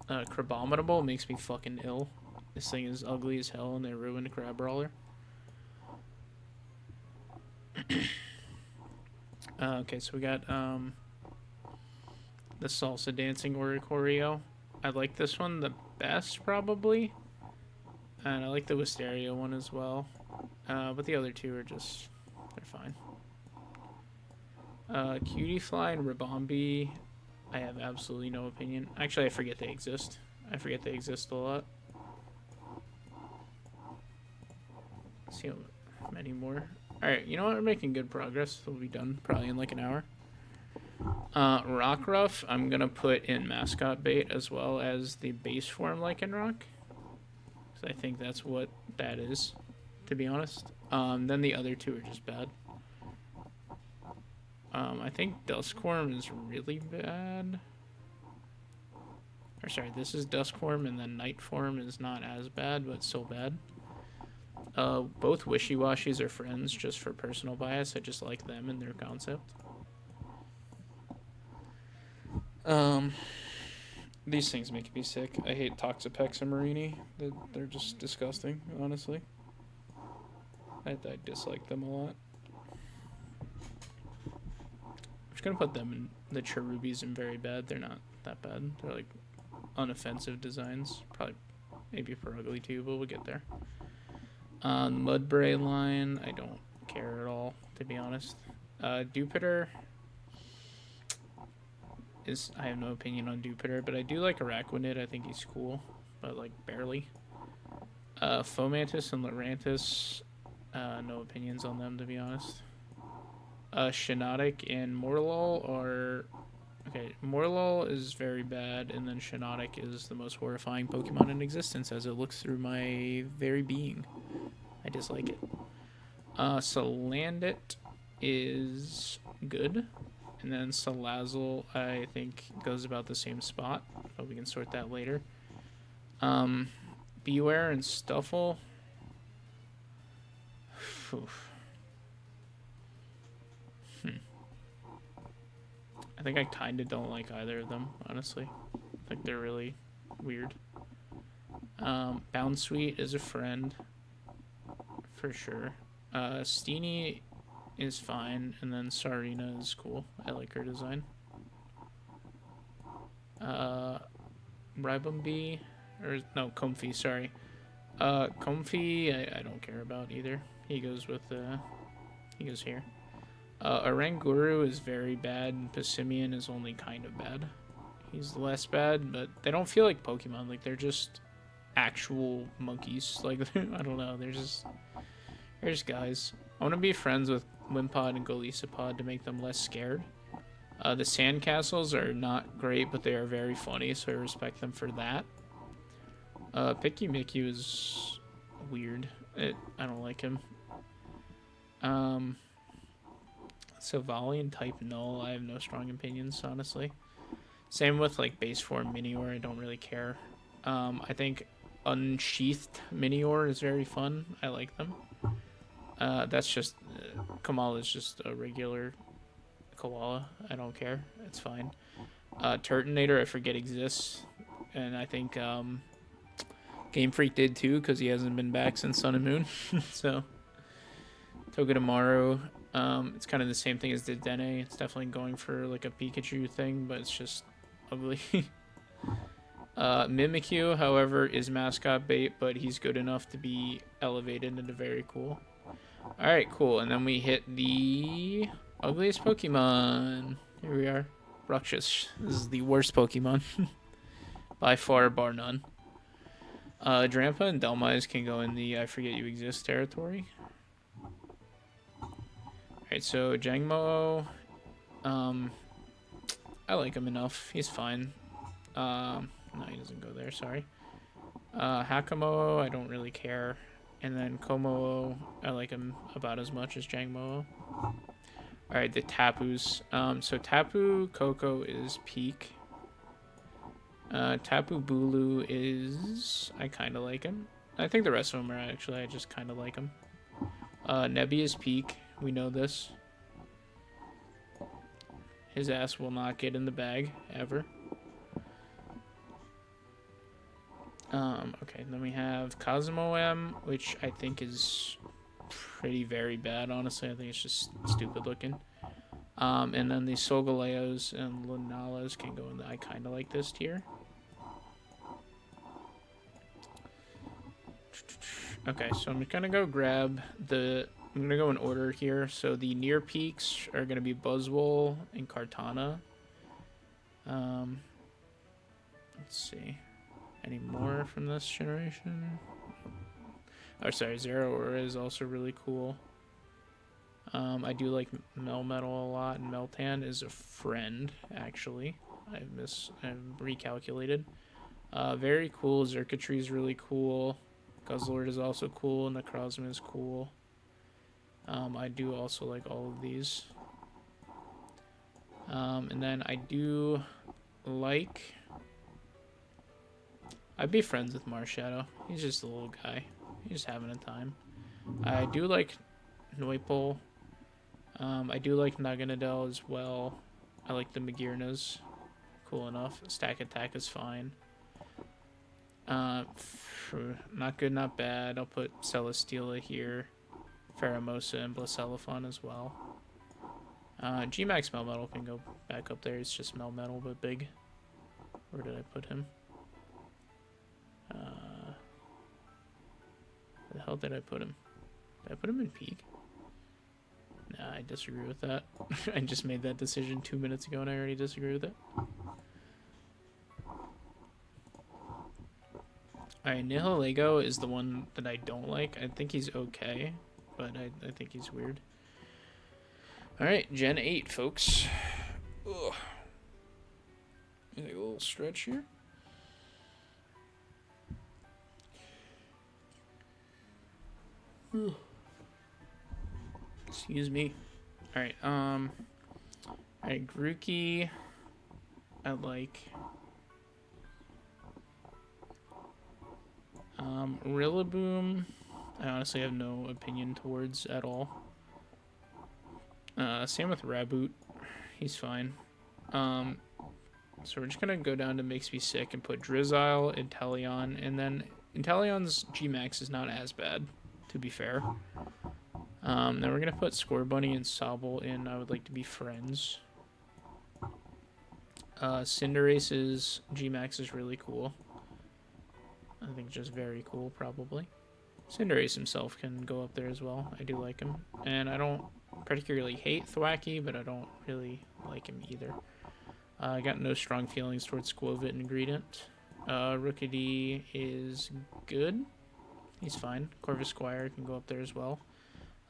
Crabominable makes me fucking ill. This thing is ugly as hell, and they ruined Crabrawler. Okay, so we got the Salsa Dancing Oricorio. I like this one the best, probably. And I like the Wisteria one as well. But the other two are just... they're fine. Cutiefly and Ribombee, I have absolutely no opinion. Actually, I forget they exist. I forget they exist a lot. Let's see how many more. Alright, you know what? We're making good progress. We'll be done probably in like an hour. Rockruff, I'm going to put in Mascot Bait as well as the base form Lycanroc. I think that's what that is, to be honest. Then the other two are just bad. I think Duskworm is really bad. Or sorry, this is Duskworm, and then Nightform is not as bad, but still bad. Both Wishy-Washis are friends, just for personal bias. I just like them and their concept. These things make me sick. I hate Toxapex and Marini. They're just disgusting, honestly. I dislike them a lot. I'm just gonna put them in the Cherubies in very bad. They're not that bad. They're like unoffensive designs. Probably, maybe for ugly too, but we'll get there. The Mudbray line, I don't care at all, to be honest. Dewpider is... I have no opinion on Dewpider, but I do like Araquanid. I think he's cool, but like barely. Fomantis and Lurantis, no opinions on them, to be honest. Shiinotic and Morlul are... okay, Morlul is very bad, and then Shiinotic is the most horrifying Pokemon in existence as it looks through my very being. I dislike it. Salandit is good. And then Salazzle, I think, goes about the same spot, but we can sort that later. Beware and Stuffle. I think I kind of don't like either of them, honestly. I think they're really weird. Bounsweet is a friend, for sure. Steenie is fine, and then Sarina is cool. I like her design. Ribombee, or no, Comfey, sorry. Comfey, I don't care about either. He goes with, he goes here. Oranguru is very bad, and Passimian is only kind of bad. He's less bad, but they don't feel like Pokemon. Like, they're just actual monkeys. Like, I don't know, they're just guys. I want to be friends with Wimpod and Golisopod to make them less scared. The Sandcastles are not great, but they are very funny, so I respect them for that. Pikimiku is weird. I don't like him. Savalian type Null, I have no strong opinions, honestly. Same with like base form Minior, I don't really care. I think Unsheathed Minior is very fun. I like them. That's just Kamal is just a regular koala. I don't care. It's fine. Turtonator, I forget exists. and I think Game Freak did too, because he hasn't been back since Sun and Moon. So Togedemaru, it's kind of the same thing as the Dene. It's definitely going for like a Pikachu thing, but it's just ugly. Mimikyu, however, is mascot bait, but he's good enough to be elevated into very cool. Alright, cool. And then we hit the ugliest Pokemon. Here we are. Rakshas. This is the worst Pokemon. By far, bar none. Drampa and Dhelmise can go in the I forget you exist territory. Alright, so Jangmo, I like him enough. He's fine. No, he doesn't go there, sorry. Hakamo, I don't really care. And then Komo, I like him about as much as Jangmo. Alright, the Tapus. So Tapu Koko is peak. Tapu Bulu is... I kind of like him. I think the rest of them are actually, I just kind of like him. Nebby is peak. We know this. His ass will not get in the bag, ever. Okay, then we have Cosmo M, which I think is pretty very bad, honestly. I think it's just stupid looking. And then the Solgaleos and Lunalas can go in the I kind of like this tier. Okay, so I'm gonna go grab the... I'm gonna go in order here. So the near peaks are gonna be Buzzwole and Kartana. Let's see. Any more from this generation? Oh, sorry, Zeraora is also really cool. I do like Melmetal a lot, and Meltan is a friend, actually. I've recalculated. Very cool. Xurkitree is really cool. Guzzlord is also cool, and Necrozma is cool. I do also like all of these. And then I do like... I'd be friends with Marshadow. He's just a little guy. He's just having a time. I do like Noipole. I do like Naganadel as well. I like the Magearnas. Cool enough. Stack Attack is fine. Not good, not bad. I'll put Celesteela here. Pheromosa and Blacephalon as well. G-Max Melmetal can go back up there. It's just Melmetal, but big. Where did I put him? Where the hell did I put him? Did I put him in peak? Nah, I disagree with that. I just made that decision 2 minutes ago and I already disagree with it. Alright, Nihilego is the one that I don't like. I think he's okay, but I think he's weird. Alright, Gen 8, folks. Ugh. Take a little stretch here. Excuse me. Alright, alright, Grookey, I like. Rillaboom, I honestly have no opinion towards at all. Same with Raboot, he's fine. So we're just gonna go down to Makes Me Sick and put Drizzile, Inteleon, and then Inteleon's G-Max is not as bad, to be fair. Then we're gonna put Scorbunny and Sobble in I Would Like to Be Friends. Cinderace's G-Max is really cool. I think just very cool, probably. Cinderace himself can go up there as well. I do like him. And I don't particularly hate Thwackey, but I don't really like him either. I got no strong feelings towards Squovit and Greedent. Rookidee is good. He's fine. Corvisquire can go up there as well.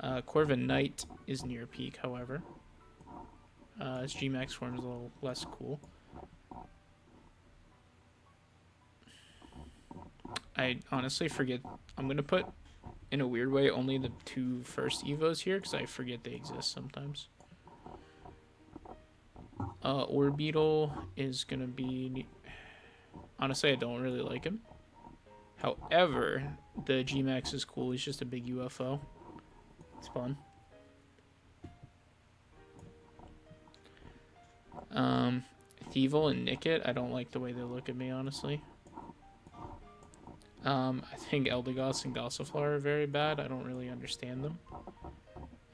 Corviknight is near peak, however. His G-Max form is a little less cool. I honestly forget. I'm going to put, in a weird way, only the 2 first Evos here, because I forget they exist sometimes. Orbeetle is going to be... Honestly, I don't really like him. However, the G-Max is cool. He's just a big UFO. It's fun. I Thievul and Nickit, I don't like the way they look at me, honestly. I think Eldegoss and Gossifleur are very bad. I don't really understand them.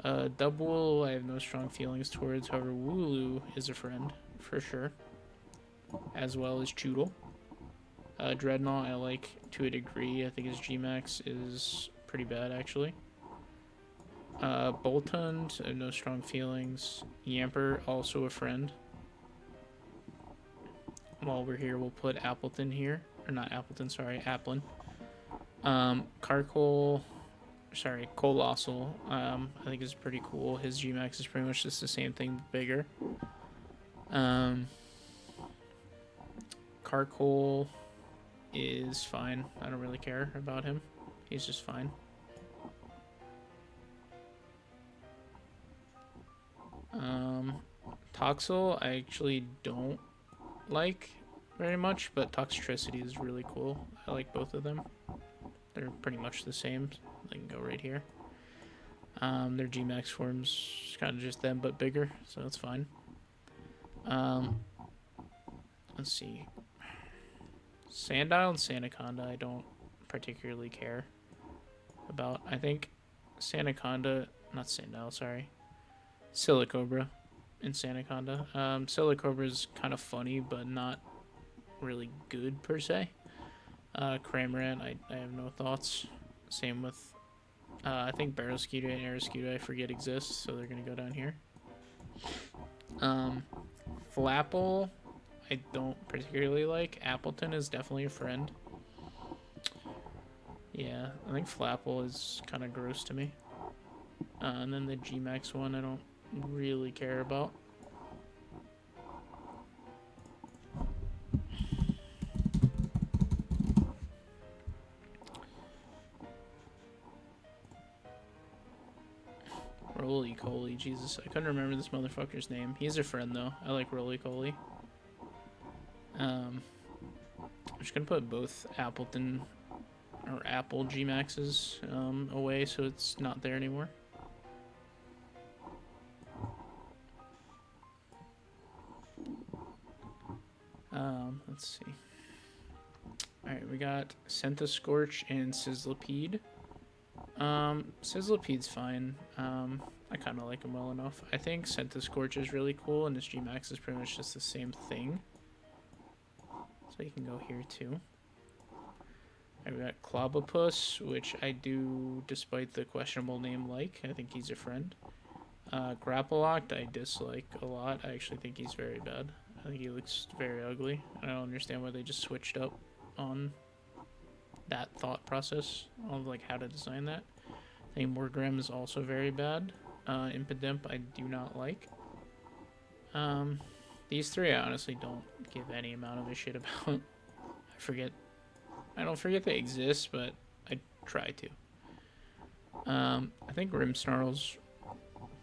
Dubwool, I have no strong feelings towards. However, Wooloo is a friend, for sure. As well as Choodle. Dreadnought, I like to a degree. I think his Gmax is pretty bad, actually. Boltund, I have no strong feelings. Yamper, also a friend. While we're here, we'll put Appleton here. Or not Appleton, sorry, Applin. Carkol, sorry, Colossal, I think is pretty cool. His Gmax is pretty much just the same thing, but bigger. Carkol is fine. I don't really care about him. He's just fine. Toxel, I actually don't like very much, but Toxtricity is really cool. I like both of them. They're pretty much the same. They can go right here. Their Gmax forms kind of just them, but bigger, so that's fine. Let's see. Sandile and Sandaconda I don't particularly care about. I think Sandaconda, not Sandile, sorry. Silicobra and Sandaconda. Silicobra is kind of funny, but not really good per se. Cramorant, I have no thoughts. Same with, I think Barrowskeeta and Aeroskeeta I forget exist, so they're going to go down here. Flapple, I don't particularly like. Appleton is definitely a friend. Yeah, I think Flapple is kind of gross to me. And then the Gmax one I don't really care about. Roly-Coly, Jesus. I couldn't remember this motherfucker's name. He's a friend, though. I like Roly-Coly. I'm just gonna put both Appleton or Apple Gmaxes away so it's not there anymore. Let's see. Alright, we got Centiskorch and Sizzlipede. Sizzlipede's fine. I kind of like him well enough. I think Centiskorch is really cool, and his Gmax is pretty much just the same thing. So you can go here too. I've got Clobopus, which I do, despite the questionable name, like. I think he's a friend. Grapploct, I dislike a lot. I actually think he's very bad. I think he looks very ugly. I don't understand why they just switched up on that thought process of like how to design that. I think Morgrem is also very bad. Impidimp I do not like. These three I honestly don't give any amount of a shit about. I don't forget they exist, but I try to. I think Grimmsnarl's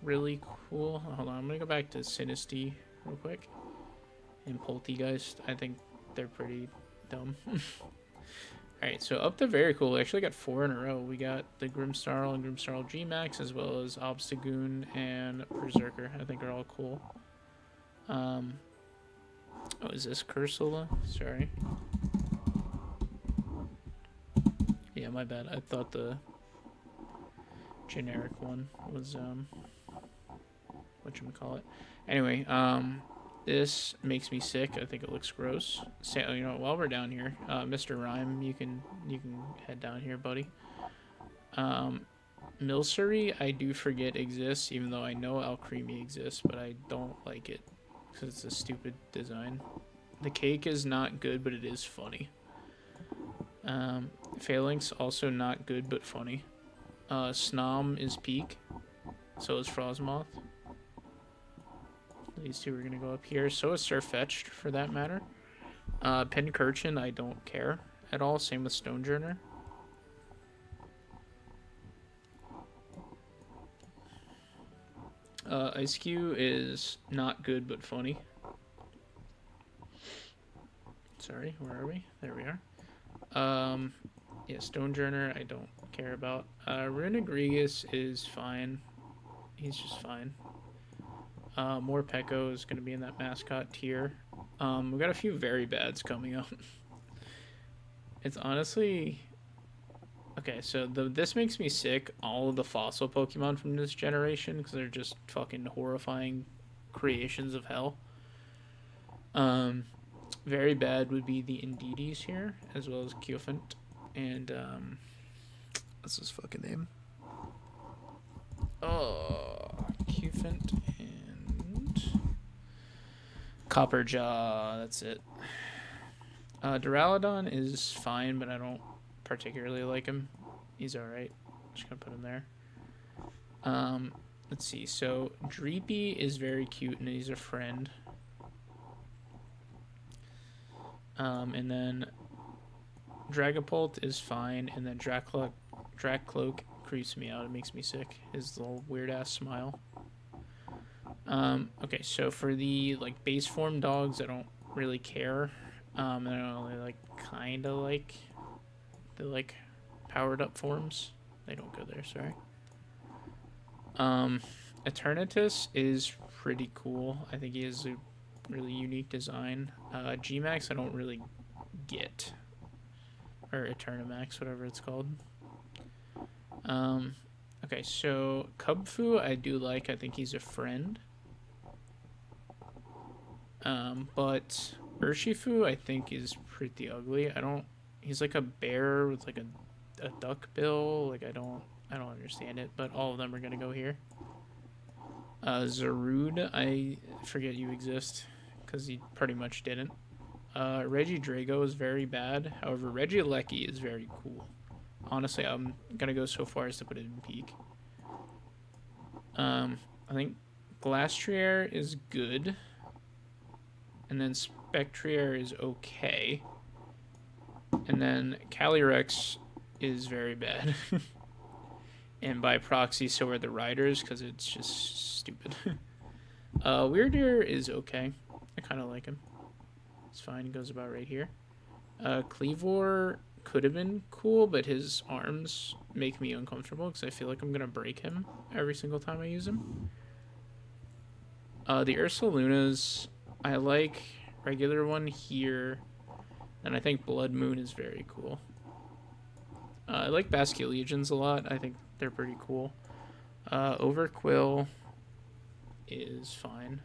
really cool. Hold on, I'm gonna go back to Sinistea real quick. And Poltegeist, I think they're pretty dumb. Alright, so up to very cool. We actually got 4 in a row. We got the Grimmsnarl and Grimmsnarl Gmax, as well as Obstagoon and Berserker. I think are all cool. Oh, is this Cursula? Sorry. Yeah, my bad. I thought the generic one was, whatchamacallit. Anyway, this makes me sick. I think it looks gross. So, you know, while we're down here, Mr. Rhyme, you can head down here, buddy. Milcery, I do forget exists, even though I know Alcremie exists, but I don't like it because it's a stupid design. The cake is not good, but it is funny. Phalanx, also not good, but funny. Snom is peak. So is Frostmoth. These two are going to go up here. So is Sirfetch'd, for that matter. Pincurchin, I don't care at all. Same with Stonejourner. Ice-Q is not good, but funny. Sorry, where are we? There we are. Yeah, Stonejourner, I don't care about. Runegregas is fine. He's just fine. Morpeko is going to be in that mascot tier. We've got a few very bads coming up. It's honestly okay. So this makes me sick. All of the fossil Pokemon from this generation because they're just fucking horrifying creations of hell. Um, very bad would be the Indeedee here, as well as Cufant and what's his fucking name? Oh, Cufant and Copperjaw. That's it. Duraludon is fine, but I don't particularly like him. He's alright. Just gonna put him there. Let's see. So Dreepy is very cute and he's a friend. And then Dragapult is fine, and then Dracloak creeps me out. It makes me sick. His little weird ass smile. Okay, so for the like base form dogs, I don't really care. And I only like kinda like the like powered up forms. They don't go there, sorry. Eternatus is pretty cool. I think he has a really unique design. Gmax I don't really get. Or Eternamax, whatever it's called. Okay, so Cubfu I do like. I think he's a friend. But Urshifu I think is pretty ugly. He's like a bear with like a duck bill. Like I don't understand it, but all of them are gonna go here. Zarude, I forget you exist because he pretty much didn't. Regidrago is very bad. However, Regieleki is very cool. Honestly, I'm gonna go so far as to put it in peak. I think Glastrier is good. And then Spectrier is okay. And then Calyrex is very bad. And by proxy, so are the riders, because it's just stupid. Weirdeer is okay. I kind of like him. It's fine. He goes about right here. Cleavor could have been cool, but his arms make me uncomfortable because I feel like I'm going to break him every single time I use him. The Ursalunas, I like regular one here, and I think Blood Moon is very cool. I like Basculegions a lot. I think they're pretty cool. Overquill is fine.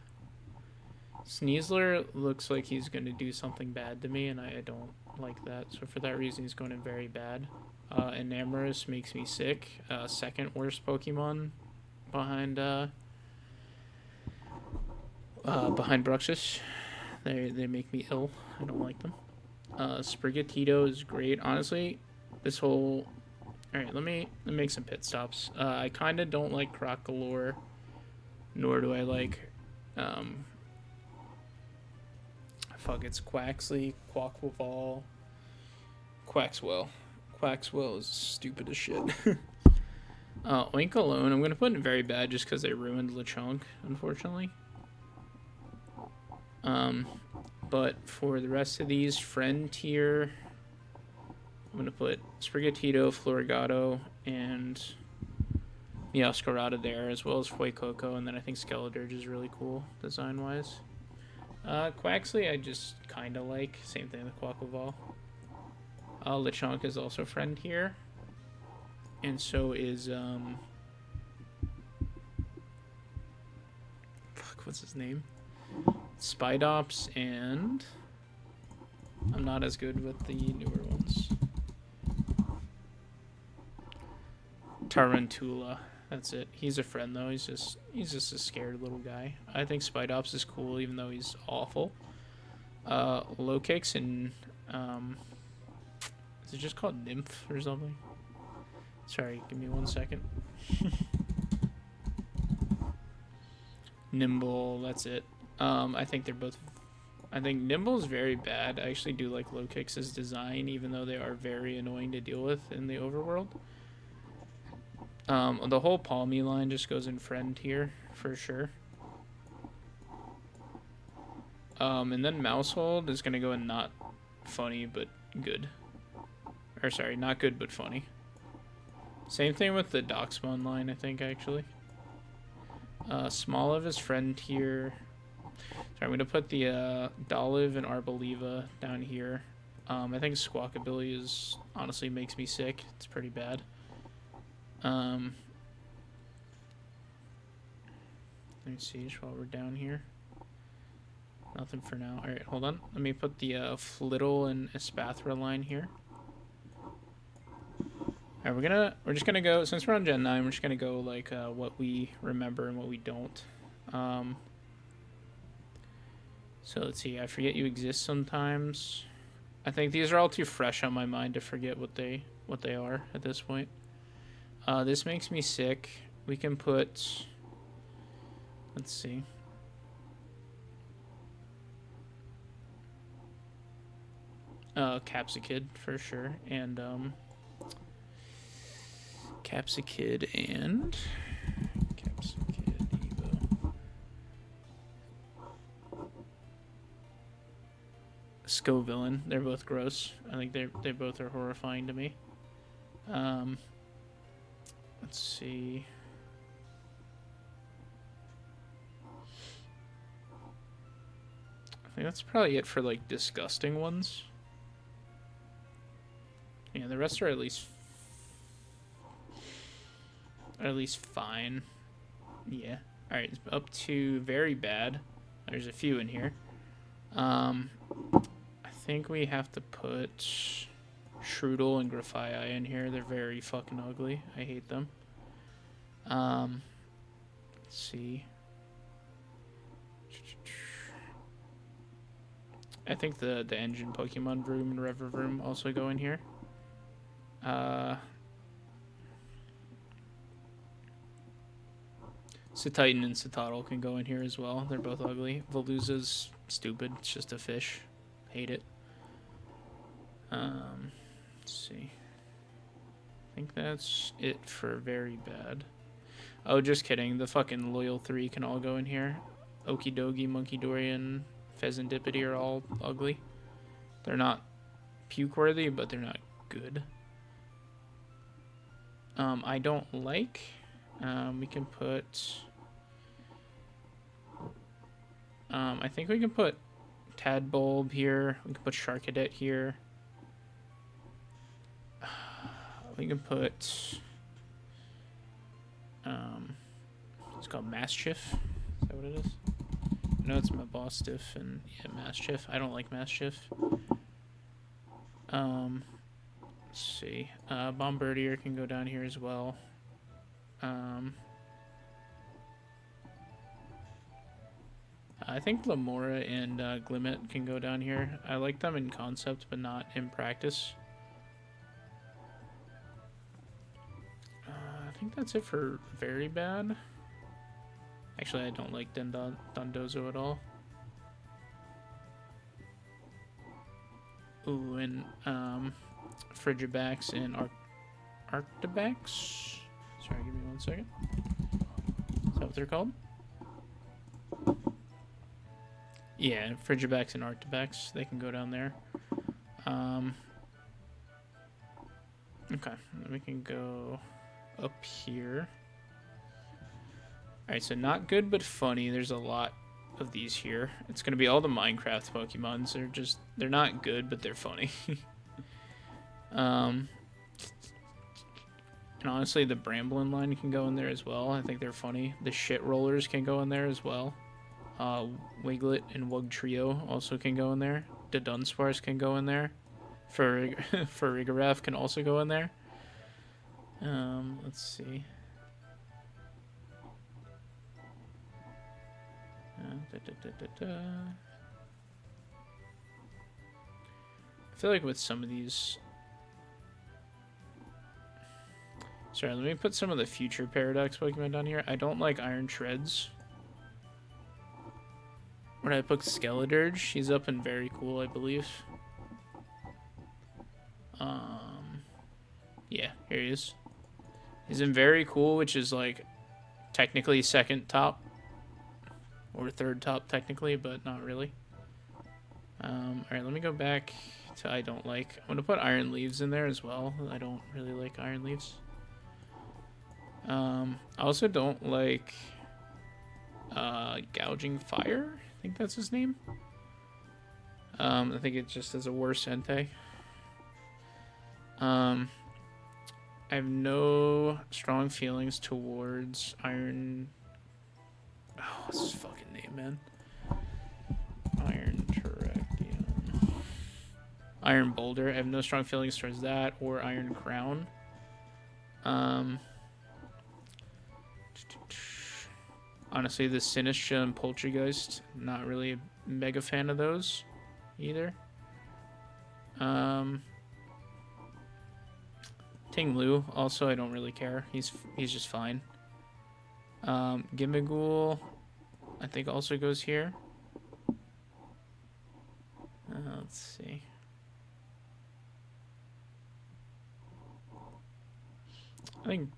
Sneasler looks like he's going to do something bad to me, and I don't like that. So for that reason, he's going in very bad. Enamorus makes me sick. Second worst Pokemon behind Bruxish. They make me ill. I don't like them. Sprigatito is great. Honestly, this whole... Alright, let me make some pit stops. I kind of don't like Crocolore, nor do I like... it's Quaxly, Quaquaval, Quaxwell. Quaxwell is stupid as shit. Oink alone, I'm going to put in very bad just because they ruined Lechonk, unfortunately. But for the rest of these, friend tier, I'm going to put Sprigatito, Florigato, and Meowscarada there, as well as Fuecoco, and then I think Skeledirge is really cool, design-wise. Quaxly I just kind of like. Same thing with Quaquaval. Lechonk is also friend here. And so is, what's his name? Spidops, and I'm not as good with the newer ones. Tarantula. That's it. He's a friend though. He's just a scared little guy. I think Spidops is cool even though he's awful. Lokix and is it just called Nymph or something? Sorry, give me 1 second. Nimble, that's it. I think they're both... I think Nimble's very bad. I actually do like Lokix's design, even though they are very annoying to deal with in the overworld. The whole Palmy line just goes in friend here, for sure. And then Mousehold is going to go in not funny, but good. Or sorry, not good, but funny. Same thing with the Doxmon line, I think, actually. Smoliv is friend here. I'm going to put the Dolive and Arboliva down here. I think Squawkabilly is honestly makes me sick. It's pretty bad. Let me see just while we're down here. Nothing for now. Alright, hold on. Let me put the Flittle and Espathra line here. Alright, we're just gonna go, since we're on Gen 9, we're just gonna go like what we remember and what we don't. So let's see, I forget you exist sometimes. I think these are all too fresh on my mind to forget what they are at this point. This makes me sick. We can put, let's see. Capsakid for sure, and Capsakid and Capsakid Evo. Scovillain, they're both gross. I think they both are horrifying to me. Let's see. I think that's probably it for like disgusting ones. Yeah, the rest are at least fine. Yeah. Alright, it's up to very bad. There's a few in here. I think we have to put Shroodle and Grafaiai in here. They're very fucking ugly. I hate them. Let's see. I think the engine Pokemon Vroom and Revavroom also go in here. Cetitan and Citadel can go in here as well. They're both ugly. Veluza's stupid. It's just a fish. Hate it. Let's see. I think that's it for very bad. Oh, just kidding. The fucking Loyal 3 can all go in here. Okidogi, Munkidori, Pheasantipity are all ugly. They're not puke-worthy, but they're not good. I don't like. We can put. I think we can put Tadbulb here. We can put Sharkadet here. We can put. It's called Mastiff. Is that what it is? No, it's my Mastiff and yeah, Mastiff. I don't like Mastiff. Let's see. Bombardier can go down here as well. I think Lamora and Glimmet can go down here. I like them in concept, but not in practice. I think that's it for very bad. Actually, I don't like Dondozo at all. Ooh, and Frigibax and Arctibax. Sorry, give me 1 second. Is that what they're called? Yeah, Frigibax and Arctibax. They can go down there. Okay, then we can go up here. Alright, so not good but funny. There's a lot of these here. It's going to be all the Minecraft Pokemons. They're not good, but they're funny. And honestly, the Bramblin line can go in there as well. I think they're funny. The Shit Rollers can go in there as well. Wiglet and Wugtrio also can go in there. The Dunsparce can go in there. Farigiraf can also go in there. Let's see. I feel like with some of these. Sorry, let me put some of the future Paradox Pokemon down here. I don't like Iron Treads. Where did I put Skeledirge? He's up in very cool, I believe. Yeah, here he is. He's in very cool, which is like technically second top. Or third top technically, but not really. Alright, let me go back to I don't like. I'm going to put Iron Leaves in there as well. I don't really like Iron Leaves. I also don't like Gouging Fire. think that's his name. I think it just has a worse Entei. I have no strong feelings towards Iron. Oh, what's his fucking name, man? Iron Terrakion. Iron Boulder. I have no strong feelings towards that or Iron Crown. Honestly, the Sinistra and Poltergeist, not really a mega fan of those either. Ting Lu, also, I don't really care. He's just fine. Gimmighoul, I think also goes here. Let's see. I think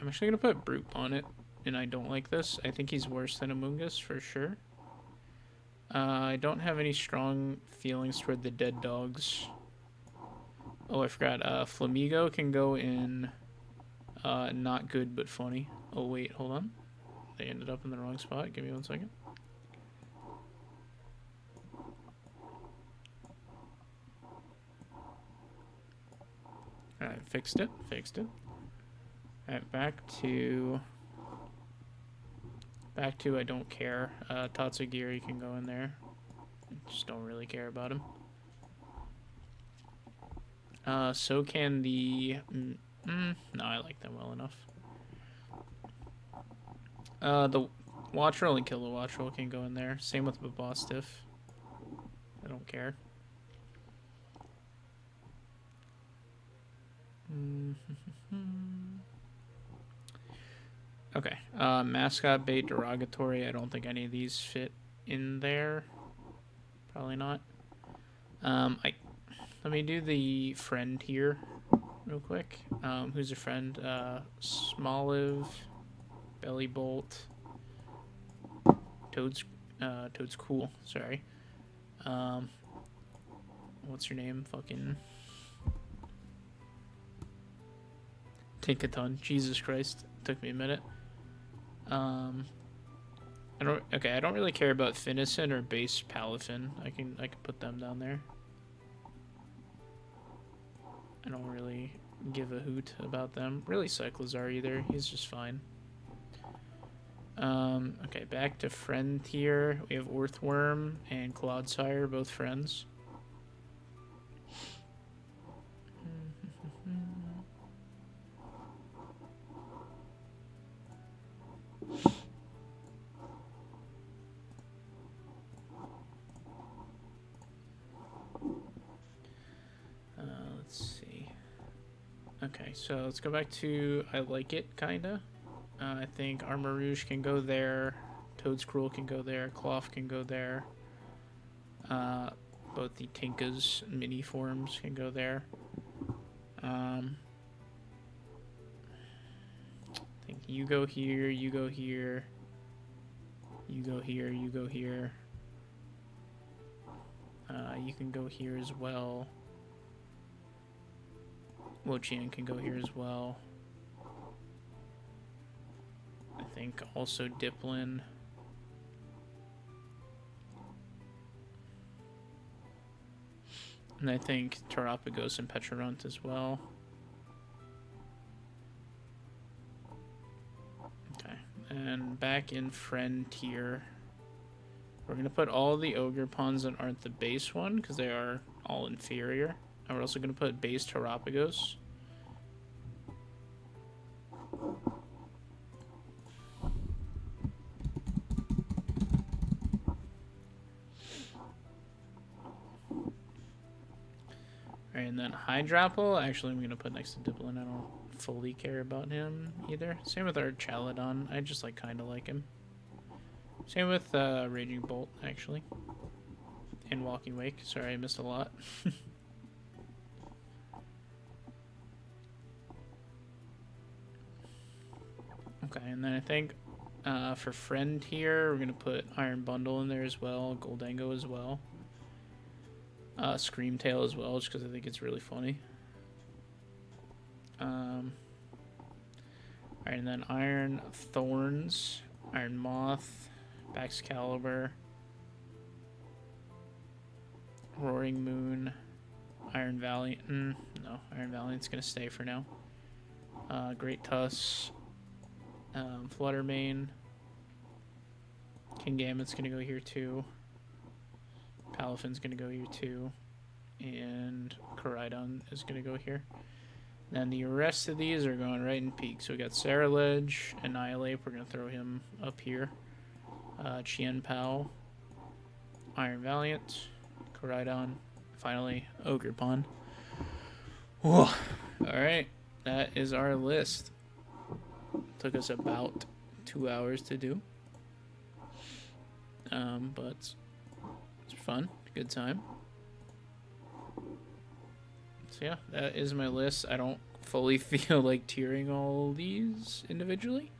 I'm actually gonna put Brute on it, and I don't like this. I think he's worse than Amoonguss for sure. I don't have any strong feelings toward the dead dogs. Oh, I forgot. Flamigo can go in not good but funny. Oh, wait, hold on. They ended up in the wrong spot. Give me 1 second. Alright, fixed it. Alright, back to I don't care. Tatsugiri can go in there. Just don't really care about him. So can the... no, I like them well enough. The Wattrel and Kilowattrel can go in there. Same with Babostiff. I don't care. Okay. Mascot Bait Derogatory. I don't think any of these fit in there. Probably not. Let me do the friend here real quick. Who's a friend? Smoliv, Bellybolt, Toad's cool. Sorry. What's your name? Fucking Tinkaton. Jesus Christ. Took me a minute. I don't really care about Finnison or base Palafin. I can put them down there. I don't really give a hoot about them. Really Cyclizar either. He's just fine. Okay, back to friend tier. We have Orthworm and Clodsire, both friends. Let's see. Okay, so let's go back to I like it, kinda. I think Armarouge can go there. Toadscruel can go there. Cloth can go there. Both the Tinkas mini forms can go there. I think you go here, you go here. You go here, you go here. You can go here as well. Wo-Chien can go here as well. I think also Diplin. And I think Terapagos and Petrarunt as well. Okay, and back in friend tier, we're going to put all the Ogre Pawns that aren't the base one, because they are all inferior. And we're also going to put base Terapagos. Alright, and then Hydrapple, actually I'm going to put next to Diplin. I don't fully care about him either. Same with our Chaladon. I just kind of like him. Same with Raging Bolt, actually. And Walking Wake. Sorry, I missed a lot. Okay, and then I think for friend here, we're going to put Iron Bundle in there as well. Goldango as well. Screamtail as well, just because I think it's really funny. Alright, and then Iron Thorns, Iron Moth, Baxcalibur, Roaring Moon, Iron Valiant. No, Iron Valiant's gonna stay for now. Great Tusk, Fluttermane. Kingambit's gonna go here too. Palafin's gonna go here too. And Koraidon is gonna go here. Then the rest of these are going right in peak. So we got Saraledge, Annihilate. We're gonna throw him up here. Chien Pao, Iron Valiant, Koraidon, finally Ogerpon. Whoa. Alright, that is our list. Took us about 2 hours to do. But it's fun, good time. So yeah, that is my list. I don't fully feel like tiering all these individually.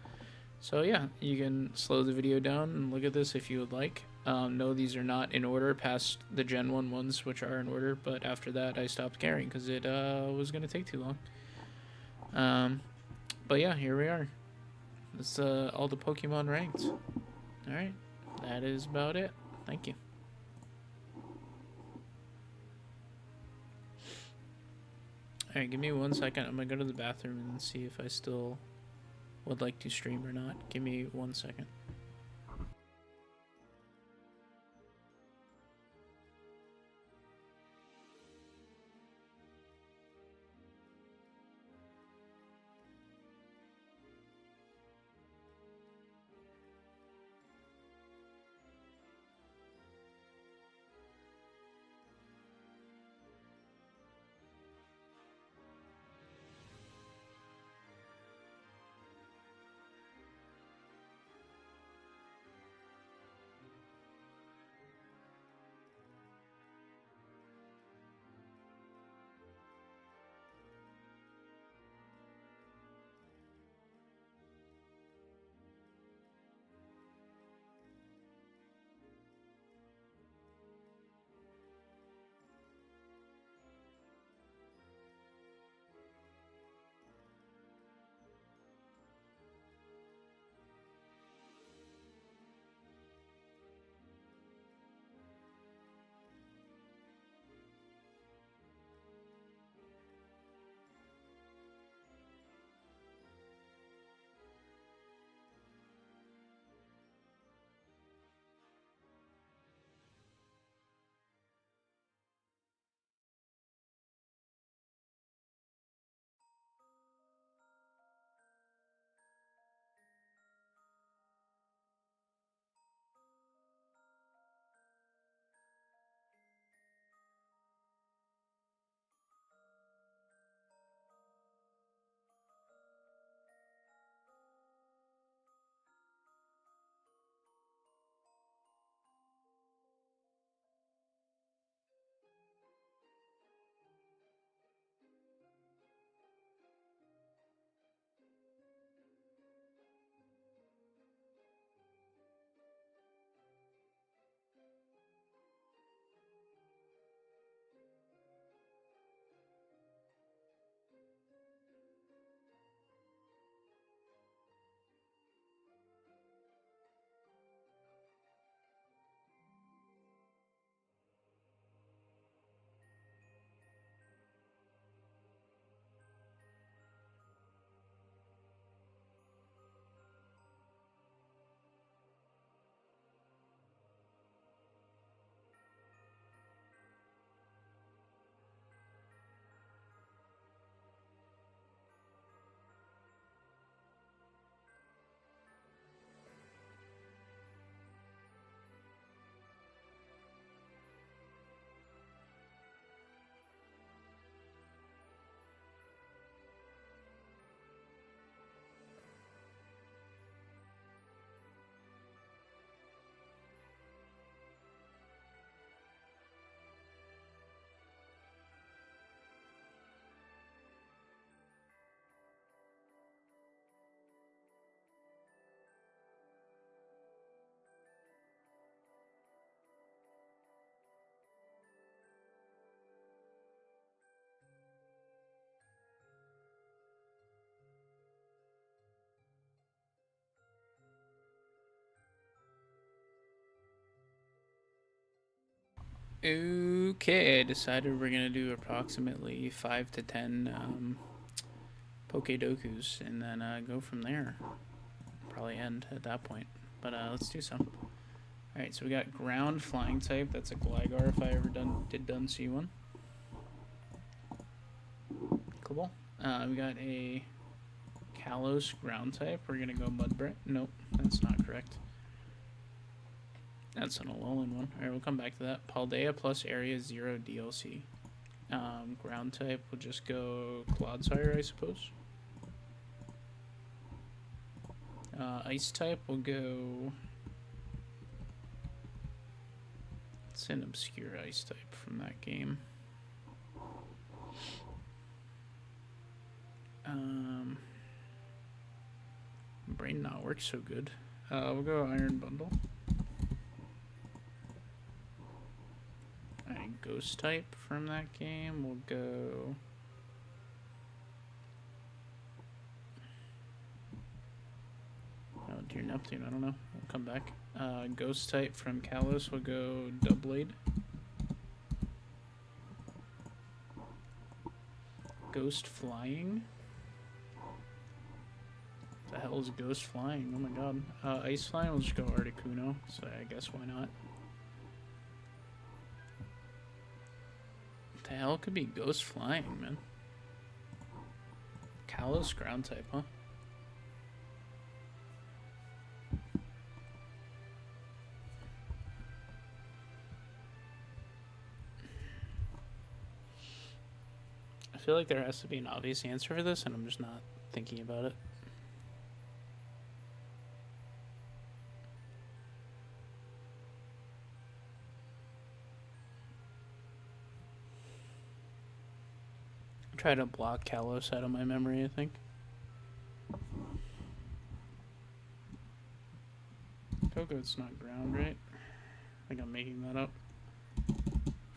So yeah, you can slow the video down and look at this if you would like. No, these are not in order past the Gen 1 ones, which are in order, but after that I stopped caring because it was going to take too long. But yeah, here we are. That's all the Pokemon ranked. Alright, that is about it. Thank you. Alright, give me 1 second. I'm going to go to the bathroom and see if I still would like to stream or not. Give me 1 second. Okay, I decided we're gonna do approximately 5 to 10 Pokedokus and then go from there. Probably end at that point, but let's do some. All right, so we got ground flying type. That's a Gligar if I ever done see one. Cool. We got a Kalos ground type. We're gonna go Mudbray. Nope, that's not correct. That's an Alolan one. Alright, we'll come back to that. Paldea plus Area 0 DLC. Ground type, we'll just go Clodsire, I suppose. Ice type, we'll go... It's an obscure ice type from that game. Brain not works so good. We'll go Iron Bundle. Alright, ghost type from that game. We'll go... Oh, Dear Neptune, I don't know. We'll come back. Ghost type from Kalos, we'll go Doublade. Ghost Flying? What the hell is Ghost Flying? Oh my god. Ice Flying, we'll just go Articuno, so I guess why not. What the hell could be Ghost Flying, man? Kalos ground type, huh? I feel like there has to be an obvious answer for this, and I'm just not thinking about it. Try to block Kalos out of my memory, I think. Koga's not ground, right? I think I'm making that up.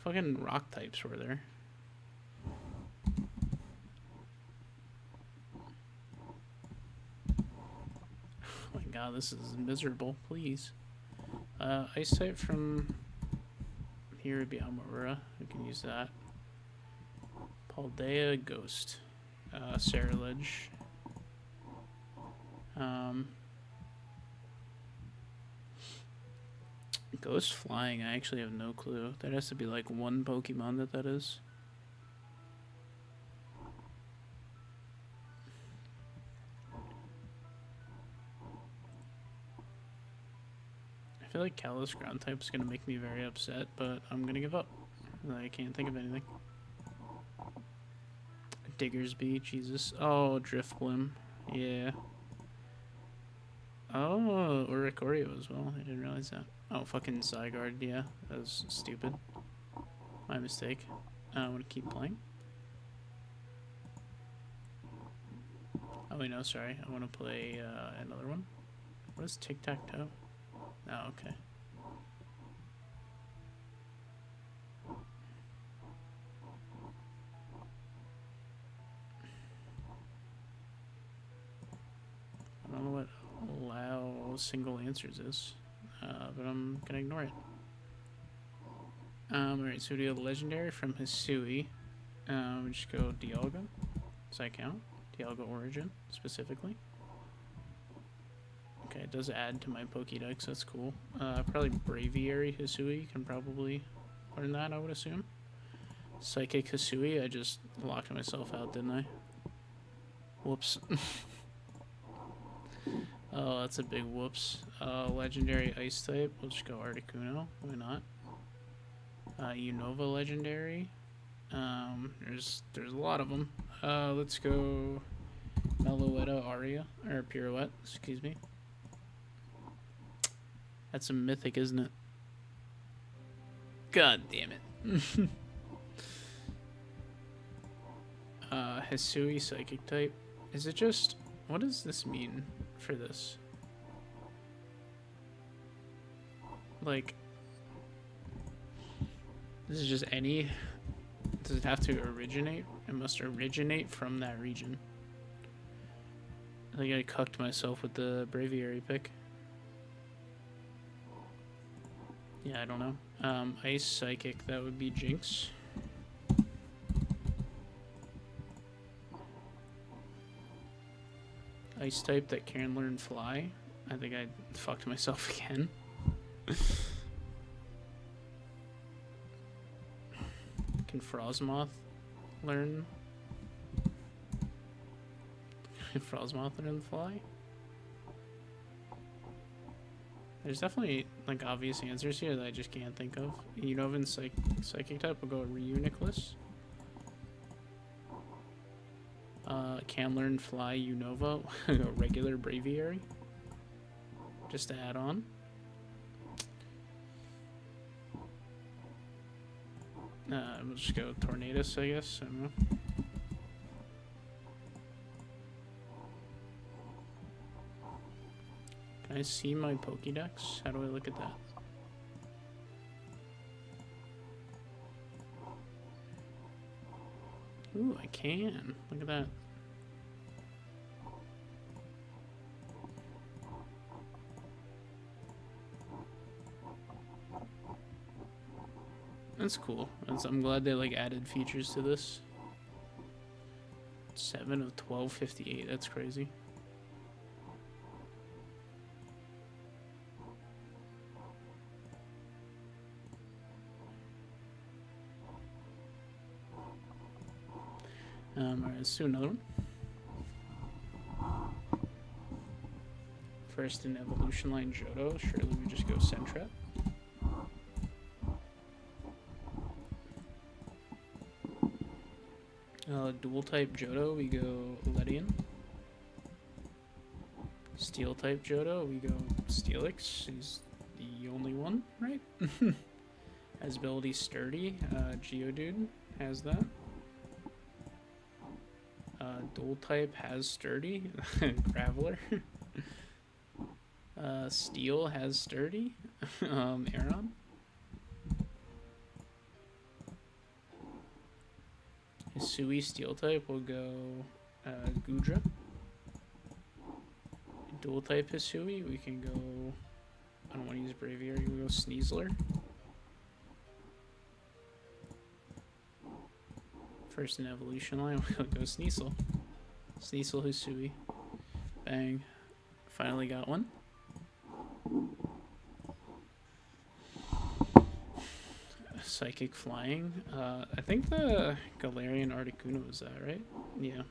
Fucking rock types were there. Oh my god, this is miserable, please. Ice type from here would be Amarura. We can use that. Paldea, Ghost. Ceruledge. Ghost Flying, I actually have no clue. That has to be like one Pokemon that is. I feel like Kalos ground type is going to make me very upset, but I'm going to give up. I can't think of anything. Diggersby, Jesus. Oh, Driftblim. Yeah. Oh, Oricorio as well. I didn't realize that. Oh, fucking Zygarde, yeah. That was stupid. My mistake. I want to keep playing. Oh, wait, no, sorry. I want to play another one. What is Tic-Tac-Toe? Oh, okay. I don't know what allow single answers is, but I'm gonna ignore it. Alright, so we have legendary from Hisui. We just go Dialga. Does that count? Dialga Origin, specifically. Okay, it does add to my Pokédex, that's cool. Probably Braviary Hisui can probably learn that, I would assume. Psychic Hisui, I just locked myself out, didn't I? Whoops. Oh, that's a big whoops. Legendary Ice type, we'll just go Articuno, why not? Unova legendary. There's a lot of them. Let's go Meloetta Aria, or Pirouette, excuse me. That's a mythic, isn't it? God damn it. Hisui psychic type. Is it just, what does this mean for this? Like, this is just any, does it have to originate? It must originate from that region. I think I cucked myself with the Braviary pick. Yeah, I don't know. Ice Psychic, that would be Jinx. Ice type that can learn Fly. I think I fucked myself again. Can Frostmoth learn? Can Frostmoth learn Fly? There's definitely like obvious answers here that I just can't think of. Unovan Psychic type will go Reuniclus. Can learn Fly Unova, regular Braviary. Just to add on. We'll just go Tornadus, I guess. I don't know. Can I see my Pokédex? How do I look at that? Ooh, I can. Look at that. That's cool. I'm glad they like added features to this. 7 of 1258. That's crazy. Alright, let's do another one. First in Evolution Line Johto. Surely we just go Sentret. Dual type Johto, we go Ledian. Steel type Johto, we go Steelix. He's the only one, right? Has ability Sturdy. Geodude has that. Dual type has Sturdy. Graveler. Steel has Sturdy. Aeron. Hisui Steel type will go Gudra. Dual type Hisui, we can go. I don't want to use Braviary, we'll go Sneasler. First in Evolution Line, we'll go Sneasel. Sneasel Hisui. Bang. Finally got one. Psychic Flying. I think the Galarian Articuno was that, right? Yeah.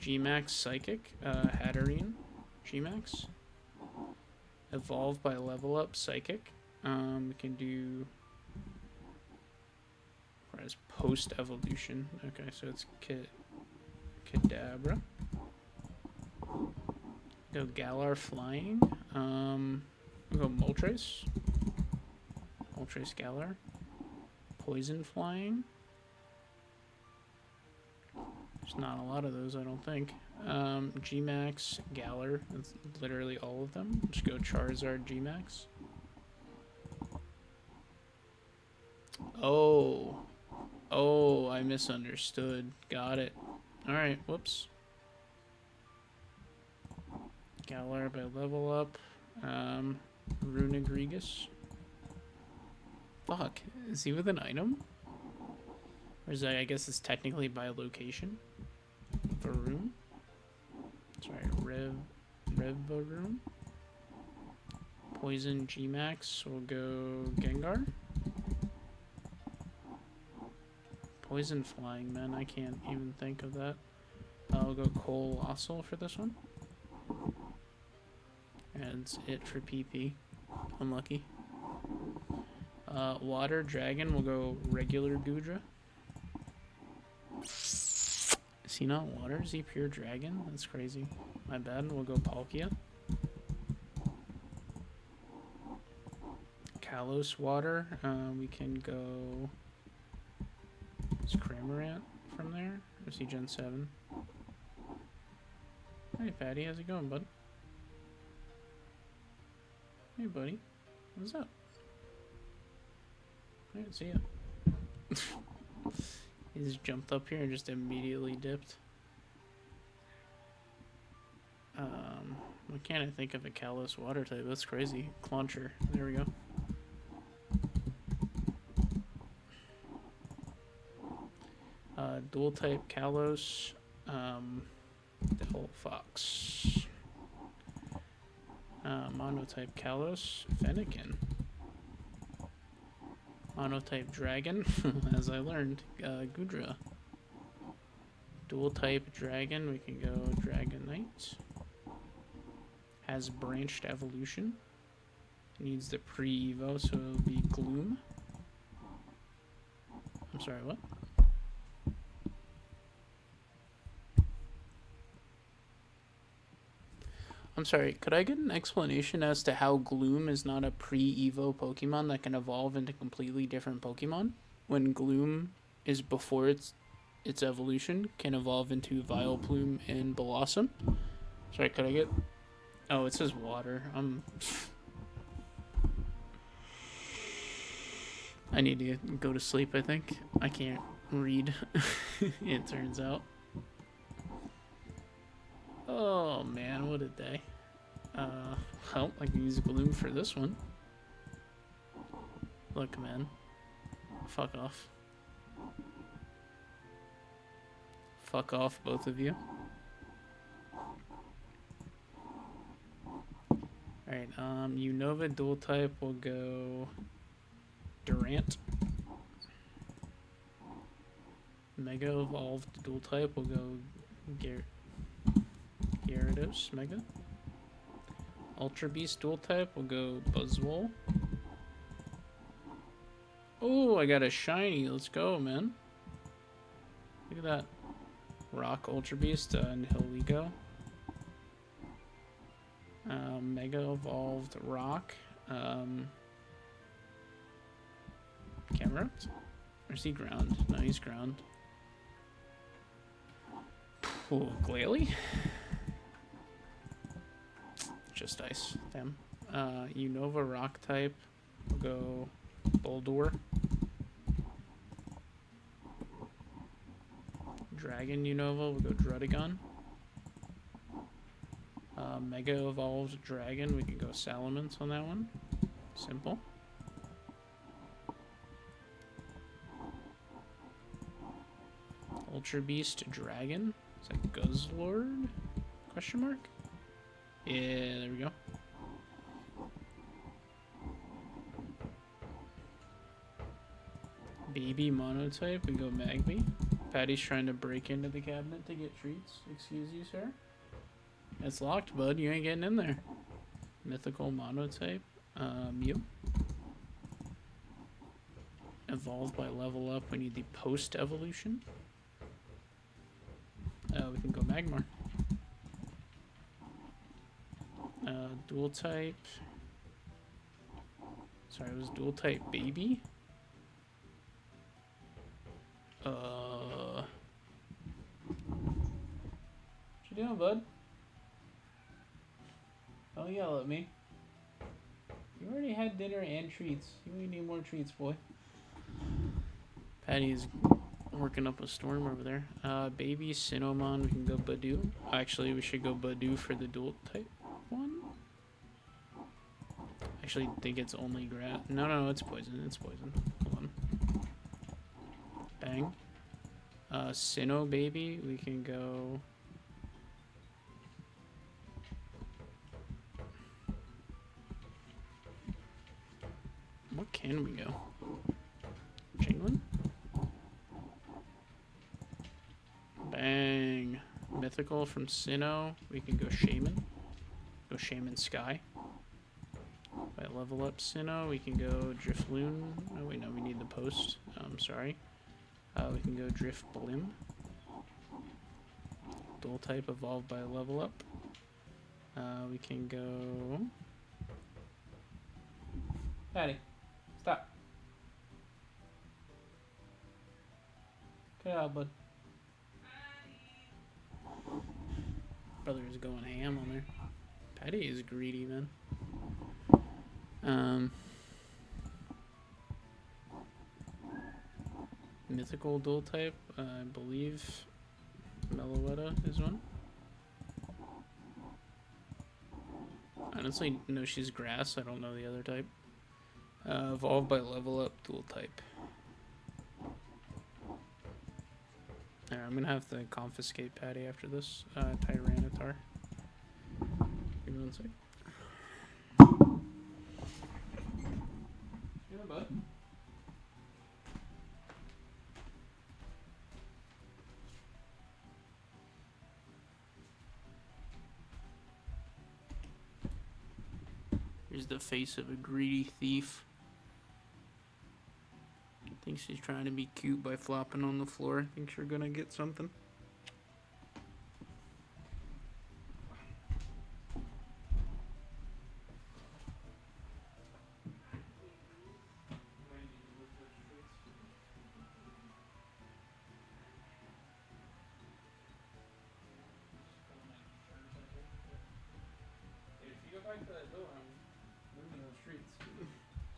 Gmax Psychic. Hatterene. Gmax. Evolve by level up Psychic. We can do. Whereas post evolution. Okay, so it's Kadabra. Go Galar Flying. We'll go Moltres. Moltres Galar. Poison Flying. There's not a lot of those, I don't think. Gmax, Galar. That's literally all of them. Just go Charizard Gmax. Oh, I misunderstood. Got it. Alright, whoops. Galar by level up. Runegregus. Fuck, is he with an item? Or is that, I guess it's technically by location. Varoom? Sorry, Revaroom. Poison Gmax will go Gengar. Poison Flying, man, I can't even think of that. I'll go Colossal for this one. And that's it for PP. Unlucky. Water Dragon will go regular Gudra. Is he not water? Is he pure dragon? That's crazy. My bad. We'll go Palkia. Kalos Water. We can go. Is Cramorant from there? Or is he Gen 7? Hey, Patty. How's it going, bud? Hey, buddy. What's up? I didn't see ya. He just jumped up here and just immediately dipped. Why can't I think of a Kalos water type? That's crazy. Clauncher. There we go. Dual type Kalos. Delphox. Monotype Kalos. Fennekin. Monotype Dragon, as I learned. Gudra. Dual type Dragon, we can go Dragonite. Has branched evolution. Needs the pre-evo, so it'll be Gloom. I'm sorry, what? I'm sorry, could I get an explanation as to how Gloom is not a pre-evo Pokemon that can evolve into completely different Pokemon? When Gloom is before its evolution, can evolve into Vileplume and Blossom? Sorry, could I get... Oh, it says water. I need to go to sleep, I think. I can't read, it turns out. Oh man, what a day. Well, I can use Gloom for this one. Look, man. Fuck off. Fuck off, both of you. Alright, Unova dual type will go Durant. Mega evolved dual type will go Gyarados Mega. Ultra Beast dual type will go Buzzwole. Oh, I got a shiny. Let's go, man. Look at that. Rock Ultra Beast and Nihilego. Mega evolved Rock. Camerupt? Or is he ground? No, he's ground. Oh, Glalie? Just ice. Damn. Unova Rock type. We'll go Boldore. Dragon Unova. We'll go Druddigon. Mega evolved Dragon. We can go Salamence on that one. Simple. Ultra Beast Dragon. Is that Guzzlord? Question mark? Yeah, there we go. Baby Monotype, we go Magby. Patty's trying to break into the cabinet to get treats. Excuse you, sir? It's locked, bud. You ain't getting in there. Mythical Monotype, Mew. Evolved by level up. We need the post-evolution. We can go Magmar. Dual type. Sorry, it was dual type Baby. What you doing, bud? Don't yell at me. You already had dinner and treats. You need more treats, boy. Patty's working up a storm over there. Baby Cinnamon, we can go Badoo. Actually, we should go Badoo for the dual type one. Actually, think it's only grass. No, it's poison. It's poison. Hold on. Bang. Sinnoh Baby, we can go. What can we go? Chingling? Bang. Mythical from Sinnoh. We can go Shaman. Go Shaman Sky. If I level up Sinnoh, we can go Drifloon. Oh wait, no, we need the post. I'm sorry. We can go Drifblim. Dual type evolved by level up. We can go. Patty, stop. Get out, bud. Brother is going ham on there. Patty is greedy, man. Mythical dual type, I believe Meloetta is one. Honestly, no, she's grass. I don't know the other type. Evolved by level up dual type. Alright, I'm gonna have to confiscate Patty after this. Tyranitar. Give me one sec. Yeah, bud. Here's the face of a greedy thief. Thinks she's trying to be cute by flopping on the floor. Thinks you're gonna get something. If you go back to that door, I'm moving the streets.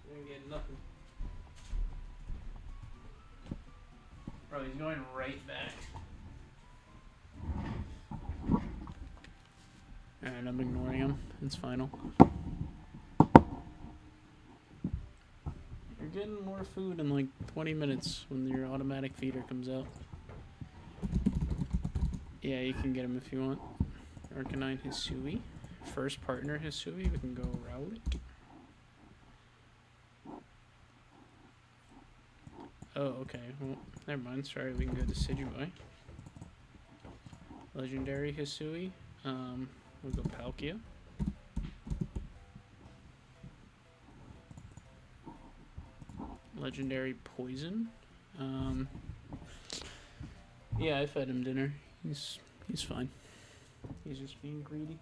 You ain't getting nothing. Bro, he's going right back. Alright, I'm ignoring him. It's final. You're getting more food in like 20 minutes when your automatic feeder comes out. Yeah, you can get him if you want. Arcanine Hisui. First partner Hisui, we can go Rowlet. Oh, okay. Well, never mind. Sorry, we can go to Decidueye. Legendary Hisui. We'll go Palkia. Legendary Poison. Yeah, I fed him dinner. He's fine. He's just being greedy.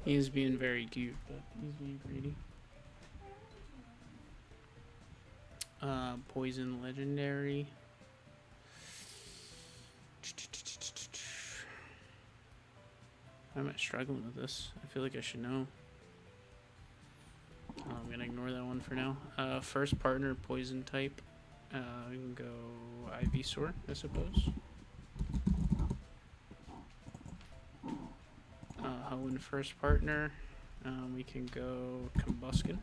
He is being very cute, but he's being greedy. Poison Legendary. Why am I struggling with this? I feel like I should know. I'm gonna ignore that one for now. First partner Poison type. We can go Ivysaur, I suppose. Hoenn first partner. We can go Combuskin.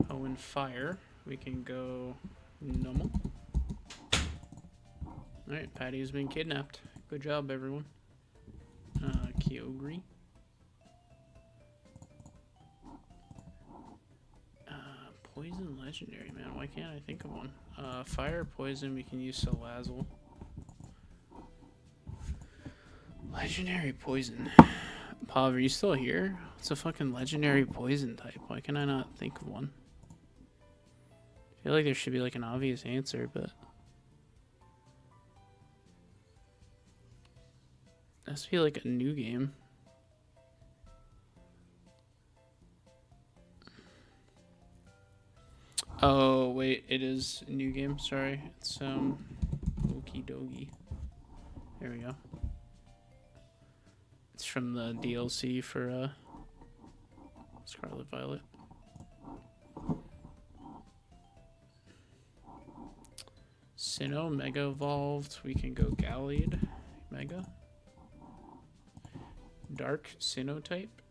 Hoenn fire. We can go Numel. Alright, Patty has been kidnapped. Good job, everyone. Kyogre. Poison legendary, man. Why can't I think of one? Fire poison, we can use Salazzle. Legendary poison. Pav, are you still here? It's a fucking legendary poison type. Why can I not think of one? I feel like there should be like an obvious answer, but it has to be like a new game. Oh wait, it is a new game. Sorry, it's Okie Dogie. There we go. It's from the DLC for Scarlet Violet. Sinnoh Mega Evolved. We can go Gallade Mega. Dark Sinnoh type.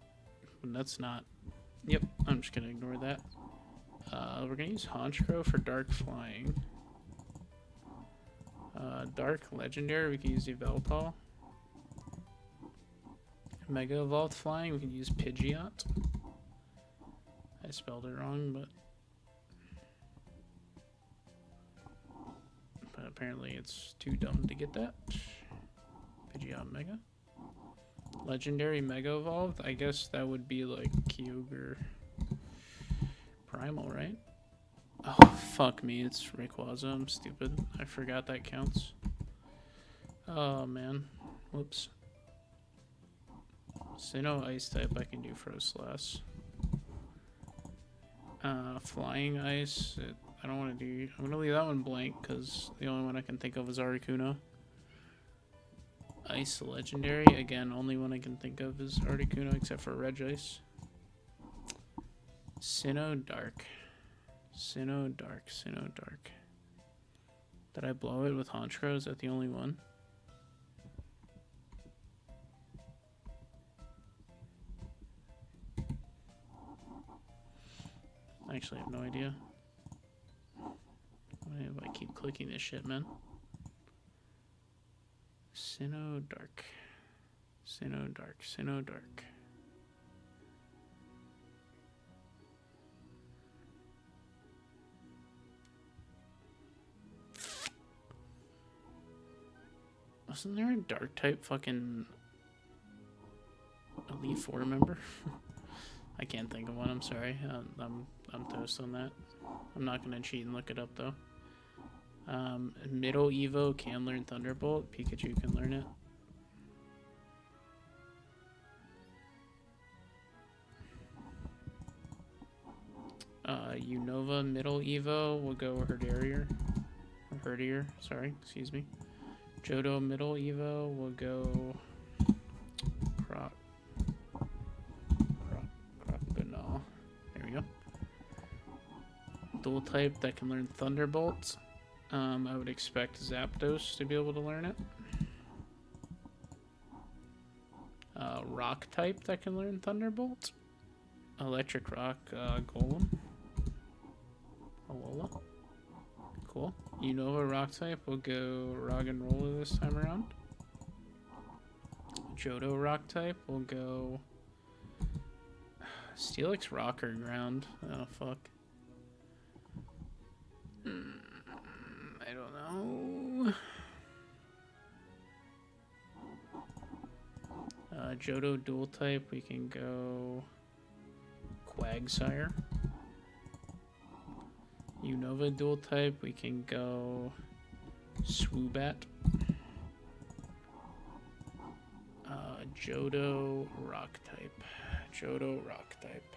That's not. Yep, I'm just gonna ignore that. We're gonna use Honchkrow for Dark Flying. Dark Legendary, we can use Yveltal. Mega Evolved Flying, we can use Pidgeot. I spelled it wrong, but apparently it's too dumb to get that. Pidgeot Mega. Legendary Mega Evolved, I guess that would be like Kyogre Primal, right? Oh, fuck me, it's Rayquaza, I'm stupid. I forgot that counts. Oh, man. Whoops. Sinnoh Ice type, I can do Froslass. Flying Ice, I don't want to do... I'm going to leave that one blank, because the only one I can think of is Articuno. Ice Legendary, again, only one I can think of is Articuno, except for Regice. Sinnoh Dark. Sinnoh Dark, Sinnoh Dark. Did I blow it with Honchkrow? Is that the only one? I actually have no idea. keep clicking this shit, man. Sinnoh Dark. Sinnoh Dark. Sinnoh Dark. Wasn't there a dark type fucking Elite Four member? I can't think of one. I'm sorry. I'm toast on that. I'm not gonna cheat and look it up though. Middle Evo can learn Thunderbolt. Pikachu can learn it. Unova Middle Evo will go Herdier. Herdier, sorry, excuse me. Johto Middle Evo will go Crocodile. There we go. Dual type that can learn Thunderbolt. I would expect Zapdos to be able to learn it. Rock type that can learn Thunderbolt. Electric Rock Golem. Alola. Cool. Unova Rock type will go Roggenrola this time around. Johto Rock type will go Steelix Rock or Ground. Oh fuck. I don't know. Johto Dual type we can go Quagsire. Unova Dual type we can go Swoobat. Johto Rock type. Johto Rock type.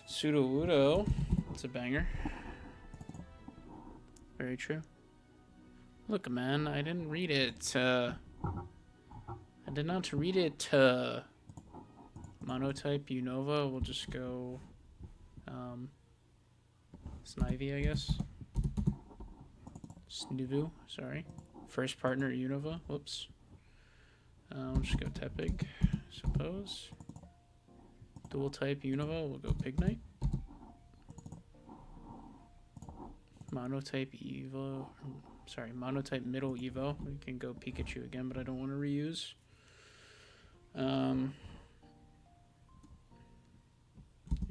Sudowoodo. It's a banger. Very true. Look, man, I didn't read it. I did not read it. Monotype Unova. We'll just go Snivy, I guess. Snivu, sorry. First partner Unova. Whoops. We'll just go Tepig, suppose. Dual type Unova. We'll go Pignite. Monotype Evo. Sorry, Monotype Middle Evo. We can go Pikachu again, but I don't want to reuse.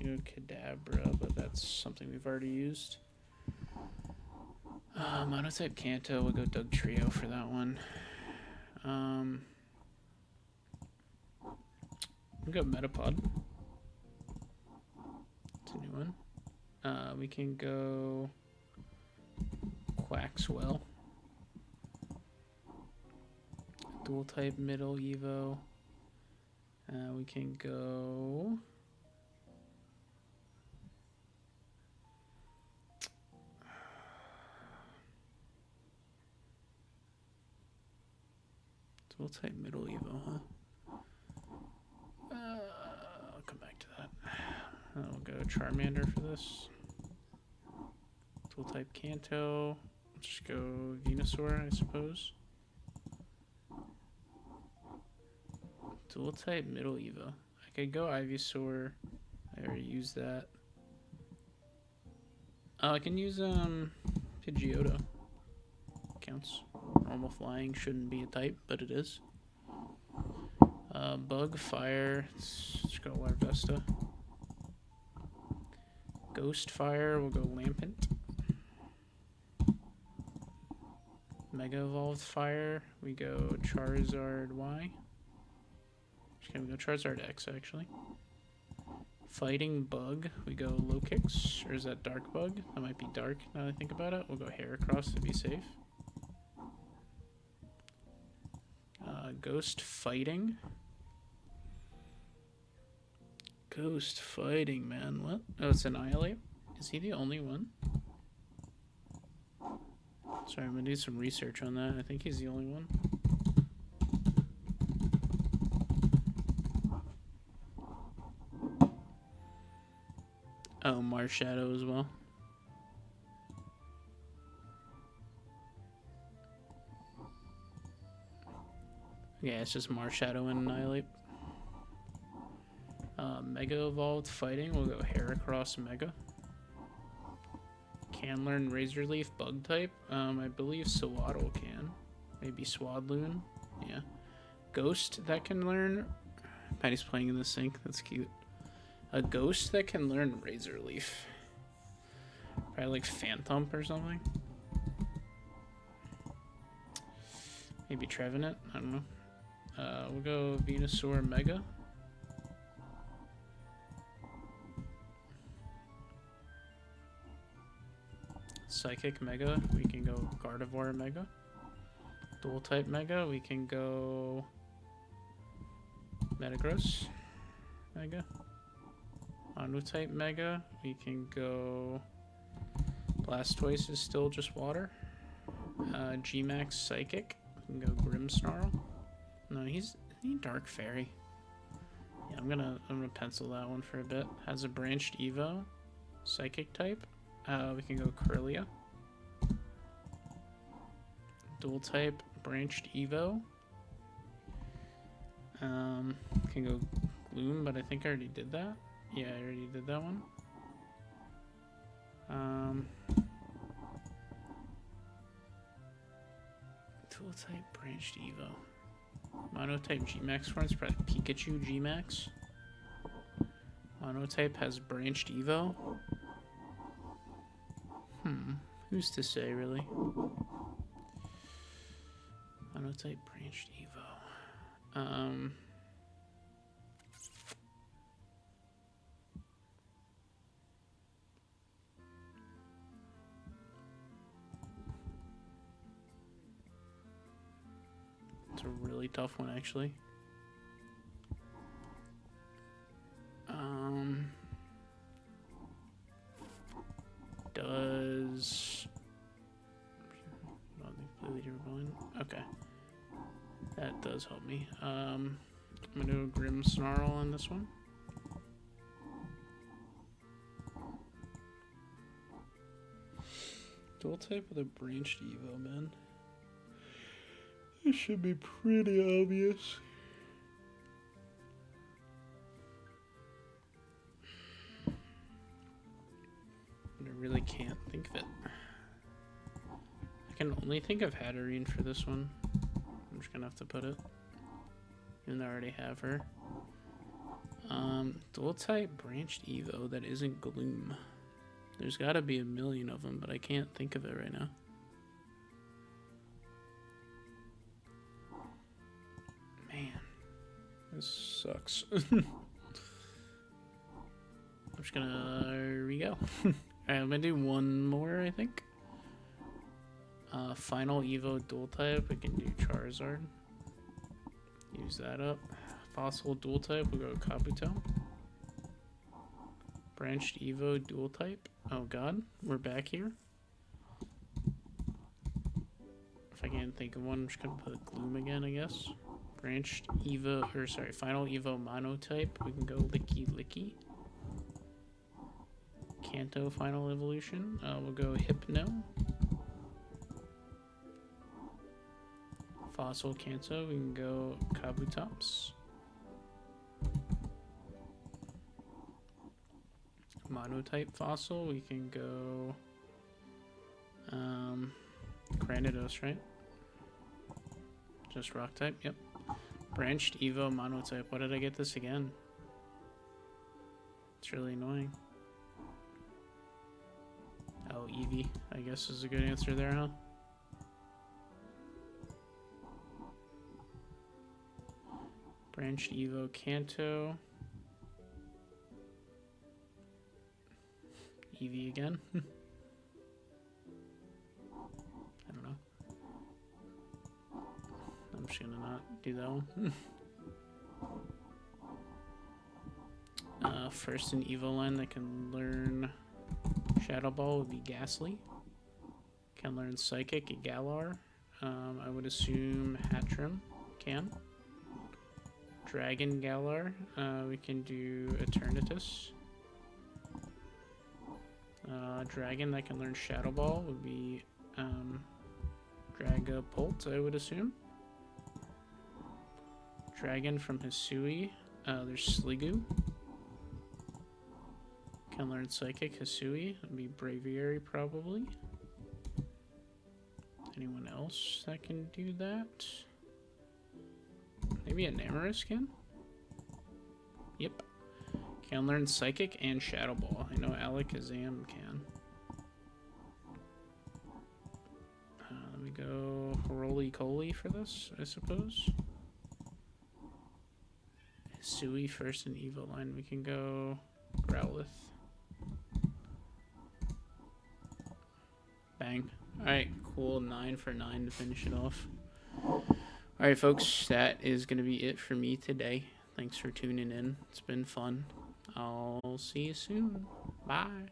Kadabra, but that's something we've already used. Monotype Kanto, we'll go Dugtrio for that one. We'll go Metapod. It's a new one. We can go Quaxwell. Dual type Middle Evo. We can go Dual type Middle Evo, huh? I'll come back to that. I'll go Charmander for this. Dual type Kanto. Let's just go Venusaur, I suppose. Dual type Middle Evo. I could go Ivysaur. I already used that. Oh, I can use Pidgeotto. Counts. Normal flying shouldn't be a type, but it is. Bug, fire. Let's go Larvesta. Ghost fire. We'll go Lampent. Mega Evolved fire. We go Charizard Y. Okay, we go Charizard X actually. Fighting bug. We go Lokix. Or is that Dark Bug? That might be Dark now that I think about it. We'll go Heracross to be safe. Ghost fighting. Ghost fighting, man. What? Oh, it's Annihilate. Is he the only one? Sorry, I'm gonna do some research on that. I think he's the only one. Oh, Marshadow as well. Yeah, it's just Marshadow and Annihilate. Mega Evolved fighting. We'll go Heracross Mega. can learn Razor Leaf bug type. I believe Sawaddle can. Maybe Swadloon. Yeah. Ghost that can learn. Patty's playing in the sink. That's cute. A ghost that can learn Razor Leaf. Probably like Phantom or something. Maybe Trevenant. I don't know. We'll go Venusaur Mega. Psychic Mega. We can go Gardevoir Mega. Dual type Mega. We can go Metagross Mega. Mono type Mega. We can go Blastoise is still just water. Gmax Psychic. We can go Grimmsnarl. No, he's Dark Fairy. Yeah, I'm gonna pencil that one for a bit. Has a branched Evo, Psychic type. We can go Kirlia. Dual type branched Evo. Can go Gloom, but I think I already did that. Yeah, I already did that one. Dual type branched Evo. Monotype Gmax forms, probably Pikachu Gmax. Monotype has branched Evo. Who's to say, really? Monotype branched Evo. It's a really tough one, actually. Does okay, that does help me. I'm gonna do Grimmsnarl on this one. Dual type with a branched Evo, man. This should be pretty obvious. But I really can't think of it. I can only think of Hatterene for this one. I'm just gonna have to put it. Even though I already have her. Dual type branched Evo that isn't Gloom. There's gotta be a million of them, but I can't think of it right now. Man, this sucks. I'm just gonna re-go. Alright, I'm gonna do one more, I think. Final Evo dual type, we can do Charizard. Use that up. Fossil dual type, we'll go Kabuto. Branched Evo dual type. Oh god, we're back here. If I can't think of one, I'm just gonna put Gloom again, I guess. Branched Evo, or sorry, Final Evo Monotype, we can go Licky Licky. Kanto Final Evolution, we'll go Hypno. Fossil Kanto, we can go Kabutops. Monotype Fossil, we can go Granidos, right? Just rock type, yep. Branched Evo Monotype. Why did I get this again? It's really annoying. Oh, Eevee, I guess is a good answer there, huh? Branched Evo Kanto. Eevee again. I don't know. I'm just gonna not do that one. First in Evo line that can learn Shadow Ball would be Ghastly. Can learn Psychic at Galar. I would assume Hatchrim can. Dragon Galar. We can do Eternatus. Dragon that can learn Shadow Ball would be Dragapult, I would assume. Dragon from Hisui. There's Sliggoo. Can learn Psychic, Hisui. That'd be Braviary, probably. Anyone else that can do that? Maybe a Namorous can? Yep. Can learn Psychic and Shadow Ball. I know Alakazam can. Let me go Roly-Coly for this, I suppose. Hisui first in Evo line. We can go Growlithe. Bang. Alright, cool. 9 for 9 to finish it off. Alright, folks, that is going to be it for me today. Thanks for tuning in. It's been fun. I'll see you soon. Bye.